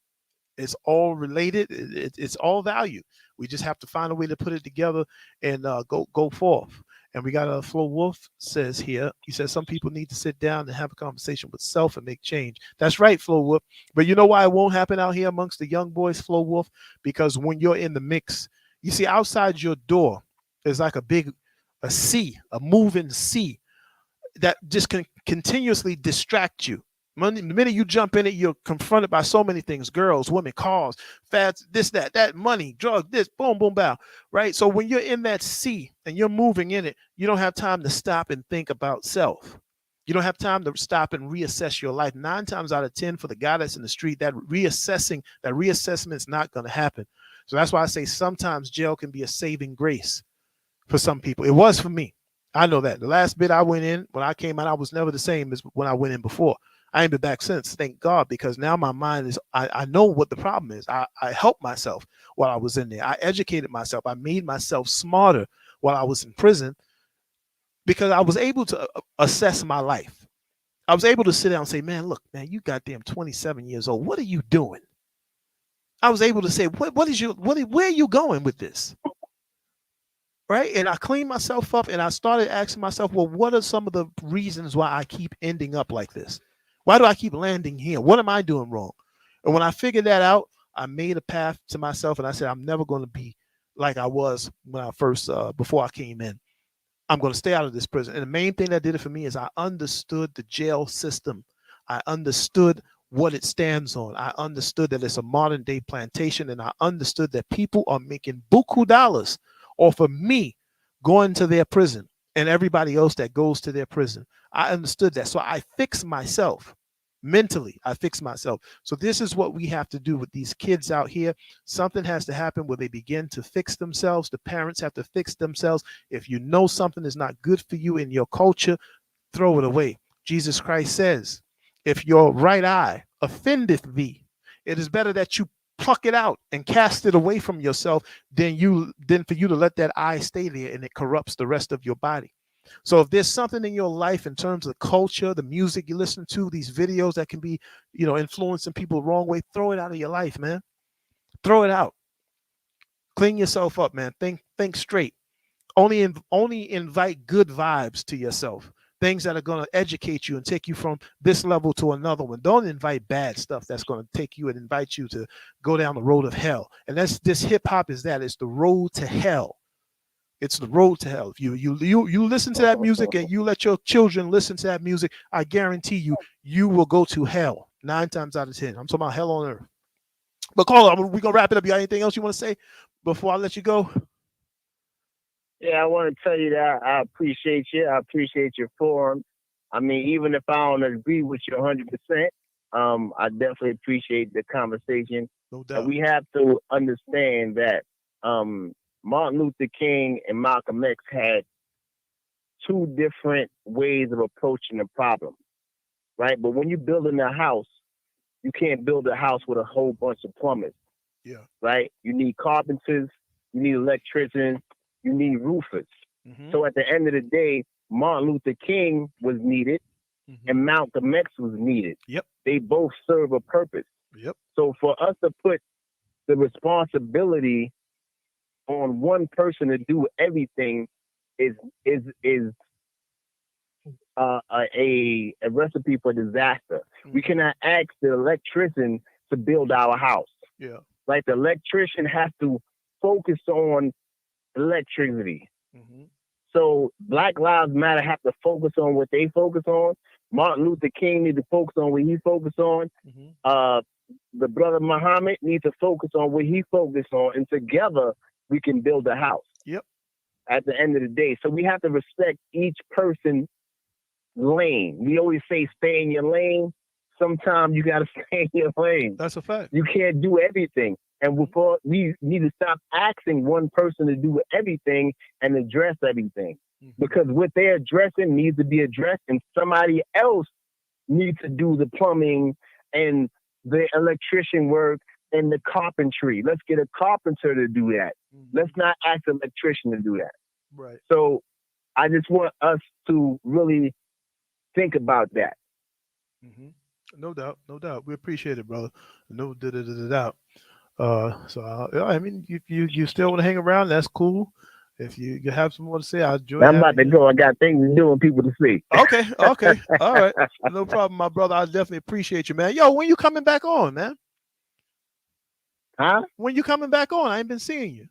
It's all related. It's all value. We just have to find a way to put it together and go forth. And we got Flo Wolf says here, he says some people need to sit down and have a conversation with self and make change. That's right, Flo Wolf. But you know why it won't happen out here amongst the young boys, Flo Wolf? Because when you're in the mix, you see outside your door, there's like a sea, a moving sea that just can continuously distract you. The minute you jump in it, you're confronted by so many things: girls, women, cars, fads, this, that, money, drug, this, boom, boom, bow, right? So when you're in that sea and you're moving in it, you don't have time to stop and think about self. You don't have time to stop and reassess your life. 9 times out of 10 for the guy that's in the street, that reassessment is not going to happen. So that's why I say sometimes jail can be a saving grace for some people. It was for me. I know that. The last bit I went in, when I came out, I was never the same as when I went in before. I ain't been back since, thank God, because now my mind is, I know what the problem is. I helped myself while I was in there. I educated myself. I made myself smarter while I was in prison because I was able to assess my life. I was able to sit down and say, man, look, man, you goddamn 27 years old. What are you doing? I was able to say, where are you going with this? Right. And I cleaned myself up and I started asking myself, well, what are some of the reasons why I keep ending up like this? Why do I keep landing here? What am I doing wrong? And when I figured that out, I made a path to myself and I said, I'm never going to be like I was when I first, before I came in. I'm going to stay out of this prison. And the main thing that did it for me is I understood the jail system. I understood what it stands on. I understood that it's a modern day plantation. And I understood that people are making buku dollars off of me going to their prison and everybody else that goes to their prison. I understood that. So I fixed myself mentally. I fixed myself. So this is what we have to do with these kids out here. Something has to happen where they begin to fix themselves. The parents have to fix themselves. If you know something is not good for you in your culture, throw it away. Jesus Christ says, if your right eye offendeth thee, it is better that you pluck it out and cast it away from yourself than for you to let that eye stay there and it corrupts the rest of your body. So if there's something in your life in terms of culture, the music you listen to, these videos that can be, influencing people the wrong way, throw it out of your life, man. Throw it out. Clean yourself up, man. Think straight. Only invite good vibes to yourself. Things that are going to educate you and take you from this level to another one. Don't invite bad stuff that's going to take you and invite you to go down the road of hell. And that's this hip hop is that. It's the road to hell. It's the road to hell. If you listen to that music and you let your children listen to that music, I guarantee you will go to hell 9 times out of 10. I'm talking about hell on earth. But Carla, we're gonna wrap it up. You got anything else you want to say before I let you go? Yeah, I want to tell you that I appreciate you. I appreciate your forum. I mean, even if I don't agree with you 100%, I definitely appreciate the conversation. No doubt. And we have to understand that Martin Luther King and Malcolm X had 2 different ways of approaching the problem, right? But when you're building a house, you can't build a house with a whole bunch of plumbers. Yeah. Right? You need carpenters, you need electricians, you need roofers. Mm-hmm. So at the end of the day, Martin Luther King was needed and Malcolm X was needed. Yep. They both serve a purpose. Yep. So for us to put the responsibility on one person to do everything is a recipe for disaster. We cannot ask the electrician to build our house. Yeah. Like the electrician has to focus on electricity. So Black Lives Matter have to focus on what they focus on. Martin Luther King needs to focus on what he focused on. The brother Muhammad needs to focus on what he focused on, and together we can build a house. Yep. At the end of the day, so we have to respect each person's lane. We always say stay in your lane. Sometimes you got to stay in your lane. That's a fact. You can't do everything. And before we need to stop asking one person to do everything and address everything. Because what they're addressing needs to be addressed, and somebody else needs to do the plumbing and the electrician work and the carpentry. Let's get a carpenter to do that. Let's not ask an electrician to do that. Right. So I just want us to really think about that. No doubt, no doubt. We appreciate it, brother. No doubt. So I mean, if you still want to hang around, that's cool. If you have some more to say, I'll join. I'm about to go. I got things to do and people to see. Okay, all right, no problem, my brother. I definitely appreciate you, man. Yo, when you coming back on, man? Huh? When you coming back on? I ain't been seeing you.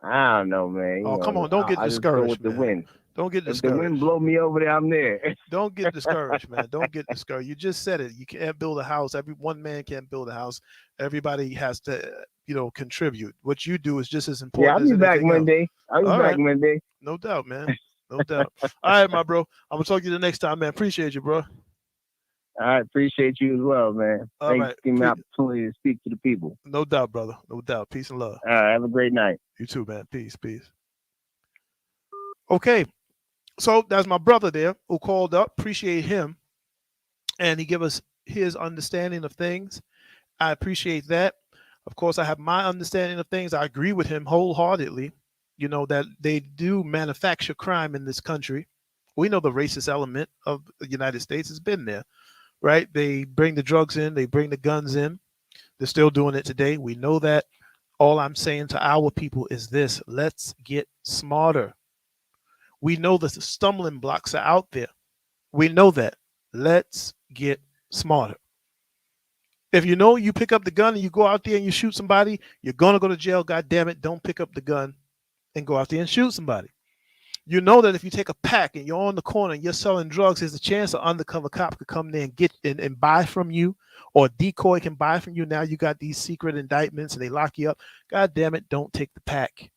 I don't know, man. Oh, come on, don't get discouraged, with the man. wind. Don't get If the wind discouraged. blow me over there, I'm there. Don't get discouraged, man. Don't get discouraged. You just said it. You can't build a house. One man can't build a house. Everybody has to, contribute. What you do is just as important. Yeah, I'll as be back anything else. Monday. I'll be All back right. Monday. No doubt, man. No doubt. All right, my bro. I'm gonna talk to you the next time, man. Appreciate you, bro. I appreciate you as well, man. All Thanks right. for giving me the opportunity to speak to the people. No doubt, brother. No doubt. Peace and love. All right, have a great night. You too, man. Peace. Okay. So that's my brother there who called up. Appreciate him. And he gave us his understanding of things. I appreciate that. Of course, I have my understanding of things. I agree with him wholeheartedly, that they do manufacture crime in this country. We know the racist element of the United States has been there, right? They bring the drugs in, they bring the guns in. They're still doing it today. We know that. All I'm saying to our people is this: let's get smarter. We know that the stumbling blocks are out there. We know that. Let's get smarter. If you pick up the gun and you go out there and you shoot somebody, you're going to go to jail. God damn it. Don't pick up the gun and go out there and shoot somebody. You know that if you take a pack and you're on the corner and you're selling drugs, there's a chance an undercover cop could come there and get and buy from you, or a decoy can buy from you. Now you got these secret indictments and they lock you up. God damn it. Don't take the pack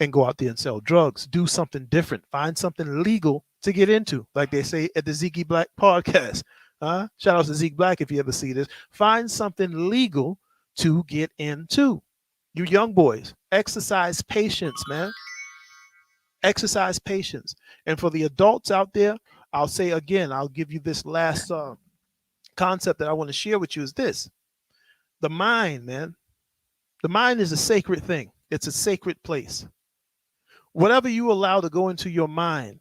and go out there and sell drugs. Do something different. Find something legal to get into, like they say at the Zeke Black podcast. Shout out to Zeke Black if you ever see this. Find something legal to get into. You young boys, exercise patience, man. Exercise patience. And for the adults out there, I'll say again, I'll give you this last concept that I want to share with you is this. The mind, man. The mind is a sacred thing. It's a sacred place. Whatever you allow to go into your mind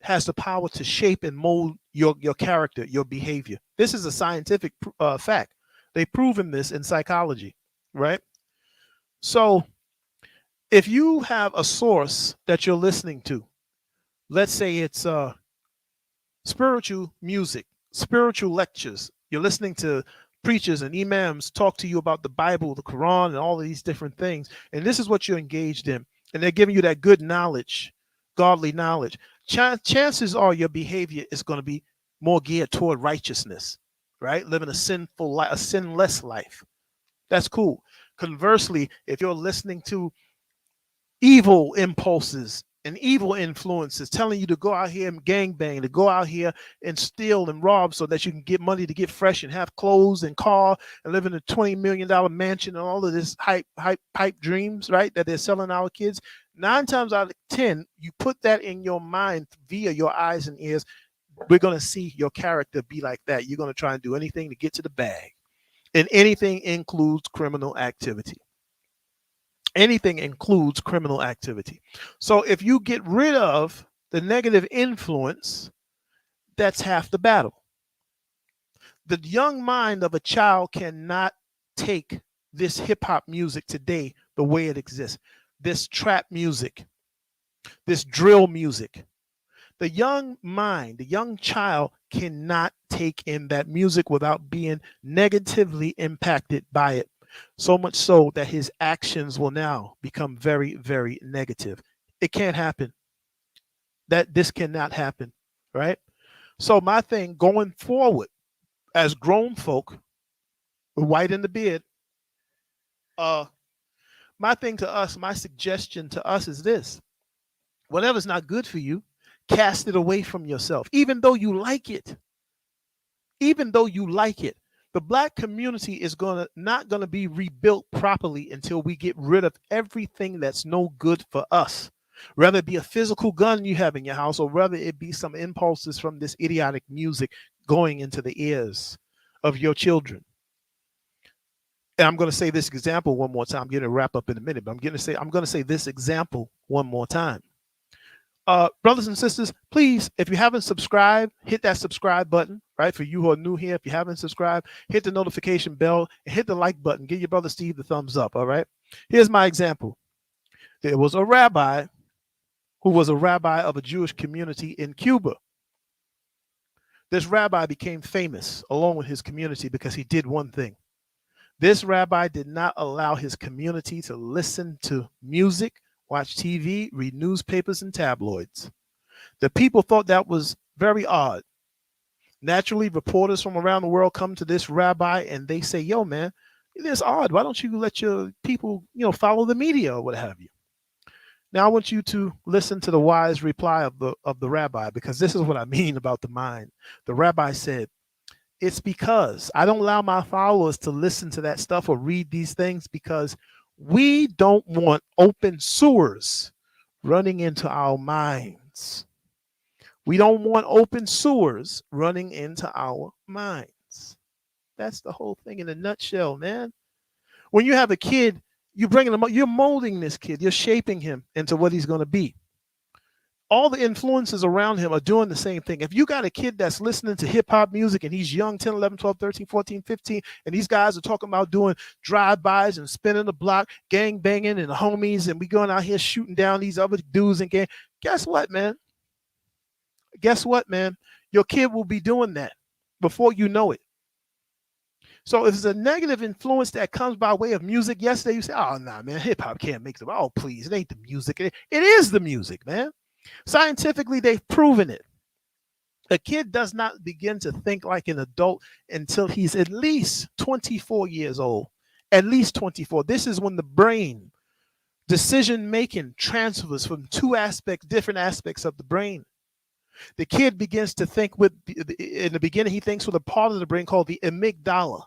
has the power to shape and mold your character, your behavior. This is a scientific fact. They've proven this in psychology, right? So if you have a source that you're listening to, let's say it's spiritual music, spiritual lectures, you're listening to preachers and imams talk to you about the Bible, the Quran, and all of these different things, and this is what you're engaged in, and they're giving you that good knowledge, godly knowledge. Chances are your behavior is going to be more geared toward righteousness, right? Living a sinful life, a sinless life. That's cool. Conversely, if you're listening to evil impulses and evil influences telling you to go out here and gangbang, to go out here and steal and rob so that you can get money to get fresh and have clothes and car and live in a $20 million mansion and all of this hype dreams, right, that they're selling our kids. 9 times out of 10, you put that in your mind via your eyes and ears, we're going to see your character be like that. You're going to try and do anything to get to the bag. And anything includes criminal activity. Anything includes criminal activity. So if you get rid of the negative influence, that's half the battle. The young mind of a child cannot take this hip hop music today the way it exists. This trap music, this drill music. The young mind, the young child cannot take in that music without being negatively impacted by it. So much so that his actions will now become very, very negative. It can't happen. This cannot happen, right? So my thing going forward, as grown folk, white in the beard, my thing to us, my suggestion to us is this: whatever's not good for you, cast it away from yourself, even though you like it. Even though you like it. The Black community is not gonna be rebuilt properly until we get rid of everything that's no good for us. Whether it be a physical gun you have in your house, or whether it be some impulses from this idiotic music going into the ears of your children. And I'm gonna say this example one more time. I'm gonna wrap up in a minute, but I'm gonna say this example one more time. Brothers and sisters, please, if you haven't subscribed, hit that subscribe button, right? For you who are new here, if you haven't subscribed, hit the notification bell and hit the like button. Give your brother Steve the thumbs up, all right? Here's my example. There was a rabbi who was a rabbi of a Jewish community in Cuba. This rabbi became famous along with his community because he did one thing. This rabbi did not allow his community to listen to music, watch TV, read newspapers and tabloids. The people thought that was very odd. Naturally, reporters from around the world come to this rabbi and they say, yo, man, it's odd. Why don't you let your people, follow the media or what have you? Now I want you to listen to the wise reply of the rabbi, because this is what I mean about the mind. The rabbi said, it's because I don't allow my followers to listen to that stuff or read these things because we don't want open sewers running into our minds. We don't want open sewers running into our minds. That's the whole thing in a nutshell, man. When you have a kid, you're bringing him up, you're molding this kid, you're shaping him into what he's going to be. All the influences around him are doing the same thing. If you got a kid that's listening to hip hop music and he's young, 10, 11, 12, 13, 14, 15, and these guys are talking about doing drive-bys and spinning the block, gang banging and the homies, and we going out here shooting down these other dudes and gang. Guess what, man? Your kid will be doing that before you know it. So if it's a negative influence that comes by way of music, yesterday you say, oh, nah, man, hip hop can't make them. Oh, please, it ain't the music. It is the music, man. Scientifically, they've proven it. A kid does not begin to think like an adult until he's at least 24 years old. At least 24. This is when the brain decision-making transfers from different aspects of the brain. The kid begins to think in the beginning, he thinks with a part of the brain called the amygdala.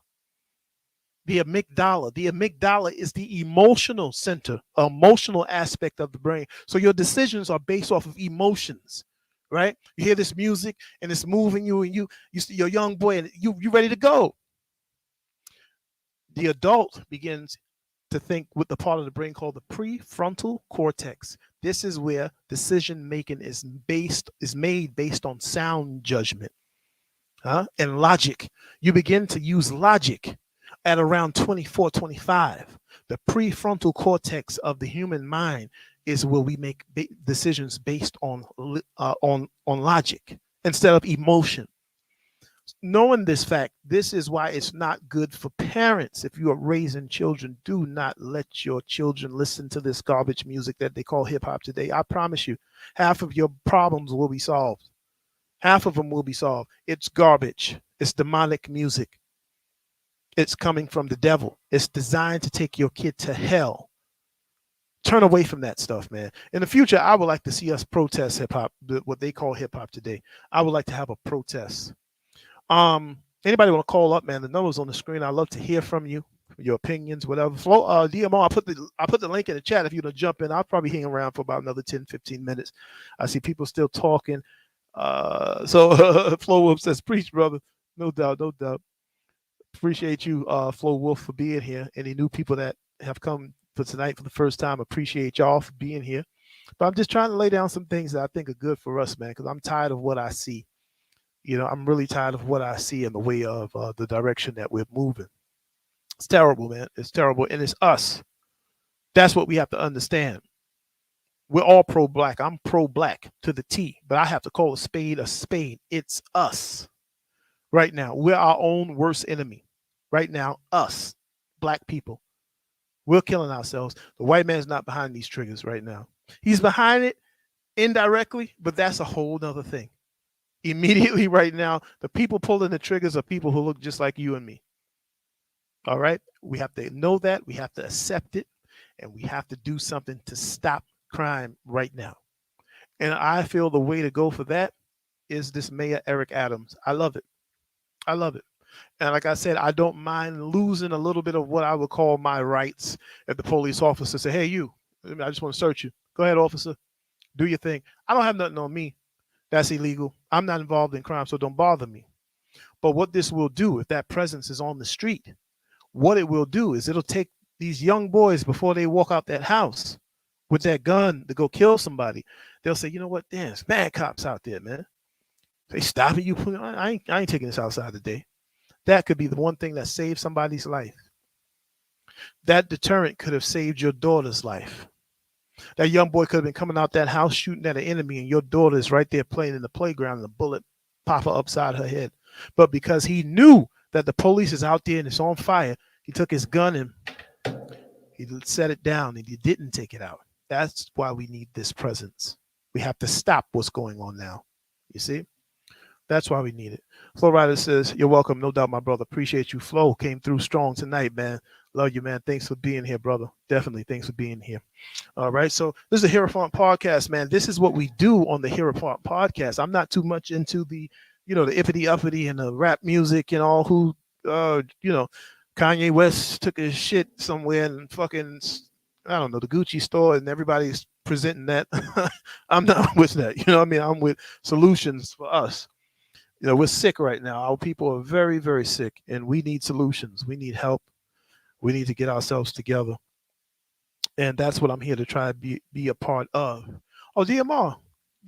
The amygdala is the emotional center, emotional aspect of the brain. So your decisions are based off of emotions, right? You hear this music and it's moving you, and you're a young boy and you ready to go. The adult begins to think with the part of the brain called the prefrontal cortex. This is where decision making is made based on sound judgment, and logic. You begin to use logic at around 24, 25. The prefrontal cortex of the human mind is where we make decisions based on logic instead of emotion. Knowing this fact, this is why it's not good for parents. If you are raising children, do not let your children listen to this garbage music that they call hip hop today. I promise you, half of your problems will be solved. Half of them will be solved. It's garbage. It's demonic music. It's coming from the devil. It's designed to take your kid to hell. Turn away from that stuff, man. In the future, I would like to see us protest hip hop, what they call hip hop today. I would like to have a protest. Anybody want to call up, man? The number's on the screen. I'd love to hear from you, your opinions, whatever. Flo, DMO, I put the link in the chat if you want to jump in. I'll probably hang around for about another 10, 15 minutes. I see people still talking. So Flo Wolf says, preach, brother. No doubt, no doubt. Appreciate you, Flo Wolf, for being here. Any new people that have come for tonight for the first time, appreciate y'all for being here. But I'm just trying to lay down some things that I think are good for us, man, because I'm tired of what I see. You know, I'm really tired of what I see in the way of the direction that we're moving. It's terrible, man. It's terrible. And it's us. That's what we have to understand. We're all pro-black. I'm pro-black to the T, but I have to call a spade a spade. It's us right now. We're our own worst enemy right now. Us, black people. We're killing ourselves. The white man's not behind these triggers right now. He's behind it indirectly, but that's a whole nother thing. Immediately right now, the people pulling the triggers are people who look just like you and me. All right? We have to know that. We have to accept it. And we have to do something to stop crime right now. And I feel the way to go for that is this Mayor Eric Adams. I love it. I love it. And like I said, I don't mind losing a little bit of what I would call my rights if the police officer say, hey, you, I just want to search you. Go ahead, officer. Do your thing. I don't have nothing on me. That's illegal. I'm not involved in crime, so don't bother me. But what this will do, if that presence is on the street, what it will do is it'll take these young boys before they walk out that house with that gun to go kill somebody. They'll say, you know what, there's bad cops out there, man. They stopping you. I ain't taking this outside today. That could be the one thing that saved somebody's life. That deterrent could have saved your daughter's life. That young boy could have been coming out that house shooting at an enemy, and your daughter is right there playing in the playground, and a bullet pop her upside her head. But because he knew that the police is out there and it's on fire, he took his gun and he set it down, and he didn't take it out. That's why we need this presence. We have to stop what's going on now. You see? That's why we need it. Flo Rider says, you're welcome. No doubt, my brother. Appreciate you. Flo came through strong tonight, man. Love you, man. Thanks for being here, brother. Definitely. Thanks for being here. All right. So this is the Hierophant podcast, man. This is what we do on the Hierophant podcast. I'm not too much into the, the ippity uppity and the rap music and all who, Kanye West took his shit somewhere and fucking, I don't know, the Gucci store, and everybody's presenting that. I'm not with that. You know what I mean? I'm with solutions for us. We're sick right now. Our people are very, very sick, and we need solutions. We need help. We need to get ourselves together. And that's what I'm here to try to be a part of. Oh, DMR.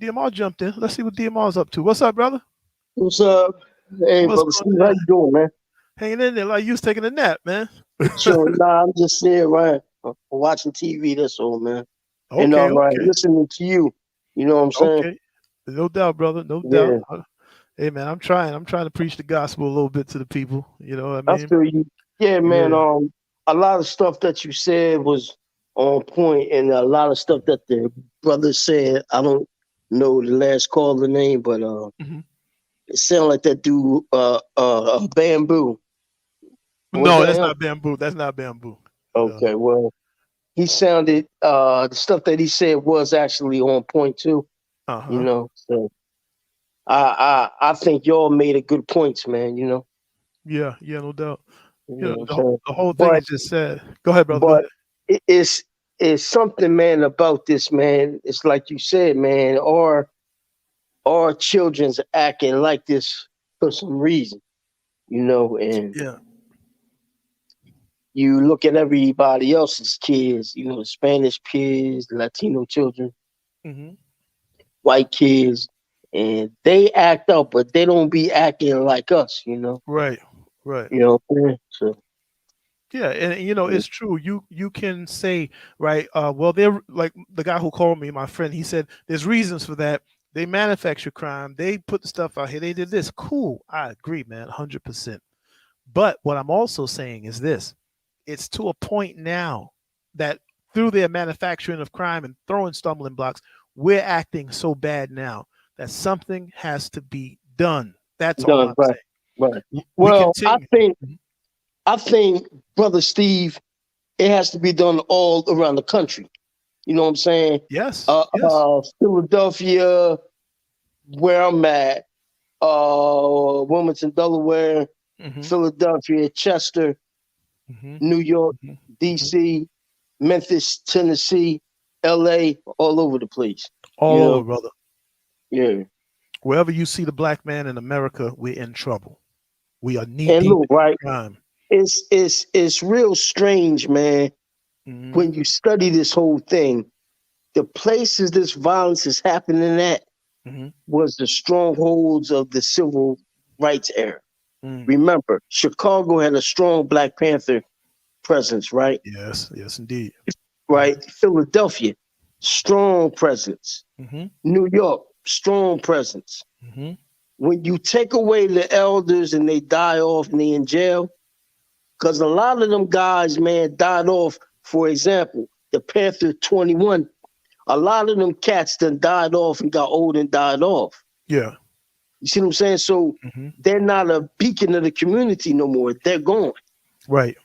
DMR jumped in. Let's see what DMR's up to. What's up, brother? What's up? Hey, brother Steve, how you doing, man? Hanging in there like you was taking a nap, man. Sure, I'm just sitting around watching TV, that's all, man. Okay, and okay. listening to you. You know what I'm saying? Okay. No doubt, brother. No doubt. Hey, man, I'm trying to preach the gospel a little bit to the people. You know what I mean? I feel you. Yeah, man. Yeah. A lot of stuff that you said was on point, and a lot of stuff that the brother said, I don't know the last caller name, but it sounded like that dude Bamboo. No, that's not Bamboo. That's not Bamboo. Okay, well, he sounded the stuff that he said was actually on point too. You know, so I think y'all made a good points, man. You know. Yeah, no doubt. The whole thing is just said. Go ahead, brother. But it's something, man, about this, man. It's like you said, man. Our children's acting like this for some reason, and you look at everybody else's kids, you know, Spanish kids, Latino children, Mm-hmm. white kids, and they act up, but they don't be acting like us, you know. Right. Right. You know what I'm saying? So Yeah, and you know it's true. You can say right. Well, they're like the guy who called me, my friend. He said there's reasons for that. They manufacture crime. They put the stuff out here. They did this. Cool. I agree, man, 100%. But what I'm also saying is this: it's to a point now that through their manufacturing of crime and throwing stumbling blocks, we're acting so bad now that something has to be done. That's all done, I'm right, saying. right. We Well, continue. I think, Brother Steve, it has to be done all around the country. You know what I'm saying? Yes. Yes. Philadelphia, where I'm at, Wilmington, Delaware, Mm-hmm. Philadelphia, Chester, New York, DC, Memphis, Tennessee, LA, all over the place. All you over, know? brother. Yeah. Wherever you see the black man in America, we're in trouble. We are knee And deep look, in right, crime. it's real strange, man, Mhm. when you study this whole thing. The places this violence is happening at Mhm. was the strongholds of the civil rights era. Mm. Remember, Chicago had a strong Black Panther presence, right? Yes, yes, indeed. Right. Philadelphia, strong presence. Mhm. New York, strong presence. Mhm. When you take away the elders and they die off and they in jail, because a lot of them guys, man, died off. For example, the Panther 21, a lot of them cats done died off and got old and died off. Yeah. You see what I'm saying? So Mhm. they're not a beacon of the community no more. They're gone. Right.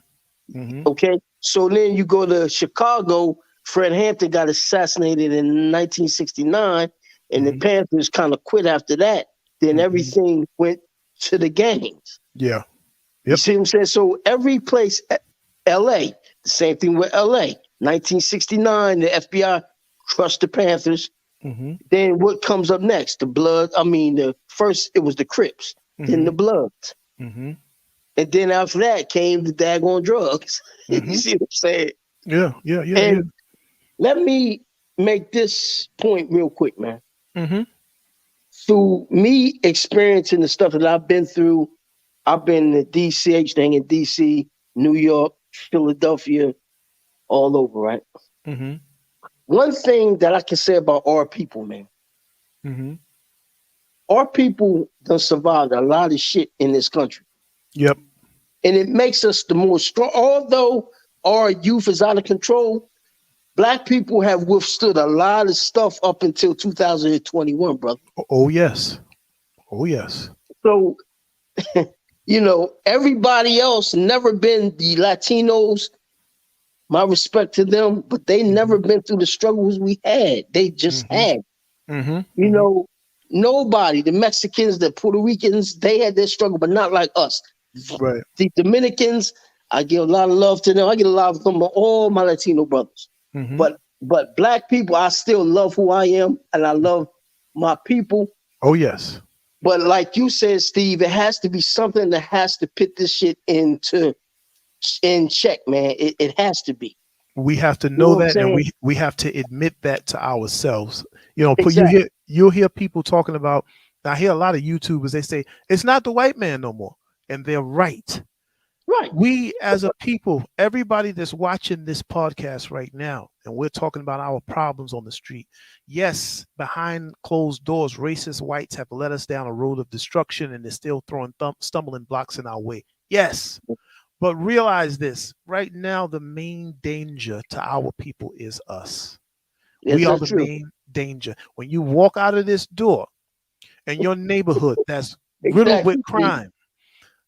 Mhm. Okay. So then you go to Chicago. Fred Hampton got assassinated in 1969, and the Panthers kind of quit after that. Then everything went to the gangs. Yeah. You see what I'm saying? So every place, LA, the same thing with LA. 1969, the FBI crushed the Panthers. Mhm. Then what comes up next? The first it was the Crips, then the Bloods. Mhm. And then after that came the daggone drugs. You see what I'm saying? Yeah. Yeah. Yeah. Yeah. And let me make this point real quick, man. Mhm. Through me experiencing the stuff that I've been through, I've been to DC, I used to hang in DC, New York, Philadelphia, all over, right? Mhm. One thing that I can say about our people, man, Mhm. our people done survived a lot of shit in this country. Yep. And it makes us the more strong. Although our youth is out of control, Black people have withstood a lot of stuff up until 2021, brother. Oh yes. Oh yes. So, you know, everybody else never been the Latinos. My respect to them, but they never been through the struggles we had. They just had. Mhm. You know, nobody, the Mexicans, the Puerto Ricans, they had their struggle, but not like us. Right. The Dominicans, I give a lot of love to them. I get a lot from all my Latino brothers. Mhm. But Black people, I still love who I am and I love my people. Oh yes. But like you said, Steve, it has to be something that has to put this shit in check, man. It has to be. We have to You know know what I'm that, and saying? we have to admit that to ourselves. You know, Exactly. you'll hear people talking about. I hear a lot of YouTubers. They say it's not the white man no more, and they're right. Right. We as a people, everybody that's watching this podcast right now, and we're talking about our problems on the street. Yes, behind closed doors, racist whites have led us down a road of destruction, and they're still throwing stumbling blocks in our way. Yes. But realize this right now, the main danger to our people is us. Yes, We are that's the true. main danger. When you walk out of this door in your neighborhood that's riddled with Exactly. crime,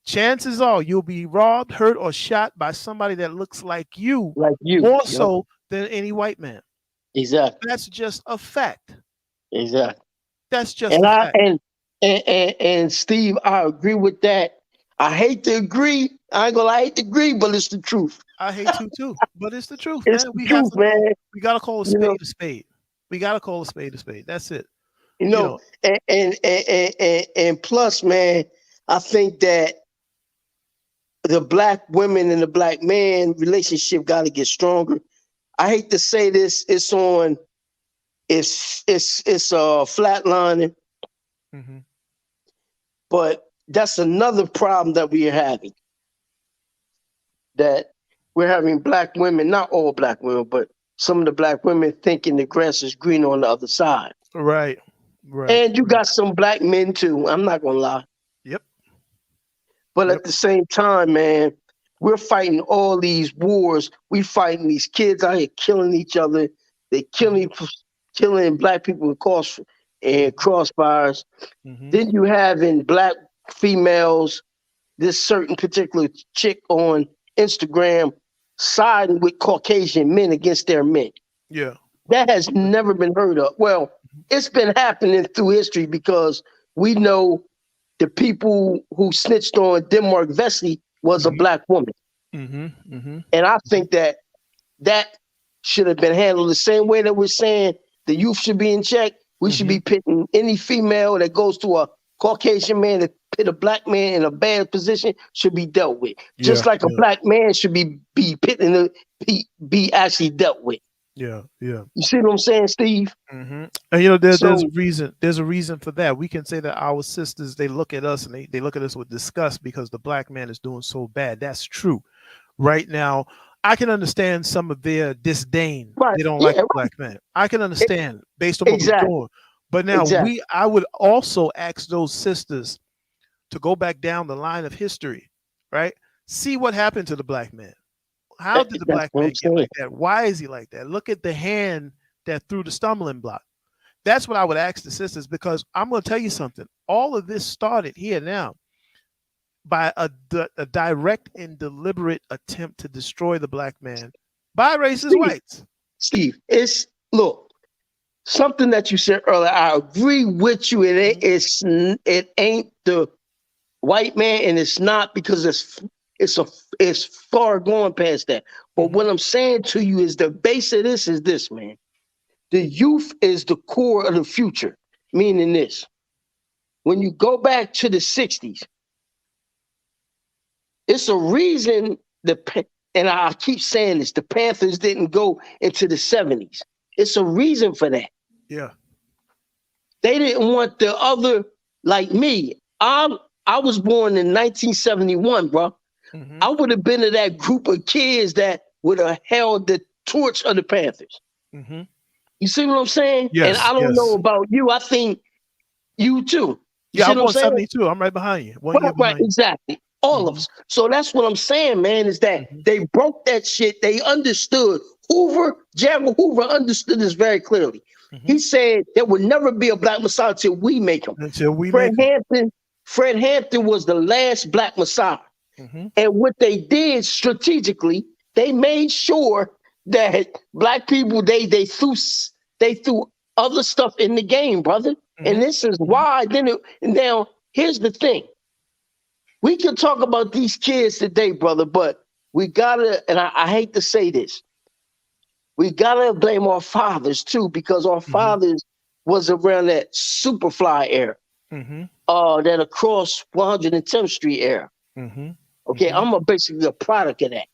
chances are you'll be robbed, hurt, or shot by somebody that looks like you, more Yep. so than any white man. Exactly. That's just a fact. Exactly. That's just And a I fact. and Steve, I agree with that. I hate to agree. I ain't gonna lie, I hate to agree, but it's the truth. I hate to too, but it's the truth, It's man. the truth, man. We gotta call a You know, spade a spade. We gotta call a spade a spade. That's it. you You know, know, and plus, man, I think that the black women and the black man relationship got to get stronger. I hate to say this, it's flatlining, but that's another problem that we are having. That we're having black women, not all black women, but some of the black women thinking the grass is green on the other side. Right. And you got some black men too. I'm not gonna lie. Yep. But at the same time, man, we're fighting all these wars. We fighting these kids out here killing each other. They killing black people with crossfires. Then you having black females, this certain particular chick on Instagram siding with Caucasian men against their men. Yeah. That has never been heard of. Well, it's been happening through history because we know the people who snitched on Denmark Vesey was a black woman. And I think that should have been handled the same way that we're saying the youth should be in check. We should be pitting any female that goes to a Caucasian man to pit a black man in a bad position should be dealt with. Just like a black man should be actually dealt with. Yeah. You see what I'm saying, Steve? And there's a reason. There's a reason for that. We can say that our sisters, they look at us and they look at us with disgust because the black man is doing so bad. That's true. Right now, I can understand some of their disdain. They don't like the black man. I can understand based on what we're doing. But now I would also ask those sisters to go back down the line of history, right? See what happened to the black man. How did the black man get like that? Why is he like that? Look at the hand that threw the stumbling block. That's what I would ask the sisters, because I'm going to tell you something. All of this started here now by a direct and attempt to destroy the black man by racist whites. Steve, look, something that you said earlier, I agree with you. It ain't the white man, and it's not because it's far going past that. But what I'm saying to you is the base of this is this, man. The youth is the core of the future, meaning this. When you go back to the 60s, it's a reason and I keep saying this, the Panthers didn't go into the 70s. It's a reason for that. Yeah. They didn't want the other, like me. I was born in 1971, bro. I would have been to that group of kids that would have held the torch of the Panthers. You see what I'm saying? Yes. And I don't know about you. I think you too. Yeah, I'm on 72. I'm right behind you. Right, exactly. All of us. So that's what I'm saying, man, is that they broke that shit. They understood. J. Hoover understood this very clearly. He said there would never be a black Messiah until we make him. Fred Hampton was the last black Messiah. And what they did strategically, they made sure that black people, they threw other stuff in the game, brother. And this is why. Now, here's the thing. We can talk about these kids today, brother, but we gotta, and I hate to say this, we gotta blame our fathers too, because our fathers was around that Superfly era, that across 110th Street era. Okay, I'm basically a product of that.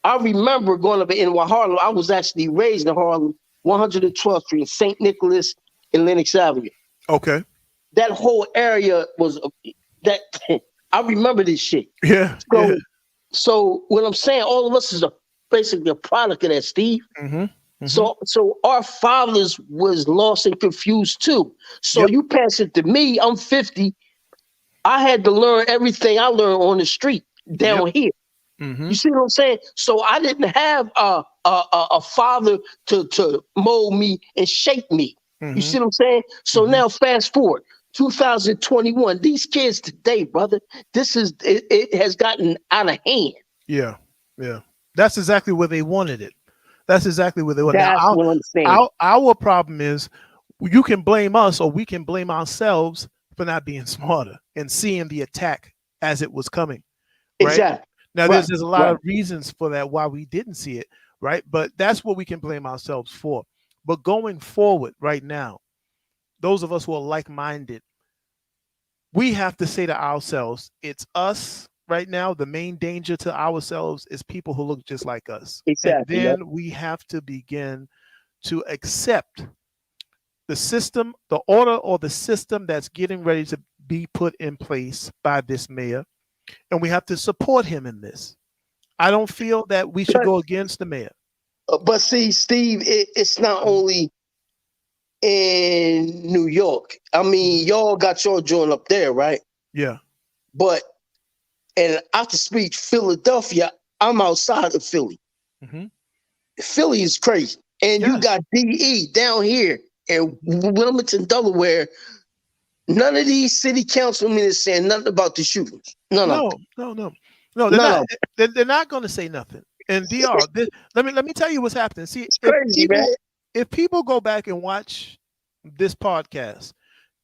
I remember growing up in Harlem. I was actually raised in Harlem, 112th Street, St. Nicholas, and Lenox Avenue. Okay. That whole area was that. I remember this shit. Yeah. So what I'm saying, all of us is basically a product of that, Steve. So our fathers was lost and confused too. So you pass it to me. I'm 50. I had to learn everything I learned on the street down here. You see what I'm saying? So I didn't have a father to mold me and shape me. You see what I'm saying? So now fast forward, 2021. These kids today, brother, it has gotten out of hand. Yeah. That's exactly where they wanted it. That's exactly where they wanted it. That's what I'm saying. Our problem is you can blame us or we can blame ourselves for not being smarter and seeing the attack as it was coming. Right? Exactly. Now, there's a lot of reasons for that, why we didn't see it, right? But that's what we can blame ourselves for. But going forward right now, those of us who are like-minded, we have to say to ourselves, it's us right now, the main danger to ourselves is people who look just like us. Exactly. And then we have to begin to accept the system, the order or the system that's getting ready to be put in place by this mayor. And we have to support him in this. I don't feel that we should go against the mayor. But see, Steve, it's not only in New York. I mean, y'all got your joint up there, right? Yeah. But, and I to speak Philadelphia, I'm outside of Philly. Mm-hmm. Philly is crazy. And you got DE down here in Wilmington, Delaware. None of these city councilmen is saying nothing about the shootings. No. They're not going to say nothing. And DR, let me tell you what's happening. See, if people go back and watch this podcast,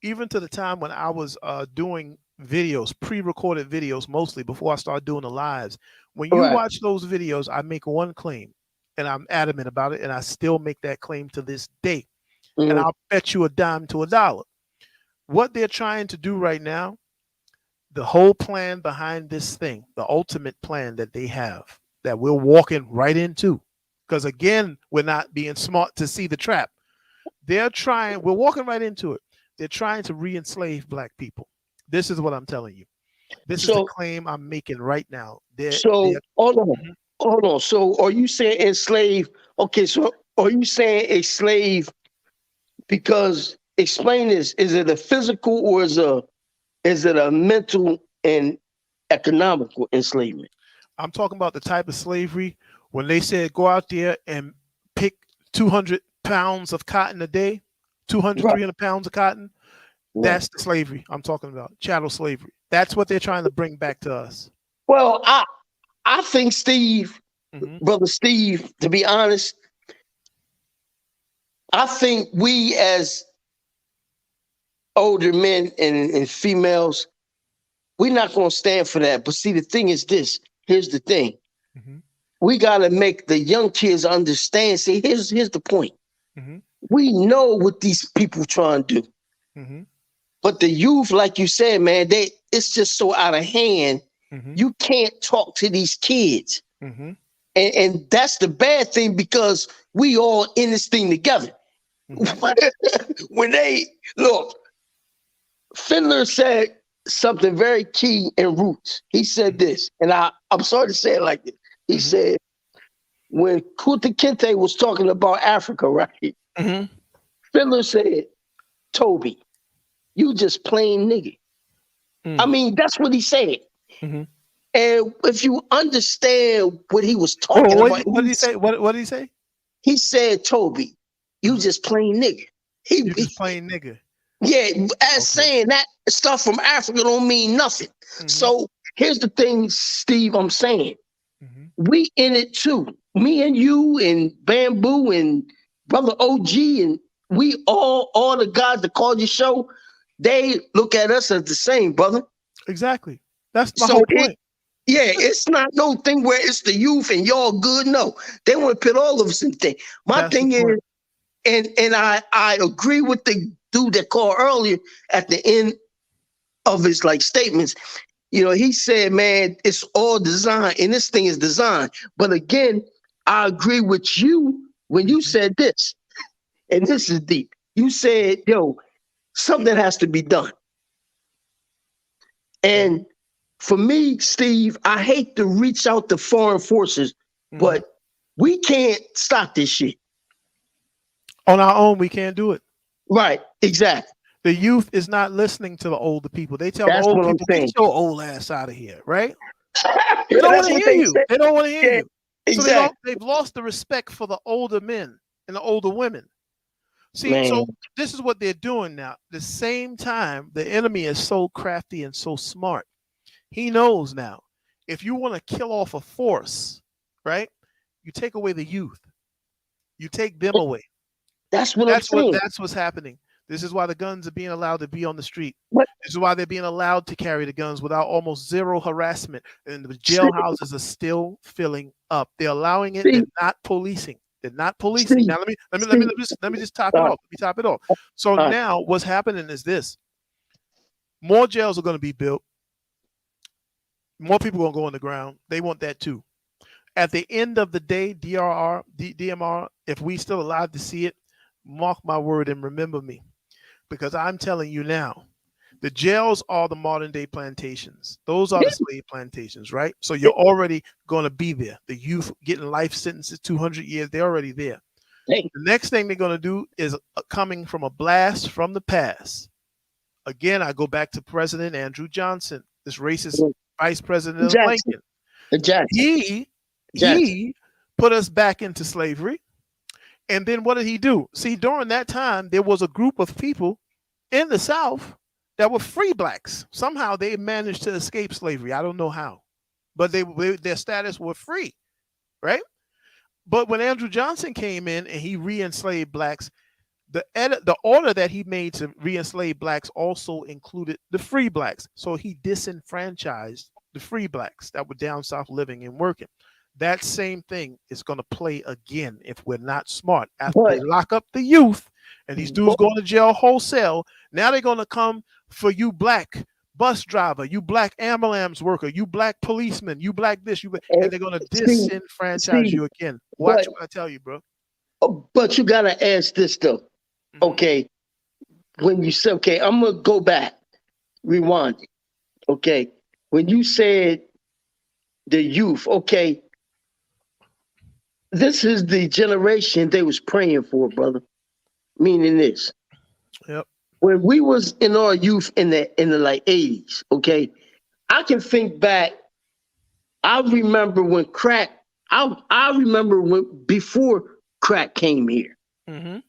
even to the time when I was doing videos, pre-recorded videos, mostly before I started doing the lives, when you watch those videos, I make one claim, and I'm adamant about it, and I still make that claim to this day. Mm-hmm. And I'll bet you a dime to a dollar. What they're trying to do right now, the whole plan behind this thing, the ultimate plan that they have, that we're walking right into, because again, we're not being smart to see the trap. We're walking right into it. They're trying to re-enslave black people. This is what I'm telling you. This is the claim I'm making right now. Hold on. So are you saying enslave? Okay, so are you saying enslave because, explain this, is it a physical or is it a mental and economical enslavement? I'm talking about the type of slavery when they said go out there and pick 200 pounds of cotton a day, 200, 300 pounds of cotton. That's the slavery I'm talking about, chattel slavery. That's what they're trying to bring back to us. Well, I think, Steve, Brother Steve, to be honest, I think we as older men and females, we're not going to stand for that. But see, the thing is this. Here's the thing. Mm-hmm. We got to make the young kids understand. See, here's the point. Mm-hmm. We know what these people trying to do. Mm-hmm. But the youth, like you said, man, it's just so out of hand. Mm-hmm. You can't talk to these kids. Mm-hmm. And that's the bad thing because we all in this thing together. Mm-hmm. When they, look, Fiddler said something very key in Roots. He said this, and I'm sorry to say it like this. He said, when Kunta Kinte was talking about Africa, right? Mm-hmm. Fiddler said, Toby, you just plain nigga. Mm. I mean, that's what he said. Mm-hmm. And if you understand what he was talking about. What did he say? What did he say? He said, Toby, you just plain nigga. You just plain nigga. Yeah, saying that stuff from Africa don't mean nothing. Mm-hmm. So here's the thing, Steve, I'm saying. Mm-hmm. We in it too. Me and you and Bamboo and Brother OG and we all the guys that called your show, they look at us as the same, brother. Exactly. That's my whole point. It's not no thing where it's the youth and y'all good. No, they want to put all of us in thing. My thing is, and I agree with the dude that called earlier at the end of his statements. You know, he said, man, it's all design and this thing is designed. But again, I agree with you when you said this, and this is deep. You said, yo, something has to be done. And for me, Steve, I hate to reach out to foreign forces, but we can't stop this shit. On our own, we can't do it. Right, exactly. The youth is not listening to the older people. They tell the old people, get your old ass out of here, right? They don't want to hear you. They don't want to hear you. Exactly. So they've lost the respect for the older men and the older women. See, so this is what they're doing now. At the same time, the enemy is so crafty and so smart. He knows now, if you want to kill off a force, right, you take away the youth. You take them away. That's I'm saying. That's what's happening. This is why the guns are being allowed to be on the street. This is why they're being allowed to carry the guns without almost zero harassment. And the jailhouses are still filling up. They're allowing it. They're not policing. They're not policing. Now let me just top it off. Let me top it off. So now what's happening is this. More jails are going to be built. More people gonna go on the ground. They want that too. At the end of the day, DMR, if we still alive to see it, mark my word and remember me, because I'm telling you now, the jails are the modern day plantations. Those are the slave plantations, right? So you're already going to be there. The youth getting life sentences, 200 years, they're already there. The next thing they're going to do is coming from a blast from the past. Again, I go back to President Andrew Johnson, this racist vice president of Lincoln. He put us back into slavery. And then what did he do? See, during that time, there was a group of people in the South that were free blacks. Somehow they managed to escape slavery. I don't know how, but their status were free, right? But when Andrew Johnson came in and he re-enslaved blacks, the order that he made to re-enslave blacks also included the free blacks. So he disenfranchised the free blacks that were down south living and working. That same thing is going to play again if we're not smart. After they lock up the youth and these dudes going to jail wholesale, now they're going to come for you black bus driver, you black ambulance worker, you black policeman, you black this, you black, and they're going to disenfranchise you again. Watch what I tell you, bro. But you got to ask this though. Okay. When you say, okay, I'm going to go back, rewind it. Okay. When you said the youth, okay, this is the generation they was praying for, brother. Meaning this. Yep. When we was in our youth in the like 80s, okay, I can think back. I remember when crack. I remember when before crack came here. Mm-hmm.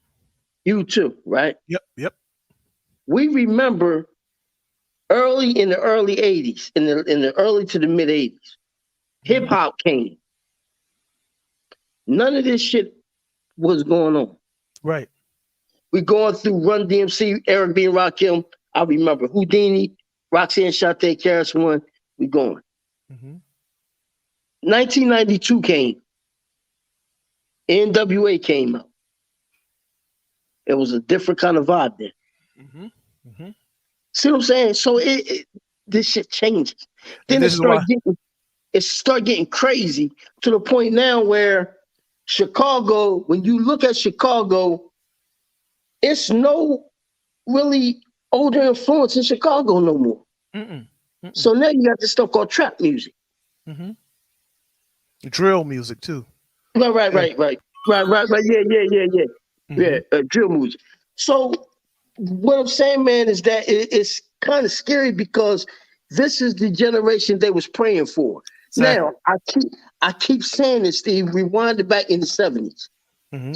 You too, right? Yep. We remember early in the early 80s, in the early to the mid 80s, hip hop came. None of this shit was going on. Right. We going through Run DMC, Eric B. and Rakim. I remember Houdini, Roxanne Shante, Karis One. We going. 1992 came. NWA came out. It was a different kind of vibe then. See what I'm saying? So this shit changes. Then it start getting crazy to the point now where Chicago, when you look at Chicago, it's no really older influence in Chicago no more. So now you got this stuff called trap music. Drill music too. Right. Yeah, drill music. So what I'm saying, man, is that it's kind of scary because this is the generation they was praying for. Now, I keep saying this, Steve, rewind it back in the 70s.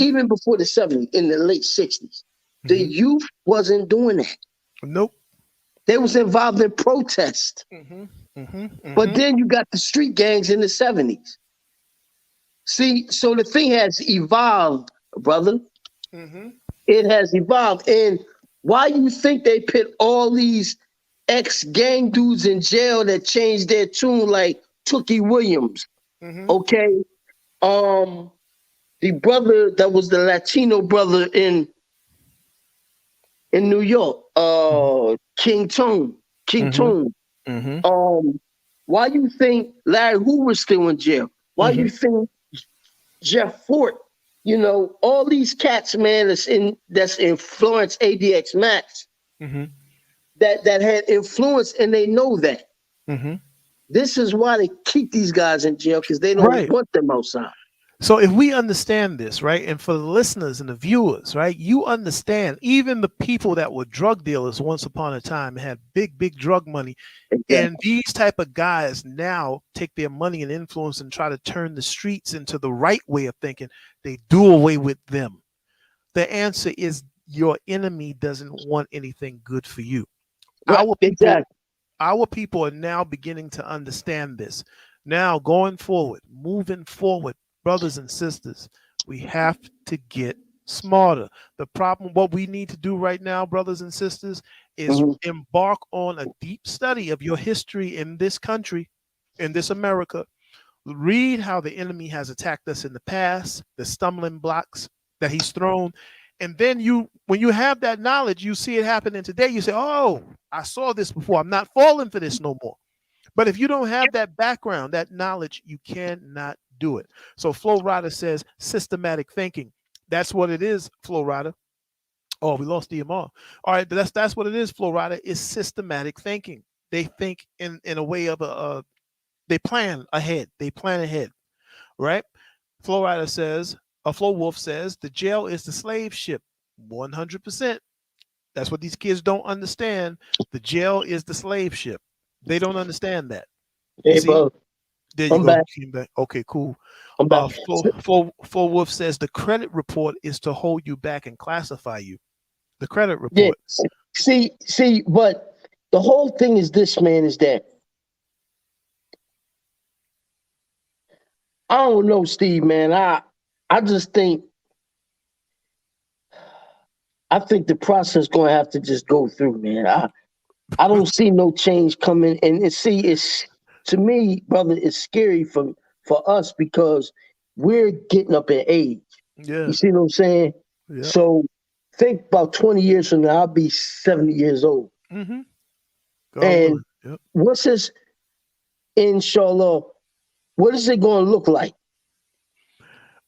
Even before the 70s, in the late 60s. The youth wasn't doing that. Nope. They was involved in protest. But then you got the street gangs in the 70s. See, so the thing has evolved, brother. It has evolved. And why you think they put all these ex-gang dudes in jail that changed their tune like Tookie Williams? Okay. The brother that was the Latino brother in New York, King Tone. Why you think Larry Hoover's still in jail? Why you think Jeff Fort, you know, all these cats, man, that's influenced ADX Max, that had influence, and they know that. This is why they keep these guys in jail, because they don't want them outside. So if we understand this, right, and for the listeners and the viewers, right, you understand even the people that were drug dealers once upon a time had big drug money, and these type of guys now take their money and influence and try to turn the streets into the right way of thinking. They do away with them. The answer is your enemy doesn't want anything good for you. Our people are now beginning to understand this. Now going forward, moving forward, brothers and sisters, we have to get smarter. The problem, what we need to do right now, brothers and sisters, is embark on a deep study of your history in this country, in this America. Read how the enemy has attacked us in the past, the stumbling blocks that he's thrown. And then when you have that knowledge, you see it happening today. You say, oh, I saw this before. I'm not falling for this no more. But if you don't have that background, that knowledge, you cannot do it. So Flo Rida says systematic thinking. That's what it is, Flo Rida. Oh, we lost DMR. All right, but that's what it is, Flo Rida, is systematic thinking. They think in a way of they plan ahead. They plan ahead, right? Flo Rida says, Flo Wolf says, the jail is the slave ship. 100%. That's what these kids don't understand. The jail is the slave ship. They don't understand that. Hey, See? bro. There you I'm go. back. You came back. Okay, cool. I'm back. Flo Wolf says the credit report is to hold you back and classify you. The credit Yeah. report. See, but the whole thing is this, man, is that I don't know, Steve, man. I just think the process gonna have to just go through, man. I don't see no change coming, and see, it's to me, brother, it's scary for us because we're getting up in age. Yeah. You see what I'm saying? Yeah. So think about 20 years from now, I'll be 70 years old. Mm-hmm. And yep. what's this, inshallah, what is it going to look like?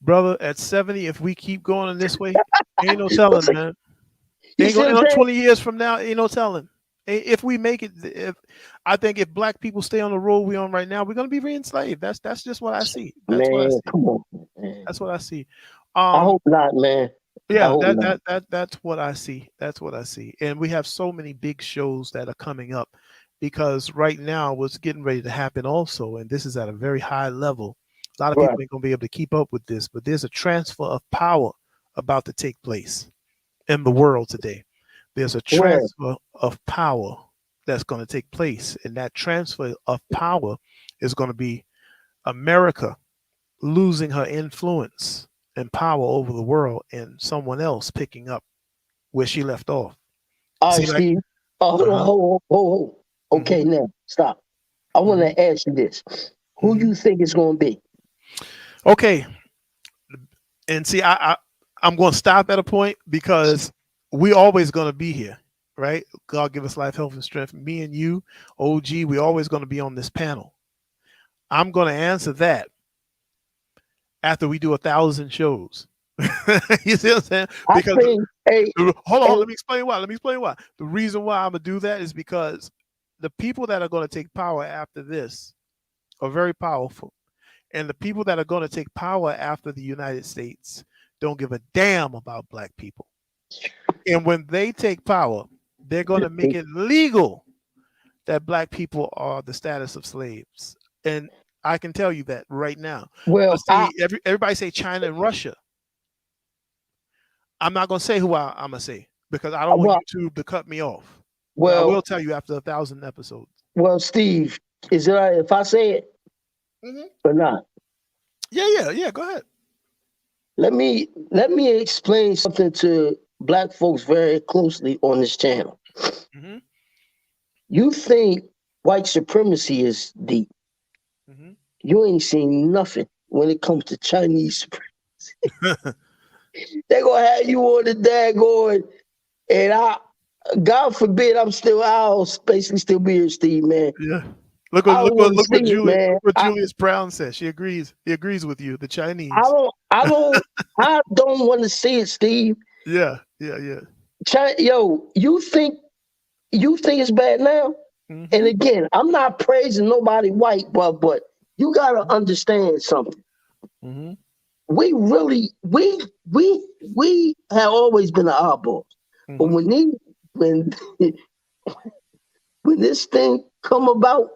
Brother, at 70, if we keep going in this way, ain't no telling, man. Ain't see what I'm no saying? 20 years from now, ain't no telling. If we make it, I think if black people stay on the road we're on right now, we're gonna be re-enslaved. That's just what I see. That's what I see. Come on, man. That's what I see. I hope not, man. Yeah, that's what I see. That's what I see. And we have so many big shows that are coming up because right now what's getting ready to happen also, and this is at a very high level. A lot of people ain't gonna be able to keep up with this, but there's a transfer of power about to take place in the world today. There's a transfer of power that's going to take place, and that transfer of power is going to be America losing her influence and power over the world, and someone else picking up where she left off. All right, Steve. Hold. Okay, now stop. I want to ask you this: who you think it's going to be? Okay, and see, I'm going to stop at a point because we always going to be here, right? God give us life, health, and strength. Me and you, OG, we always going to be on this panel. I'm going to answer that after we do 1,000 shows. You see what I'm saying? Because hold on, let me explain why. The reason why I'm gonna do that is because the people that are going to take power after this are very powerful. And the people that are going to take power after the United States don't give a damn about black people. And when they take power, they're going to make it legal that black people are the status of slaves. And I can tell you that right now. Well, see, everybody say China and Russia. I'm not going to say who I'm going to say because I don't want YouTube to cut me off. Well, I will tell you after 1,000 episodes. Well, Steve, is it all right if I say it or not? Yeah. Go ahead. Let me explain something to black folks very closely on this channel. Mm-hmm. You think white supremacy is deep. Mm-hmm. You ain't seen nothing when it comes to Chinese supremacy. They're going to have you on the daggone, and God forbid I'll basically still be here, Steve, man. Yeah. Look what Julius Brown says. She agrees. He agrees with you. The Chinese. I don't want to see it, Steve. Yeah. Yo, you think it's bad now? Mm-hmm. And again, I'm not praising nobody white, but you gotta understand something. Mm-hmm. We really we have always been the oddballs. Mm-hmm. But when this thing come about,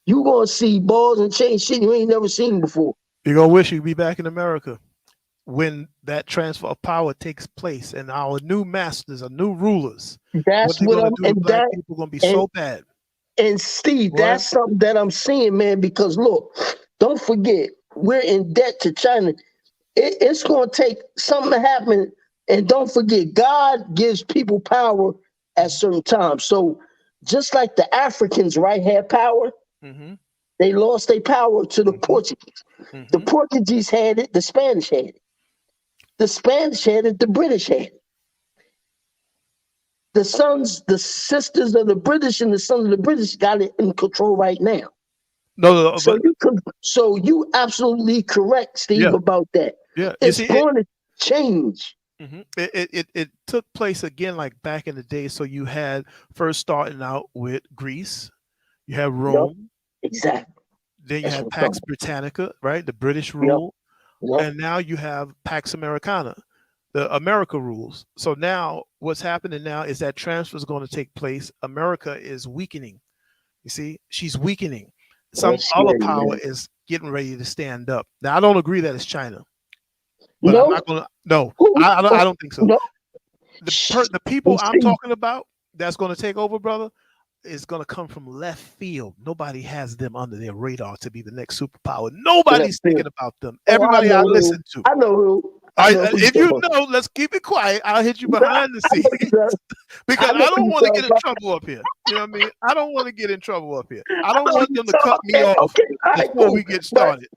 you gonna see balls and chains shit you ain't never seen before. You're gonna wish you'd be back in America when that transfer of power takes place and our new masters, our new rulers. That's what I'm do. Black people gonna be so bad. And Steve, that's something that I'm seeing, man. Because look, don't forget, we're in debt to China. It's gonna take something to happen, and don't forget, God gives people power at certain times. So just like the Africans, had power. Mm-hmm. They lost their power to the Portuguese. Mm-hmm. The Portuguese had it. The Spanish had it. The Spanish had it. The British had it. the sisters of the British and the sons of the British got it in control right now. No, So but you absolutely correct, Steve, yeah, about that. yeah. You It's see, going to change. it took place again like back in the day. So you had first starting out with Greece, you had Yep, Rome, exactly. then you That's had what I'm Pax talking Britannica, right? The British about. Yep, rule, yep. and now you have Pax Americana, the America rules. So now what's happening now is that transfer is going to take place. America is weakening. You see, she's weakening. Some That's other scary, power man. is getting ready to stand up. Now I don't agree that it's China, but I'm No, not gonna. No, who? I don't think so. No. The people Hey, I'm Steve. talking about that's going to take over, brother, is going to come from left field. Nobody has them under their radar to be the next superpower. Nobody's thinking about them. Oh, Everybody I listen to. I know who. I know who If you're you talking know, let's keep it quiet. I'll hit you about. behind the I know scenes who you're- because I I know who don't you're want to talking get in about. trouble up here. You know what I mean? I don't want to get in trouble up here. I I don't know who want you're them to talking cut about. me Okay, off okay, all right, before cool. we get But started.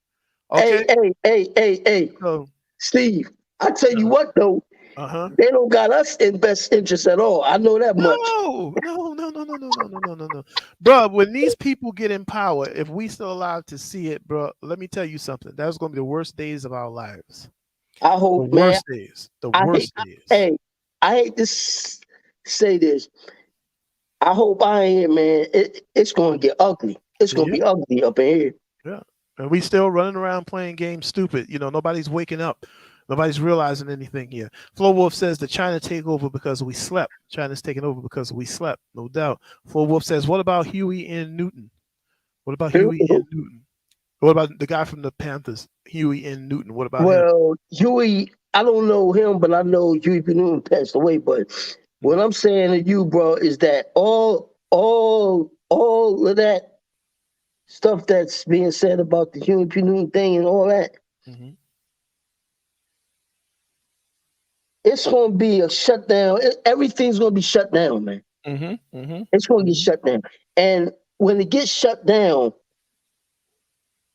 Okay. hey, So, Steve, I tell you what though, uh-huh. they don't got us in best interest at all. I know that much. No. Bro, when these people get in power, if we still alive to see it, bro, let me tell you something. That's going to be the worst days of our lives. I The hope, man. worst days. The worst days. Hey, I hate to say this. I hope I ain't here, man. It's going to get ugly. It's going to be ugly up in here. Yeah. And we still running around playing games stupid. You know, nobody's waking up. Nobody's realizing anything here. Flo Wolf says the China takeover because we slept. China's taking over because we slept, no doubt. Flo Wolf says, what about Huey and Newton? What about Huey and Newton? What about the guy from the Panthers, Huey and Newton? What about him? Well, Huey, I don't know him, but I know Huey P. Newton passed away. But what I'm saying to you, bro, is that all of that stuff that's being said about the Huey P. Newton thing and all that, it's going to be a shutdown. Everything's going to be shut down, man. It's going to get shut down. And when it gets shut down,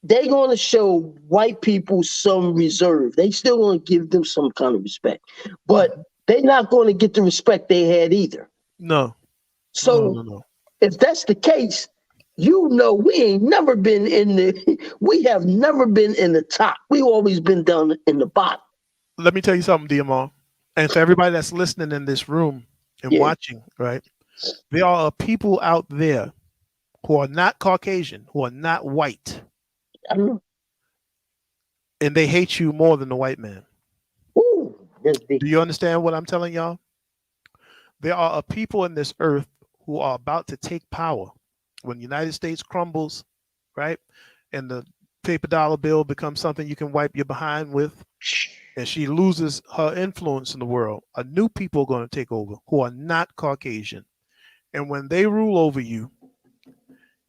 they're going to show white people some reserve. They still going to give them some kind of respect. But they're not going to get the respect they had either. No. So No. If that's the case, we ain't never been we have never been in the top. We've always been down in the bottom. Let me tell you something, DMR. And for everybody that's listening in this room and watching, right? There are people out there who are not Caucasian, who are not white. And they hate you more than the white man. Do you understand what I'm telling y'all? There are a people in this earth who are about to take power. When the United States crumbles, right? And the paper dollar bill becomes something you can wipe your behind with, and she loses her influence in the world, a new people are going to take over who are not Caucasian. And when they rule over you,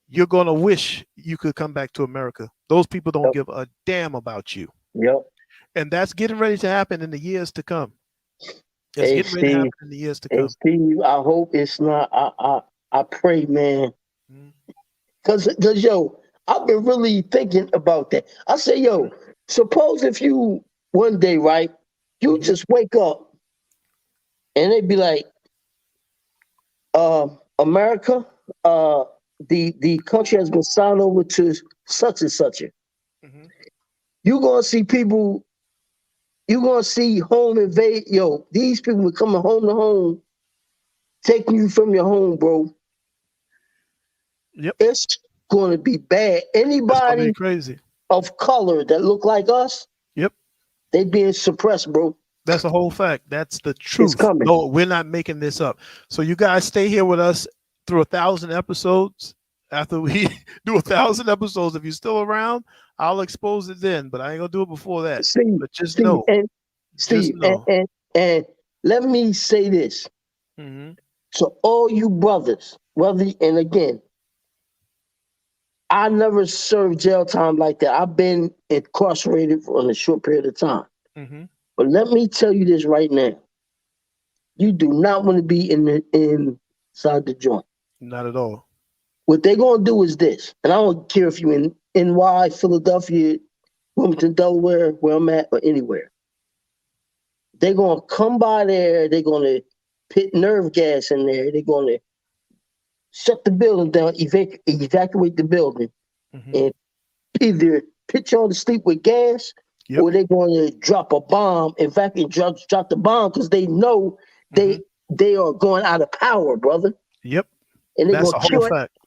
you're going to wish you could come back to America. Those people don't give a damn about you. Yep. And that's getting ready to happen in the years to come. It's Hey, getting ready to happen Steve, in the years to hey, come. Steve, I hope it's not. I pray, man. Cause yo, I've been really thinking about that. I say, yo, suppose if you one day, right, you just wake up and they be like, America, the country has been signed over to such and such. You're gonna see people, you're gonna see home invade. Yo, these people are coming home to home, taking you from your home, bro. Yep. It's gonna be bad. Anybody be crazy of color that look like us, yep, they being suppressed, bro. That's a whole fact. That's the truth. coming. No, we're not making this up. So you guys stay here with us through 1,000 episodes. After we do 1,000 episodes, if you're still around, I'll expose it then. But I ain't gonna do it before that. Steve, but just Steve, know, and Steve, know. And let me say this to all you brothers, and again, I never served jail time like that. I've been incarcerated for a short period of time. But let me tell you this right now: you do not want to be inside the joint. Not at all. What they're gonna do is this, and I don't care if you're in NY, Philadelphia, Wilmington, Delaware, where I'm at, or anywhere. They're gonna come by there. They're gonna put nerve gas in there. They're going to shut the building down, evacuate the building, and either put y'all to sleep with gas, or they're going to drop a bomb. In fact, drop the bomb because they know they are going out of power, brother. Yep. And they're That's going a to whole kill fact.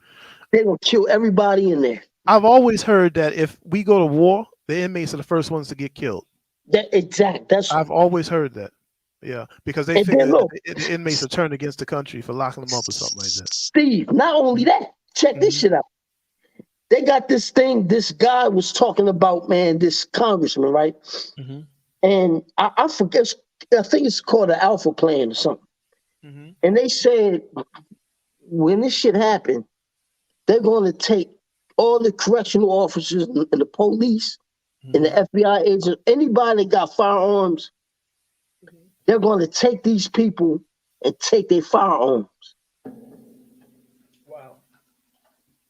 They're going to kill everybody in there. I've always heard that if we go to war, the inmates are the first ones to get killed. I've always heard that. Yeah, because they figure the inmates are turned against the country for locking them up or something like that. Steve, not only that, check this shit out. They got this thing, this guy was talking about, man, this congressman, right? And I forget, I think it's called an Alpha Plan or something. And they said when this shit happened, they're going to take all the correctional officers and the police and the FBI agents, anybody that got firearms, they're going to take these people and take their firearms.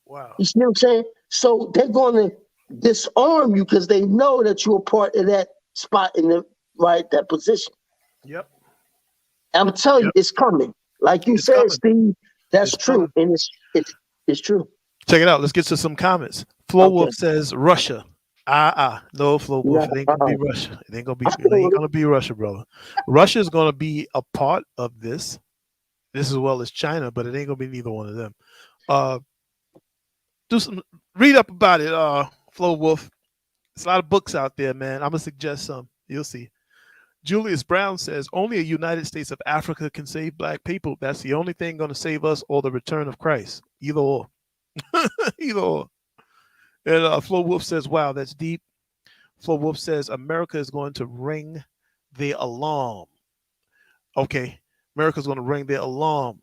Wow. You see what I'm saying? So they're going to disarm you because they know that you're a part of that spot in that position. Yep. I'm telling you, it's coming. Like you said, Steve, that's true. And it's true. Check it out. Let's get to some comments. Flo Wolf says Russia. No, Flo Wolf. It ain't gonna be Russia. It ain't gonna be Russia, brother. Russia is gonna be a part of this as well as China, but it ain't gonna be neither one of them. Read up about it, Flo Wolf. There's a lot of books out there, man. I'm gonna suggest some. You'll see. Julius Brown says only a United States of Africa can save black people. That's the only thing going to save us, or the return of Christ. Either or. Either or. And Flo Wolf says, wow, that's deep. Flo Wolf says America is going to ring the alarm. Okay. America's going to ring the alarm.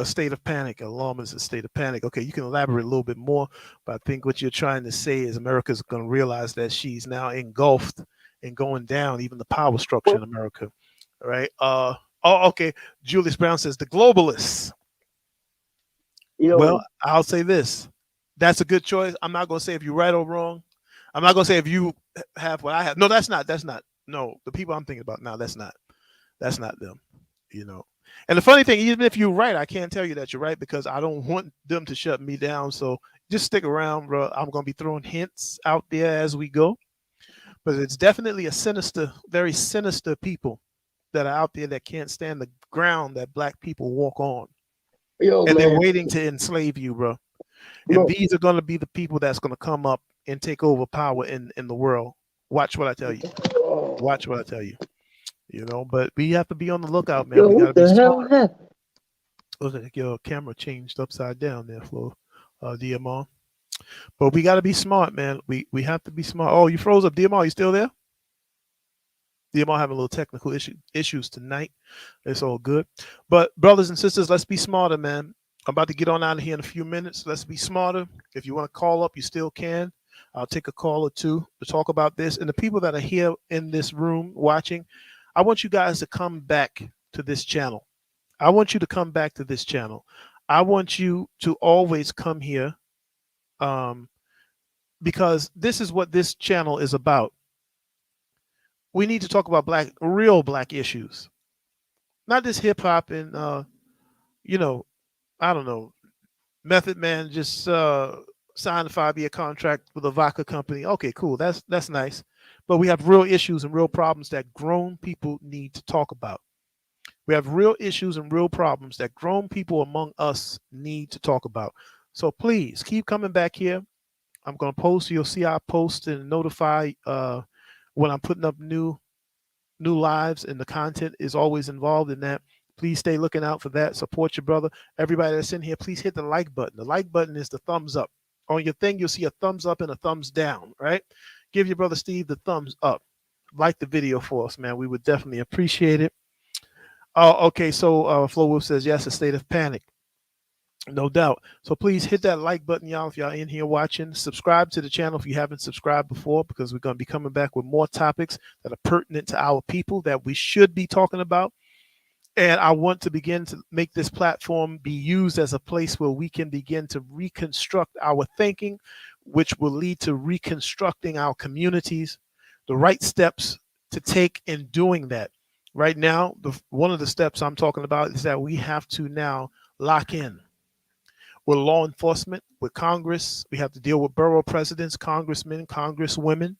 A state of panic. Alarm is a state of panic. Okay, you can elaborate a little bit more, but I think what you're trying to say is America's going to realize that she's now engulfed and going down, even the power structure in America. All right. Okay. Julius Brown says the globalists. Well, I'll say this. That's a good choice. I'm not going to say if you're right or wrong. I'm not going to say if you have what I have. No, that's not. No, the people I'm thinking about now, that's not them, you know. And the funny thing, even if you're right, I can't tell you that you're right because I don't want them to shut me down. So just stick around, bro. I'm going to be throwing hints out there as we go. But it's definitely a sinister, very sinister people that are out there that can't stand the ground that black people walk on. They're waiting to enslave you, bro. And these are going to be the people that's going to come up and take over power in the world. Watch what I tell you. Watch what I tell you. You know, but we have to be on the lookout, man. We got to be smart. Look like your camera changed upside down there, Flo, DMR. But we got to be smart, man. We have to be smart. Oh, you froze up, DMR. You still there? DMR having a little technical issues tonight. It's all good. But brothers and sisters, let's be smarter, man. I'm about to get on out of here in a few minutes. Let's be smarter. If you want to call up, you still can. I'll take a call or two to talk about this. And the people that are here in this room watching, I want you guys to come back to this channel. I want you to come back to this channel. I want you to always come here because this is what this channel is about. We need to talk about real black issues, not this hip hop and, you know, I don't know, Method Man just signed a 5-year contract with a vodka company. Okay, cool. That's nice. But we have real issues and real problems that grown people need to talk about. We have real issues and real problems that grown people among us need to talk about. So please keep coming back here. I'm going to post. You'll see I post and notify when I'm putting up new lives, and the content is always involved in that. Please stay looking out for that. Support your brother. Everybody that's in here, please hit the like button. The like button is the thumbs up. On your thing, you'll see a thumbs up and a thumbs down, right? Give your brother Steve the thumbs up. Like the video for us, man. We would definitely appreciate it. Okay, so Flo Wolf says, yes, a state of panic. No doubt. So please hit that like button, y'all, if y'all in here watching. Subscribe to the channel if you haven't subscribed before, because we're going to be coming back with more topics that are pertinent to our people that we should be talking about. And I want to begin to make this platform be used as a place where we can begin to reconstruct our thinking, which will lead to reconstructing our communities, the right steps to take in doing that. Right now, one of the steps I'm talking about is that we have to now lock in with law enforcement, with Congress. We have to deal with borough presidents, congressmen, congresswomen.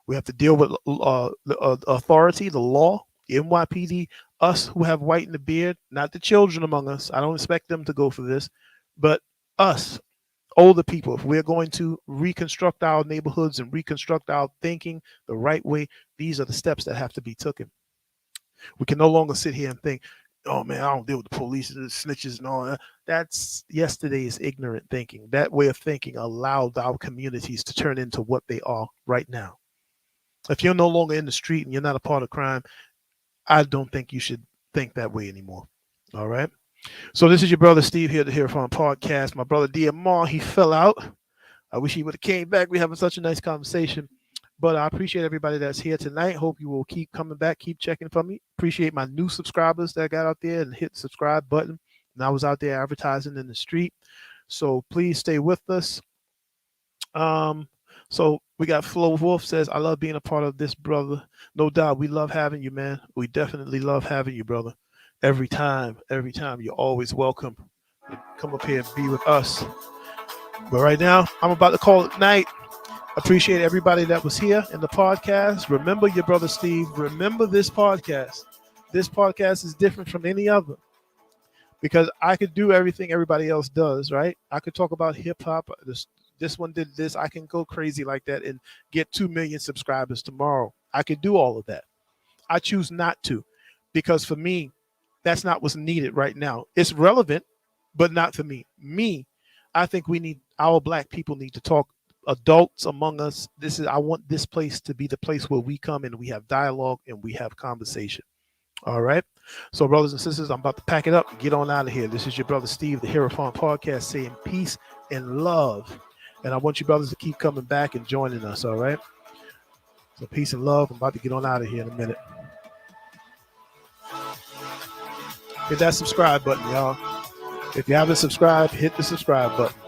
We have to deal with the authority, the law, the NYPD, us who have white in the beard, not the children among us. I don't expect them to go for this, but us, older people. If we're going to reconstruct our neighborhoods and reconstruct our thinking the right way, these are the steps that have to be taken. We can no longer sit here and think, oh man, I don't deal with the police and the snitches and all that. That's yesterday's ignorant thinking. That way of thinking allowed our communities to turn into what they are right now. If you're no longer in the street and you're not a part of crime, I don't think you should think that way anymore. All right. So this is your brother Steve here to Hear From Podcast. My brother DMR, he fell out. I wish he would have came back. We're having such a nice conversation. But I appreciate everybody that's here tonight. Hope you will keep coming back, keep checking for me. Appreciate my new subscribers that got out there and hit the subscribe button. And I was out there advertising in the street. So please stay with us. So we got Flo Wolf says, I love being a part of this, brother. No doubt. We love having you, man. We definitely love having you, brother. Every time, you're always welcome. Come up here and be with us. But right now, I'm about to call it night. Appreciate everybody that was here in the podcast. Remember your brother Steve. Remember this podcast. This podcast is different from any other because I could do everything everybody else does, right? I could talk about hip hop. This one did this. I can go crazy like that and get 2 million subscribers tomorrow. I could do all of that. I choose not to because for me, that's not what's needed right now. It's relevant, but not for me. I think our black people need to talk. Adults among us, I want this place to be the place where we come and we have dialogue and we have conversation. All right. So, brothers and sisters, I'm about to pack it up and get on out of here. This is your brother Steve, the Hero Farm Podcast, saying peace and love. And I want you brothers to keep coming back and joining us. All right. So, peace and love. I'm about to get on out of here in a minute. Hit that subscribe button, y'all. If you haven't subscribed, hit the subscribe button.